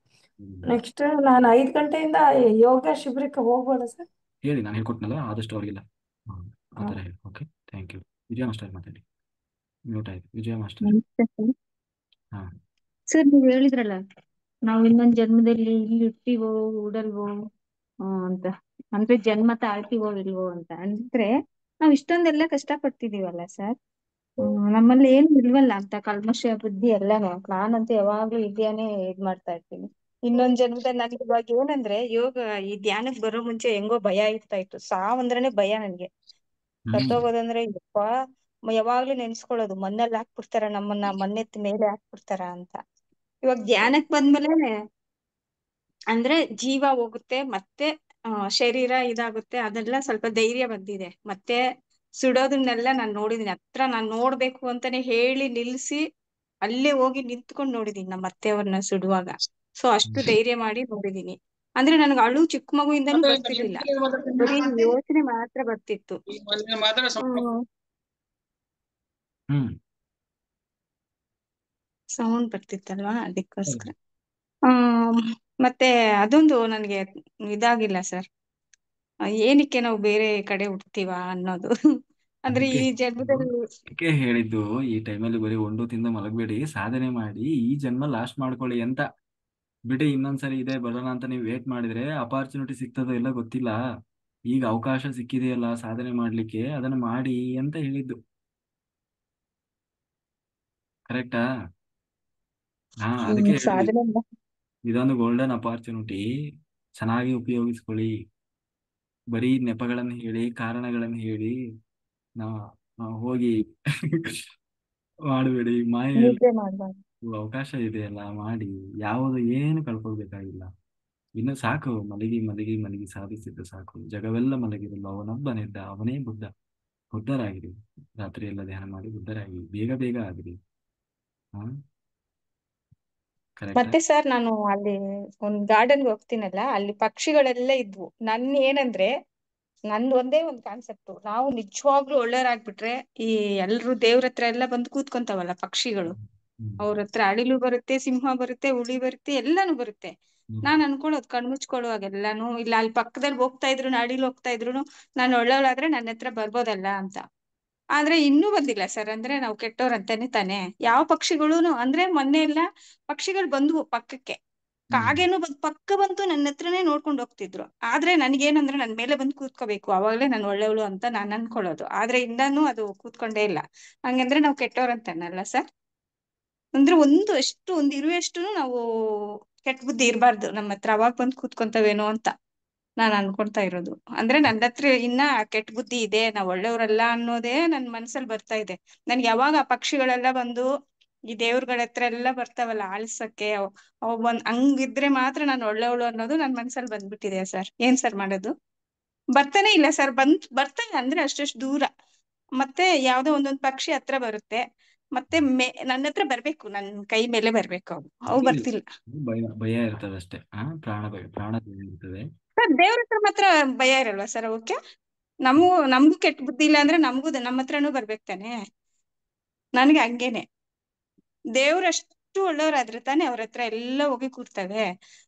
S6: ನೆಕ್ಸ್ಟ್ ನಾನು 5 ಗಂಟೆಯಿಂದ ಯೋಗ ಶಿಬಿರಕ್ಕೆ ಹೋಗ್ಬೋದಾ ಸರ್?
S1: ಹೇಳಿ, ನಾನು ಹೇಳ್ಕೊಟ್ನಲ್ಲ ಆದಷ್ಟು ಅವ್ರಿಗಿಲ್ಲ ಆ ಥರ ಹೇಳಿ. Okay, thank you. Vijaya master ಮಾತಾಡಿ. ಮ್ಯೂಟ್ ಆಯ್ತು. ವಿಜಯ ಮಾಸ್ಟರ್.
S7: ನಮಸ್ತೆ ಸರ್.
S1: ಹಾ
S7: ಸರ್, ನೀವು ಹೇಳಿದ್ರಲ್ಲ ನಾವು ಇನ್ನೊಂದ್ ಜನ್ಮದಲ್ಲಿ ಇಲ್ಲಿ ಹುಟ್ಟಿವೋ ಉಡಲ್ವೋ ಅಂತ, ಅಂದ್ರೆ ಜನ್ಮ ತಾಳ್ತೀವೋ ಇಲ್ವೋ ಅಂತ. ಅಂದ್ರೆ ನಾವ್ ಇಷ್ಟೊಂದೆಲ್ಲ ಕಷ್ಟ ಪಡ್ತಿದೀವಲ್ಲ ಸರ್, ನಮ್ಮಲ್ಲಿ ಏನು ಇಲ್ವಲ್ಲ ಅಂತ ಕಲ್ಮಶ ಬುದ್ಧಿ ಎಲ್ಲಾನು. ನಾನಂತೂ ಯಾವಾಗ್ಲೂ ಇದ್ಯಾನೇ ಇದ್ ಮಾಡ್ತಾ ಇರ್ತೀನಿ. ಇನ್ನೊಂದ್ ಜನ್ಮದಲ್ಲಿ ನನಗೆ ಇವಾಗ ಏನಂದ್ರೆ ಯೋಗ ಈ ಧ್ಯಾನಕ್ ಬರೋ ಮುಂಚೆ ಹೆಂಗೋ ಭಯ ಇರ್ತಾ ಇತ್ತು. ಸಾವಂದ್ರೇನೆ ಭಯ ನನ್ಗೆ. ಸತ್ತೋಗೋದಂದ್ರೆ ಯಪ್ಪ, ಯಾವಾಗ್ಲೂ ನೆನ್ಸ್ಕೊಳ್ಳೋದು ಮಣ್ಣಲ್ಲಿ ಹಾಕ್ಬಿಡ್ತಾರ ನಮ್ಮನ್ನ, ಮಣ್ಣೆತ್ತಿ ಮೇಲೆ ಹಾಕ್ಬಿಡ್ತಾರ ಅಂತ. ಇವಾಗ ಧ್ಯಾನಕ್ ಬಂದ್ಮೇಲೆ ಅಂದ್ರೆ ಜೀವ ಹೋಗುತ್ತೆ, ಮತ್ತೆ ಶರೀರ ಇದಾಗುತ್ತೆ, ಅದೆಲ್ಲ ಸ್ವಲ್ಪ ಧೈರ್ಯ ಬಂದಿದೆ. ಮತ್ತೆ ಸುಡೋದನ್ನೆಲ್ಲ ನಾನ್ ನೋಡಿದೀನಿ. ಹತ್ರ ನಾನ್ ನೋಡ್ಬೇಕು ಅಂತಾನೆ ಹೇಳಿ ನಿಲ್ಸಿ ಅಲ್ಲೇ ಹೋಗಿ ನಿಂತ್ಕೊಂಡ್ ನೋಡಿದೀನಿ ನಮ್ಮ ಅತ್ತೆಯವ್ರನ್ನ ಸುಡುವಾಗ. ಸೊ ಅಷ್ಟು ಧೈರ್ಯ ಮಾಡಿ ನೋಡಿದೀನಿ. ಅಂದ್ರೆ ನನ್ಗೆ ಅಳು ಚಿಕ್ಕ ಮಗುವಿಂದನೂ ಬರ್ತಿರ್ಲಿಲ್ಲ, ಬರೀ ಯೋಚನೆ ಮಾತ್ರ ಬರ್ತಿತ್ತು. ಸೌಂಡ್ ಬರ್ತಿತ್ತಲ್ವಾ, ಅದಕ್ಕೋಸ್ಕರ. ಮತ್ತೆ ಅದೊಂದು ನನ್ಗೆ ಇದಾಗಿಲ್ಲ ಸರ್, ಏನಕ್ಕೆ ನಾವು ಬೇರೆ ಕಡೆ ಹುಡ್ತೀವ ಅನ್ನೋದು. ಅಂದ್ರೆ ಈ ಜನ್ಮದಲ್ಲಿ
S1: ಹೇಳಿದ್ದು, ಈ ಟೈಮಲ್ಲಿ ಬರೀ ಉಂಡು ತಿಂದ ಮಲಗಬೇಡಿ, ಸಾಧನೆ ಮಾಡಿ ಈ ಜನ್ಮ ಲಾಸ್ಟ್ ಮಾಡ್ಕೊಳ್ಳಿ ಅಂತ. ಬಿಡಿ, ಇನ್ನೊಂದ್ಸರಿ ಇದೆ ಬರೋಣ ಅಂತ ನೀವು ವೇಟ್ ಮಾಡಿದ್ರೆ ಅಪಾರ್ಚುನಿಟಿ ಸಿಗ್ತದೋ ಇಲ್ಲ ಗೊತ್ತಿಲ್ಲ. ಈಗ ಅವಕಾಶ ಸಿಕ್ಕಿದೆಯಲ್ಲ ಸಾಧನೆ ಮಾಡ್ಲಿಕ್ಕೆ, ಅದನ್ನ ಮಾಡಿ ಅಂತ ಹೇಳಿದ್ದು. ಕರೆಕ್ಟಾ? ಅದಕ್ಕೆ ಇದೊಂದು ಗೋಲ್ಡನ್ ಅಪಾರ್ಚುನಿಟಿ, ಚೆನ್ನಾಗಿ ಉಪಯೋಗಿಸ್ಕೊಳ್ಳಿ. ಬರೀ ನೆಪಗಳನ್ನು ಹೇಳಿ, ಕಾರಣಗಳನ್ನು ಹೇಳಿ ಹೋಗಿ ಮಾಡಬೇಡಿ, ಮಾಯೆಯಲ್ಲಿ
S7: ನಿದ್ದೆ ಮಾಡ್ಬಾರ್ದು.
S1: ಅವಕಾಶ ಇದೆಯಲ್ಲ ಮಾಡಿ. ಯಾವುದು ಏನು ಕಳ್ಕೊಳ್ಬೇಕಾಗಿಲ್ಲ. ಇನ್ನು ಸಾಕು, ಮಲಗಿ ಮಲಗಿ ಮಲಗಿ ಸಾಧಿಸಿದ್ದು ಸಾಕು. ಜಗವೆಲ್ಲ ಮಲಗಿರಲ್ಲ, ಅವನೊಬ್ಬನಿದ್ದ, ಅವನೇ ಬುದ್ಧ. ಬುದ್ಧರಾಗಿರಿ, ರಾತ್ರಿ ಎಲ್ಲ ಧ್ಯಾನ ಮಾಡಿ ಬುದ್ಧರಾಗಿ, ಬೇಗ ಬೇಗ ಆಗಿರಿ. ಹಾ, ಕರೆಕ್ಟಾ?
S7: ಮತ್ತೆ ಸರ್ ನಾನು ಅಲ್ಲಿ ಒಂದ್ ಗಾರ್ಡನ್ಗೆ ಹೋಗ್ತೀನಲ್ಲ, ಅಲ್ಲಿ ಪಕ್ಷಿಗಳೆಲ್ಲ ಇದ್ವು. ಏನಂದ್ರೆ ನಂದು ಒಂದೇ ಒಂದು ಕಾನ್ಸೆಪ್ಟ್, ನಾವು ನಿಜವಾಗ್ಲೂ ಒಳ್ಳೆಯವ್ರಾಗ್ಬಿಟ್ರೆ ಈ ಎಲ್ರು ದೇವ್ರ ಹತ್ರ ಎಲ್ಲ ಬಂದು ಕೂತ್ಕೊಂತಾವಲ್ಲ ಪಕ್ಷಿಗಳು,
S1: ಹ್ಮ್
S7: ಅವ್ರ ಹತ್ರ ಅಳಿಲು ಬರುತ್ತೆ, ಸಿಂಹ ಬರುತ್ತೆ, ಹುಲಿ ಬರುತ್ತೆ, ಎಲ್ಲಾನು ಬರುತ್ತೆ.
S1: ಹ್ಮ್
S7: ನಾನ್ ಅನ್ಕೊಳ್ಳೋದು ಕಣ್ಮುಚ್ಕೊಳ್ಳುವಾಗೆಲ್ಲಾನು, ಇಲ್ಲ ಅಲ್ಲಿ ಪಕ್ಕದಲ್ಲಿ ಹೋಗ್ತಾ ಇದ್ರು, ಅಡಿಲು ಹೋಗ್ತಾ ಇದ್ರು, ನಾನು ಒಳ್ಳೆಯವಳಾದ್ರೆ ನನ್ನ ಹತ್ರ ಬರ್ಬೋದಲ್ಲ ಅಂತ. ಆದ್ರೆ ಇನ್ನೂ ಬಂದಿಲ್ಲ ಸರ್. ಅಂದ್ರೆ ನಾವು ಕೆಟ್ಟವ್ರಂತಾನೆ ತಾನೆ. ಯಾವ ಪಕ್ಷಿಗಳೂನು, ಅಂದ್ರೆ ಮೊನ್ನೆ ಎಲ್ಲ ಪಕ್ಷಿಗಳು ಬಂದ್ವು ಪಕ್ಕಕ್ಕೆ,
S1: ಹ್ಮ್
S7: ಕಾಗೆನು ಪಕ್ಕ ಬಂತು, ನನ್ನ ಹತ್ರನೇ ನೋಡ್ಕೊಂಡು ಹೋಗ್ತಿದ್ರು. ಆದ್ರೆ ನನ್ಗೇನಂದ್ರೆ ನನ್ ಮೇಲೆ ಬಂದು ಕೂತ್ಕೋಬೇಕು, ಅವಾಗ್ಲೇ ನಾನು ಒಳ್ಳೆವಳು ಅಂತ ನಾನ್ ಅನ್ಕೊಳ್ಳೋದು. ಆದ್ರೆ ಇನ್ನೂ ಅದು ಕೂತ್ಕೊಂಡೇ ಇಲ್ಲ. ಹಂಗಂದ್ರೆ ನಾವು ಕೆಟ್ಟವ್ರಂತಾನಲ್ಲ ಸರ್? ಅಂದ್ರೆ ಒಂದು ಇರುವಷ್ಟು ನಾವು ಕೆಟ್ಟ ಬುದ್ಧಿ ಇರಬಾರ್ದು ನಮ್ಮ ಹತ್ರ, ಅವಾಗ ಬಂದು ಕೂತ್ಕೊಂತವೇನೋ ಅಂತ ನಾನ್ ಅನ್ಕೊಳ್ತಾ ಇರೋದು. ಅಂದ್ರೆ ನನ್ನ ಹತ್ರ ಇನ್ನ ಕೆಟ್ಟ ಬುದ್ಧಿ ಇದೆ, ನಾವ್ ಒಳ್ಳೆಯವ್ರಲ್ಲ ಅನ್ನೋದೇ ನನ್ ಮನ್ಸಲ್ಲಿ ಬರ್ತಾ ಇದೆ. ನನ್ಗೆ ಯಾವಾಗ ಆ ಪಕ್ಷಿಗಳೆಲ್ಲ ಬಂದು ಈ ದೇವ್ರಗಳ ಹತ್ರ ಎಲ್ಲ ಬರ್ತಾವಲ್ಲ ಆಳ್ಸಕ್ಕೆ, ಅವ್ ಬಂದ್ ಹಂಗಿದ್ರೆ ಮಾತ್ರ ನಾನು ಒಳ್ಳೆಯವಳು ಅನ್ನೋದು ನನ್ ಮನ್ಸಲ್ಲಿ ಬಂದ್ಬಿಟ್ಟಿದೆ ಸರ್. ಏನ್ ಸರ್ ಮಾಡೋದು? ಬರ್ತಾನೆ ಇಲ್ಲ ಸರ್. ಬರ್ತಾನೆ ಅಂದ್ರೆ ಅಷ್ಟಷ್ಟು ದೂರ, ಮತ್ತೆ ಯಾವ್ದೋ ಒಂದೊಂದ್ ಪಕ್ಷಿ ಹತ್ರ ಬರುತ್ತೆ, ಮತ್ತೆ ನನ್ನ ಹತ್ರ ಬರ್ಬೇಕು, ನನ್ ಕೈ ಮೇಲೆ ಬರ್ಬೇಕು. ಅವು
S1: ಏನಿಲ್ಲ,
S7: ಬರ್ತಿಲ್ಲ
S1: ಭಯ ಭಯ ಇರ್ತದೆ ಅಷ್ಟೇ. ಪ್ರಾಣ ಭಯ, ಪ್ರಾಣ ಭಯ ಇರ್ತದೆ.
S7: ಸರ್. ದೇವ್ರ ಹತ್ರ ಮಾತ್ರ ಭಯ ಇರಲ್ವಾ ಸರ್ ಅವಕ್ಕೆ? ನಮ್ಗೂ ಕೆಟ್ಟ ಬುದ್ಧಿ ಇಲ್ಲ ಅಂದ್ರೆ ನಮ್ಮ ಹತ್ರನೂ ಬರ್ಬೇಕು ತಾನೆ. ನನ್ಗೆ ಹಂಗೇನೆ, ದೇವ್ರಷ್ಟು ಒಳ್ಳೆಯವ್ರಾದ್ರೆ ತಾನೆ ಅವ್ರ ಹತ್ರ ಎಲ್ಲ ಹೋಗಿ ಕೂರ್ತವೆ.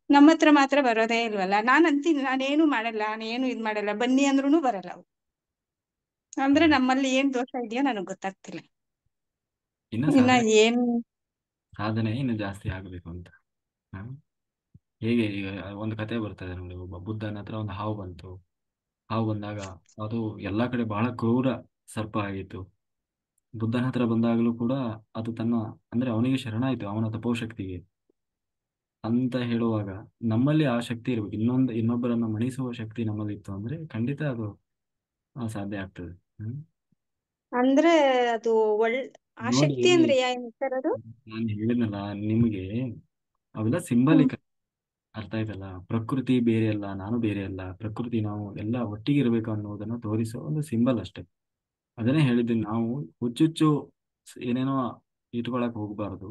S7: ನಮ್ಮ ಹತ್ರ ಮಾತ್ರ ಬರೋದೇ ಇಲ್ವಲ್ಲ. ನಾನ್ ಅಂತೀನಿ, ನಾನೇನು ಮಾಡಲ್ಲ, ನಾನೇನು ಇದ್ ಮಾಡಲ್ಲ, ಬನ್ನಿ ಅಂದ್ರೂನು ಬರಲ್ಲ ಅವು. ಅಂದ್ರೆ ನಮ್ಮಲ್ಲಿ ಏನ್ ದೋಷ ಇದೆಯೋ ನನಗ್ ಗೊತ್ತಾಗ್ತಿಲ್ಲ.
S1: ಇನ್ನು
S7: ಇನ್ನ
S1: ಸಾಧನೆ ಇನ್ನು ಜಾಸ್ತಿ ಆಗ್ಬೇಕು ಅಂತ. ಹಾ, ಹೇಗೆ ಈಗ ಒಂದು ಕತೆ ಬರ್ತದೆ ನೋಡಿ. ಒಬ್ಬ ಬುದ್ಧನ ಹತ್ರ ಒಂದು ಹಾವು ಬಂತು. ಹಾವು ಬಂದಾಗ ಅದು ಎಲ್ಲಾ ಕಡೆ ಬಹಳ ಕ್ರೂರ ಸರ್ಪ ಆಗಿತ್ತು. ಬುದ್ಧನ ಹತ್ರ ಬಂದಾಗಲೂ ಕೂಡ ಅದು ಅಂದ್ರೆ ಅವನಿಗೆ ಶರಣಾಯ್ತು, ಅವನ ತಪೋಶಕ್ತಿಗೆ ಅಂತ ಹೇಳುವಾಗ ನಮ್ಮಲ್ಲಿ ಆ ಶಕ್ತಿ ಇರ್ಬೇಕು. ಇನ್ನೊಬ್ಬರನ್ನ ಮಣಿಸುವ ಶಕ್ತಿ ನಮ್ಮಲ್ಲಿ ಇತ್ತು ಅಂದ್ರೆ ಖಂಡಿತ ಅದು ಸಾಧ್ಯ ಆಗ್ತದೆ.
S7: ಅಂದ್ರೆ ಅದು ಆ
S1: ನೋಡಿ,
S7: ಶಕ್ತಿ ಅಂದ್ರೆ ಏನ್ ಸರ್ ಅದು?
S1: ನಾನು ಹೇಳಿದ್ನಲ್ಲ ನಿಮಗೆ, ಅವೆಲ್ಲ
S7: ಹ್ಮ್.
S1: ಸಿಂಬಲಿಕ್. ಅರ್ಥ ಆಯ್ತಲ್ಲ? ಪ್ರಕೃತಿ ಬೇರೆ ಅಲ್ಲ, ನಾನು ಬೇರೆ ಅಲ್ಲ. ಪ್ರಕೃತಿ ನಾವು ಎಲ್ಲ ಒಟ್ಟಿಗೆ ಇರಬೇಕು ಅನ್ನೋದನ್ನ ತೋರಿಸೋ ಒಂದು ಸಿಂಬಲ್ ಅಷ್ಟೇ. ಅದನ್ನೇ ಹೇಳಿದ್ದೀನಿ, ನಾವು ಹುಚ್ಚುಚ್ಚು ಏನೇನೋ ಇಟ್ಕೊಳಕ್ ಹೋಗ್ಬಾರ್ದು.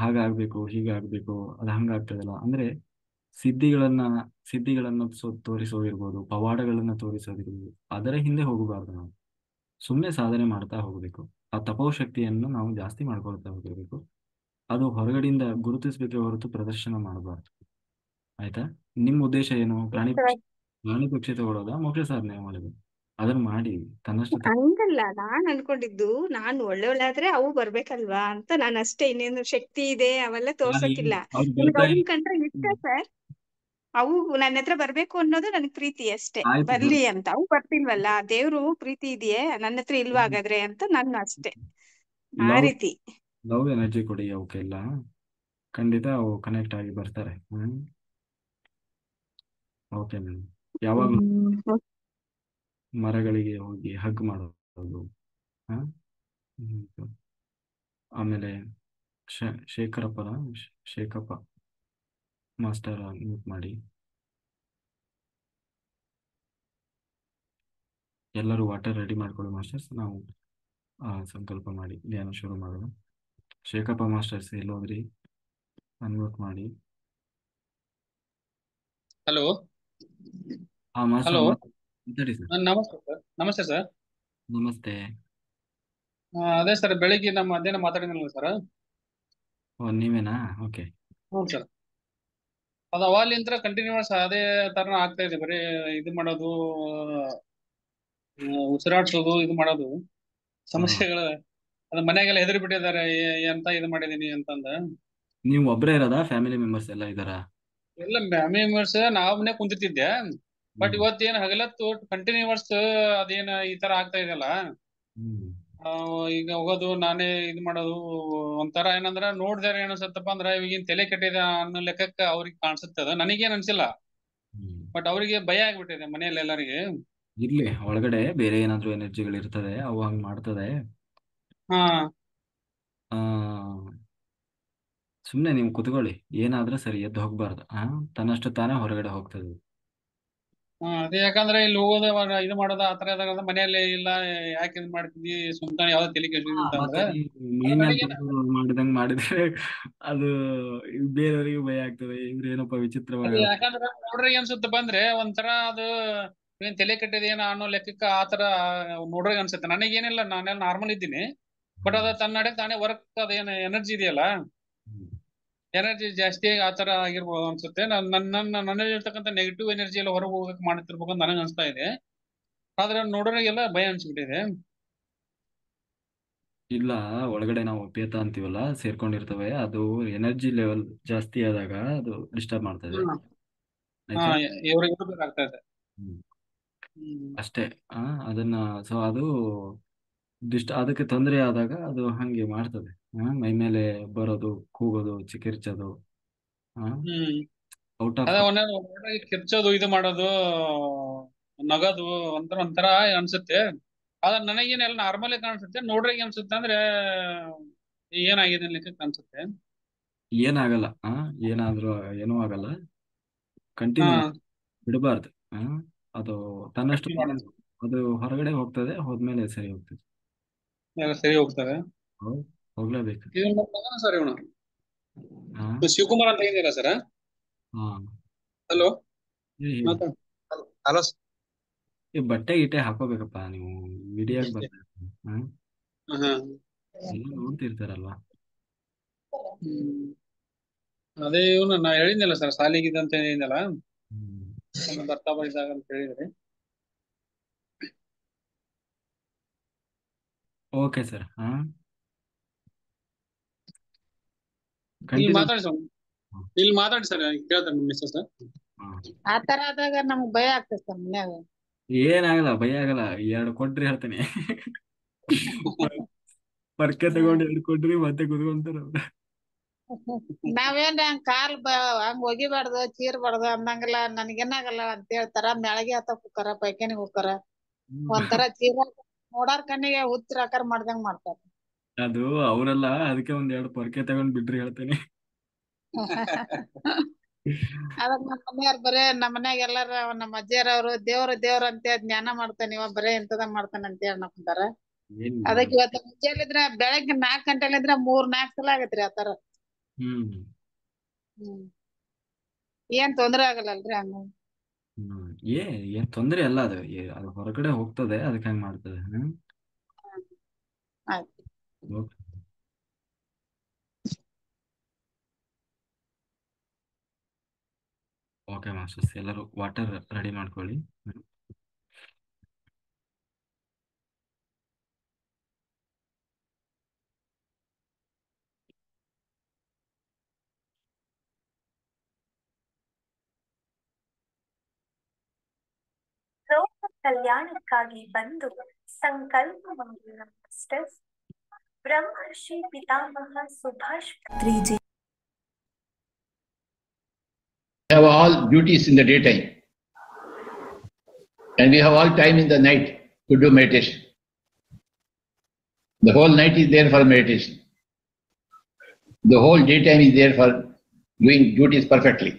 S1: ಹಾಗಾಗ್ಬೇಕು, ಹೀಗಾಗ್ಬೇಕು, ಅದು ಹಂಗಾಗ್ತದಲ್ಲ ಅಂದ್ರೆ ಸಿದ್ಧಿಗಳನ್ನ ತೋರಿಸೋದಿರ್ಬೋದು, ಪವಾಡಗಳನ್ನ ತೋರಿಸೋದಿರ್ಬೋದು, ಅದರ ಹಿಂದೆ ಹೋಗಬಾರ್ದು. ನಾವು ಸುಮ್ಮನೆ ಸಾಧನೆ ಮಾಡ್ತಾ ಹೋಗ್ಬೇಕು. ಆ ತಪೋಶಕ್ತಿಯನ್ನು ನಾವು ಜಾಸ್ತಿ ಮಾಡ್ಕೊಳ್ತಾ ಹೋಗಿರ್ಬೇಕು. ಅದು ಹೊರಗಡೆಯಿಂದ ಗುರುತಿಸ್ಬೇಕೆ ಹೊರತು ಪ್ರದರ್ಶನ ಮಾಡಬಾರ್ದು. ಆಯ್ತಾ? ನಿಮ್ಮ ಉದ್ದೇಶ ಏನು? ಪ್ರಾಣಿ ಪಕ್ಷಿ ತಗೊಳ್ಳೋದಾ, ಮೋಕ್ಷ ಸಾಧನೆ ಮಾಡೋದು? ಅದನ್ನ ಮಾಡಿ ತನ್ನಷ್ಟು
S7: ಹಂಗಲ್ಲ, ನಾನ್ ಅನ್ಕೊಂಡಿದ್ದು ನಾನು ಒಳ್ಳೆಯವಳಾದ್ರೆ ಅವು ಬರ್ಬೇಕಲ್ವಾ ಅಂತ. ನಾನು ಅಷ್ಟೇ, ಇನ್ನೇನು ಶಕ್ತಿ ಇದೆ ಅವೆಲ್ಲ ತೋರ್ಸಕ್ಕಿಲ್ಲ.
S1: ಅವ್ರು
S7: ನಿಮ್ಗೆ
S1: ಬರ್ತಾ
S7: ಅವನ್ ಕಂಡ್ರೆ ಇಷ್ಟ ಸರ್? ಅವು ನನ್ನ ಹತ್ರ ಬರ್ಬೇಕು ಅನ್ನೋದು ನನಗ್ ಪ್ರೀತಿ ಅಷ್ಟೇ.
S1: ಆಯ್ತು
S7: ಬರ್ಲಿ ಅಂತ. ಅವು ಬರ್ತಿಲ್ವಲ್ಲ, ದೇವ್ರು ಪ್ರೀತಿ ಇದೆಯೇ ನನ್ನ ಹತ್ರ ಇಲ್ವಾ ಹಾಗಾದ್ರೆ ಅಂತ ನನ್ನ ಅಷ್ಟೇ, ಆ
S1: ಲವ್
S7: ರೀತಿ.
S1: ಲವ್ ಎನರ್ಜಿ ಕೊಡಿ ಅವಕ್ಕೆಲ್ಲ, ಖಂಡಿತ ಅವು ಕನೆಕ್ಟ್ ಆಗಿ ಬರ್ತಾರೆ. Okay madam. ಯಾವಾಗಲೂ ಮರಗಳಿಗೆ ಹೋಗಿ ಹಗ್ ಮಾಡೋದು. ಹಾ, ಆಮೇಲೆ ಶೇಖಪ್ಪ ಮಾಸ್ಟರ್ ಮ್ಯೂಟ್ ಮಾಡಿ. ಎಲ್ಲರೂ ವಾಟರ್ ರೆಡಿ ಮಾಡ್ಕೊಳ್ಳಿ ಮಾಸ್ಟರ್ಸ್. ನಾವು ಸಂಕಲ್ಪ ಮಾಡಿ ಧ್ಯಾನ ಶುರು ಮಾಡೋಣ. ಶೇಖಪ್ಪ ಮಾಸ್ಟರ್ಸ್ ಎಲ್ಲೋದ್ರಿ? ಅನ್ಮ್ಯೂಟ್ ಮಾಡಿ.
S8: ಹಲೋ
S1: ಮಾಸ್ಟರ್
S8: ಹಲೋ
S1: ಮಾತಾಡಿ ಸರ್.
S8: ನಮಸ್ತೆ ಸರ್. ನಮಸ್ತೆ ಸರ್.
S1: ನಮಸ್ತೆ.
S8: ಅದೇ ಸರ್, ಬೆಳಿಗ್ಗೆ ನಮ್ಮ ಮಧ್ಯಾಹ್ನ ಮಾತಾಡಿದ್ನಲ್ಲ ಸರ್.
S1: ನೀವೇನಾ? ಓಕೆ.
S8: ಹ್ಞೂ ಸರ್. ಅದು ಅವಾಗ್ಲಿಂತ್ರ ಕಂಟಿನ್ಯೂಸ್ ಅದೇ ತರ ಆಗ್ತಾ ಇದೆ. ಬರೀ ಇದು ಮಾಡೋದು, ಉಸಿರಾಡ್ಸೋದು, ಇದು ಮಾಡೋದು ಸಮಸ್ಯೆಗಳು. ಅದು ಮನೆಯಾಗೆಲ್ಲ ಹೆದರಿ ಬಿಟ್ಟಿದ್ದಾರೆ, ಎಂತ ಇದು ಮಾಡಿದೀನಿ ಅಂತಂದ.
S1: ನೀವು ಒಬ್ಬರೇ ಇರೋದಾ, ಫ್ಯಾಮಿಲಿ ಮೆಂಬರ್ಸ್ ಎಲ್ಲ ಇದ್ದಾರಾ?
S8: ಎಲ್ಲ ಫ್ಯಾಮಿಲಿ ಮೆಂಬರ್ಸ್, ನಾವೇ ಕುಂತಿದ್ದೆ. ಬಟ್ ಇವತ್ತೇನು ಹಗಲತ್ತು ಕಂಟಿನ್ಯೂಸ್ ಅದೇನ ಈ ತರ ಆಗ್ತಾ ಇದೆಯಲ್ಲ, ಈಗ ಹೋಗೋದು, ನಾನೇ ಇದು ಮಾಡೋದು, ಒಂಥರ ಏನಂದ್ರ ನೋಡ್ದಾರ ಏನನ್ಸತ್ತಪ್ಪ ಅಂದ್ರ ಈಗಿನ ತಲೆ ಕೆಟ್ಟಿದೆ ಅನ್ನೋ ಲೆಕ್ಕಕ್ಕೆ ಅವ್ರಿಗೆ ಕಾಣಿಸುತ್ತದ. ನನಗೇನ್ ಅನ್ಸಿಲ್ಲ, ಬಟ್ ಅವ್ರಿಗೆ ಭಯ ಆಗ್ಬಿಟ್ಟಿದೆ ಮನೆಯಲ್ಲಿ ಎಲ್ಲರಿಗೆ.
S1: ಇರ್ಲಿ ಒಳಗಡೆ ಬೇರೆ ಏನಾದ್ರೂ ಎನರ್ಜಿಗಳಿರ್ತದೆ, ಅವು ಹಂಗ್ ಮಾಡ್ತದೆ.
S8: ಹಾ
S1: ಆ ಸುಮ್ನೆ ನೀವು ಕುತ್ಕೊಳ್ಳಿ, ಏನಾದ್ರೂ ಸರಿ ಎದ್ದು ಹೋಗ್ಬಾರ್ದು. ತನ್ನಷ್ಟು ತಾನೇ ಹೊರಗಡೆ ಹೋಗ್ತದೆ.
S8: ಅದೇ ಯಾಕಂದ್ರೆ ಇಲ್ಲಿ ಹೋಗೋದ ಇದು ಮಾಡೋದ ಆತರ ಮನೆಯಲ್ಲಿ ಇಲ್ಲ, ಯಾಕೆ ಇದು ಮಾಡ್ತಿದ್ವಿ ಸುಮ್ತಾನೆ ಯಾವ್ದೋ ತಲೆ ಕೆಡ್ಸ್ಕೊಂಡ್ ಅಂತ
S1: ಮತ್ತೆ
S8: ಅಂದ್ರೆ
S1: ನೀನ್
S8: ನನಗೇನ
S1: ಮಾಡಿದಂಗ್ ಮಾಡಿದ್ರೆ ಅದು ಬೇರೆಯವರಿಗೂ ಭಯ ಆಗ್ತದೆ. ಇವ್ರೇನಪ್ಪ
S8: ಅದು
S1: ವಿಚಿತ್ರವಾಗಿ
S8: ಯಾಕಂದ್ರೆ ನೋಡ್ರಿ ಅನ್ಸುತ್ತೆ ಬಂದ್ರೆ ಒಂಥರ ಅದು ಏನ್ ತಲೆ ಕೆಟ್ಟದೇನ ಅನ್ನೋ ಲೆಕ್ಕಕ್ಕ ಆತರ ನೋಡ್ರಿ ಅನ್ಸುತ್ತೆ. ನನಗೇನಿಲ್ಲ, ನಾನೆಲ್ಲ ನಾರ್ಮಲ್ ಇದ್ದೀನಿ. ಬಟ್ ಅದ ತನ್ನಡೆ ತಾನೇ ವರ್ಕ್ ಅದೇನು ಎನರ್ಜಿ ಇದೆಯಲ್ಲ, ಎನರ್ಜಿ ಜಾಸ್ತಿ ಆತರ ಆಗಿರ್ಬೋದು ಅನ್ಸುತ್ತೆ. ನನ್ನಲ್ಲಿರ್ತಕ್ಕಂಥ ನೆಗೆಟಿವ್ ಎನರ್ಜಿ ಎಲ್ಲ ಹೊರಗೆ ಹೋಗಕ್ಕೆ ಮಾಡ್ತಿರ್ಬೇಕು ಅಂತ ನನಗೆ ಅನ್ಸ್ತಾ ಇದೆ. ಆದ್ರೆ ನೋಡೋರಿಗೆಲ್ಲ ಭಯ ಅನ್ಸ್ಬಿಟ್ಟಿದೆ.
S1: ಇಲ್ಲ, ಒಳಗಡೆ ನಾವು ಪೇತ ಅಂತೀವಲ್ಲ ಸೇರ್ಕೊಂಡಿರ್ತವೆ, ಅದು ಎನರ್ಜಿ ಲೆವೆಲ್ ಜಾಸ್ತಿ ಆದಾಗ ಅದು ಡಿಸ್ಟರ್ಬ್ ಮಾಡ್ತದೆ. ಆಯ್ತಾ?
S8: ಇವ್ರಿಗೆ ಆಗ್ತಾ ಇದೆ
S1: ಅಷ್ಟೇ. ಅದನ್ನ ಸೊ ಅದು ಅದಕ್ಕೆ ತೊಂದರೆ ಆದಾಗ ಅದು ಹಂಗೆ ಮಾಡ್ತದೆ. ಮೈ ಮೇಲೆ ಬರೋದು, ಕೂಗೋದು, ಚಿಕಿರ್ಚೋದು, ಔಟ್ ಆಫ್
S8: ಅದೇ ಕಿರ್ಚೋದು, ಇದು ಮಾಡೋದು, ನಗದು ಒಂಥರ ಅನ್ಸುತ್ತೆ. ಆದ್ರೆ ನನಗೇನೆಲ್ಲ ನಾರ್ಮಲ್ ಕಾಣಿಸುತ್ತೆ. ನೋಡ್ರಿಗೆ ಅನ್ಸುತ್ತೆ ಅಂದ್ರೆ ಏನಾಗಿದೆ ಲೆಕ್ಕಕ್ಕೆ ಅನ್ಸುತ್ತೆ.
S1: ಏನಾಗಲ್ಲ. ಏನಾದ್ರೂ ಏನೂ ಆಗಲ್ಲ. ಕಂಟಿನ್ಯೂ ಬಿಡಬಾರ್ದು. ಅದು ತನ್ನಷ್ಟು ಅದು ಹೊರಗಡೆ ಹೋಗ್ತದೆ, ಹೋದ್ಮೇಲೆ ಸರಿ ಹೋಗ್ತದೆ.
S8: ಸರಿ ಹೋಗ್ತದೆ,
S1: ಹೋಗ್ಲೇಬೇಕು.
S8: ಸರ್ ಇವನು ಶಿವಕುಮಾರ್ ಅಂತ ಇದೀರಾ ಸರ್? Hello hello.
S1: ಈ ಬಟ್ಟೆ ಗಿಟ್ಟೆ ಹಾಕೋಬೇಕಪ್ಪ ನೀವು, ವಿಡಿಯೋಗೆ ಬರ್ತಾರೆ. ಎಲ್ಲ ನೋಡ್ತಿರ್ತಾರಲ್ವಾ.
S8: ಅದೇ ಇವನು ನಾ ಹೇಳಿದ್ನಲ್ಲ ಸರ್, ಸಾಲಿಗಿದ್ದಂತ ಹೇಳಿದ್ನಲ್ಲ, ಬರ್ತಾ ಇದ್ದಾಗ ಅಂತ ಹೇಳಿದ್ರಿ.
S1: Okay sir.
S8: ಇಲ್ಲಿ ಮಾತಾಡಿ ಸರ್, ಕೇಳ್ತಾರೆ ಮಿಸ್ಸಸ್.
S9: ಆತರ ಆದಾಗ ನಮ್ಗ್ ಭಯ ಆಗ್ತದೆ ಸರ್ ಮನ್ಯಾಗ.
S1: ಏನಾಗಲ್ಲ, ಭಯ ಆಗಲ್ಲ. 2 ಕೊಟ್ರಿ ಹೇಳ್ತೇನೆ. ಪರ್ಕೆ ತಗೊಂಡು 2 ಕೊಟ್ರಿ ಮತ್ತೆ ಕುತ್ಕೊಂತಾರ.
S9: ನಾವೇನ್ ಕಾಲ್ ಹಂಗ ಒಗಿಬಾರ್ದು, ಚೀರ್ಬಾರ್ದು ಅಂದಂಗಲ್ಲ, ನನ್ಗೇನಾಗಲ್ಲ ಅಂತ ಹೇಳ್ತಾರ. ಮ್ಯಾಳಗಿ ಹತ್ತಕ್ ಹೋಕಾರ, ಪೈಖಾನಿಗ್ ಹೋಕಾರ, ಒಂಥರ ಚೀರ ನೋಡಾರ್ ಕಣ್ಣಿಗೆ ಹುಚ್ಚರ ಆಕಾರ ಮಾಡ್ದಂಗ್ ಮಾಡ್ತಾರ.
S1: ಅದು ಅವರೆಲ್ಲ ಅದಕ್ಕೆ 2 ಪೊರ್ಕೆ ತಗೊಂಡ್ ಬಿಡ್ರಿ ಹೇಳ್ತೇನೆ.
S9: ಅದಾಗ ನಮ್ಮ ಮನೆಯವ್ರ ಬರೇ, ನಮ್ಮ ಮನ್ಯಾಗ ಎಲ್ಲಾರ ನಮ್ಮ ಅಜ್ಜಿಯರವ್ರು ದೇವ್ರ ಅಂತ ಜ್ಞಾನ ಮಾಡ್ತಾನ, ಇವ ಬರೇ ಇಂತದ ಮಾಡ್ತಾನ ಅಂತ ಹೇಳಿ ನಮ್ದಾರ. ಅದಕ್ಕೆ ಇವತ್ತ ಮುಂಜಾನಿದ್ರ ಬೆಳಗ್ಗೆ 4 ಗಂಟೆಲಿದ್ರ 3-4 ಸಲ ಆಗತ್ರಿ ಆತರ. ಏನ್ ತೊಂದ್ರೆ ಆಗಲ್ಲಲ್ರಿ ಹಂಗ?
S1: ಏನ್ ತೊಂದ್ರೆ ಅಲ್ಲ. ಅದು ಅದು ಹೊರಗಡೆ ಹೋಗ್ತದೆ, ಅದಕ್ಕೆ ಹಂಗ್ ಮಾಡ್ತದೆ.
S9: ಆಯ್ತು.
S1: ಓಕೆ ಮಾಸ್ಟರ್ಸ್, ಎಲ್ಲರೂ ವಾಟರ್ ರೆಡಿ ಮಾಡ್ಕೊಳ್ಳಿ.
S10: ಲೋಕ ಕಲ್ಯಾಣಕ್ಕಾಗಿ ಬಂದು ಸಂಕಲ್ಪ ಮಾಡಿದ ಮಾಸ್ಟರ್ಸ್ ಬ್ರಹ್ಮರ್ಷಿ ಪಿತಾಮಹ Subhash Patriji.
S11: We have all duties in the daytime, and we have all time in the night to do meditation. The whole night is there for meditation. The whole daytime is there for doing duties perfectly.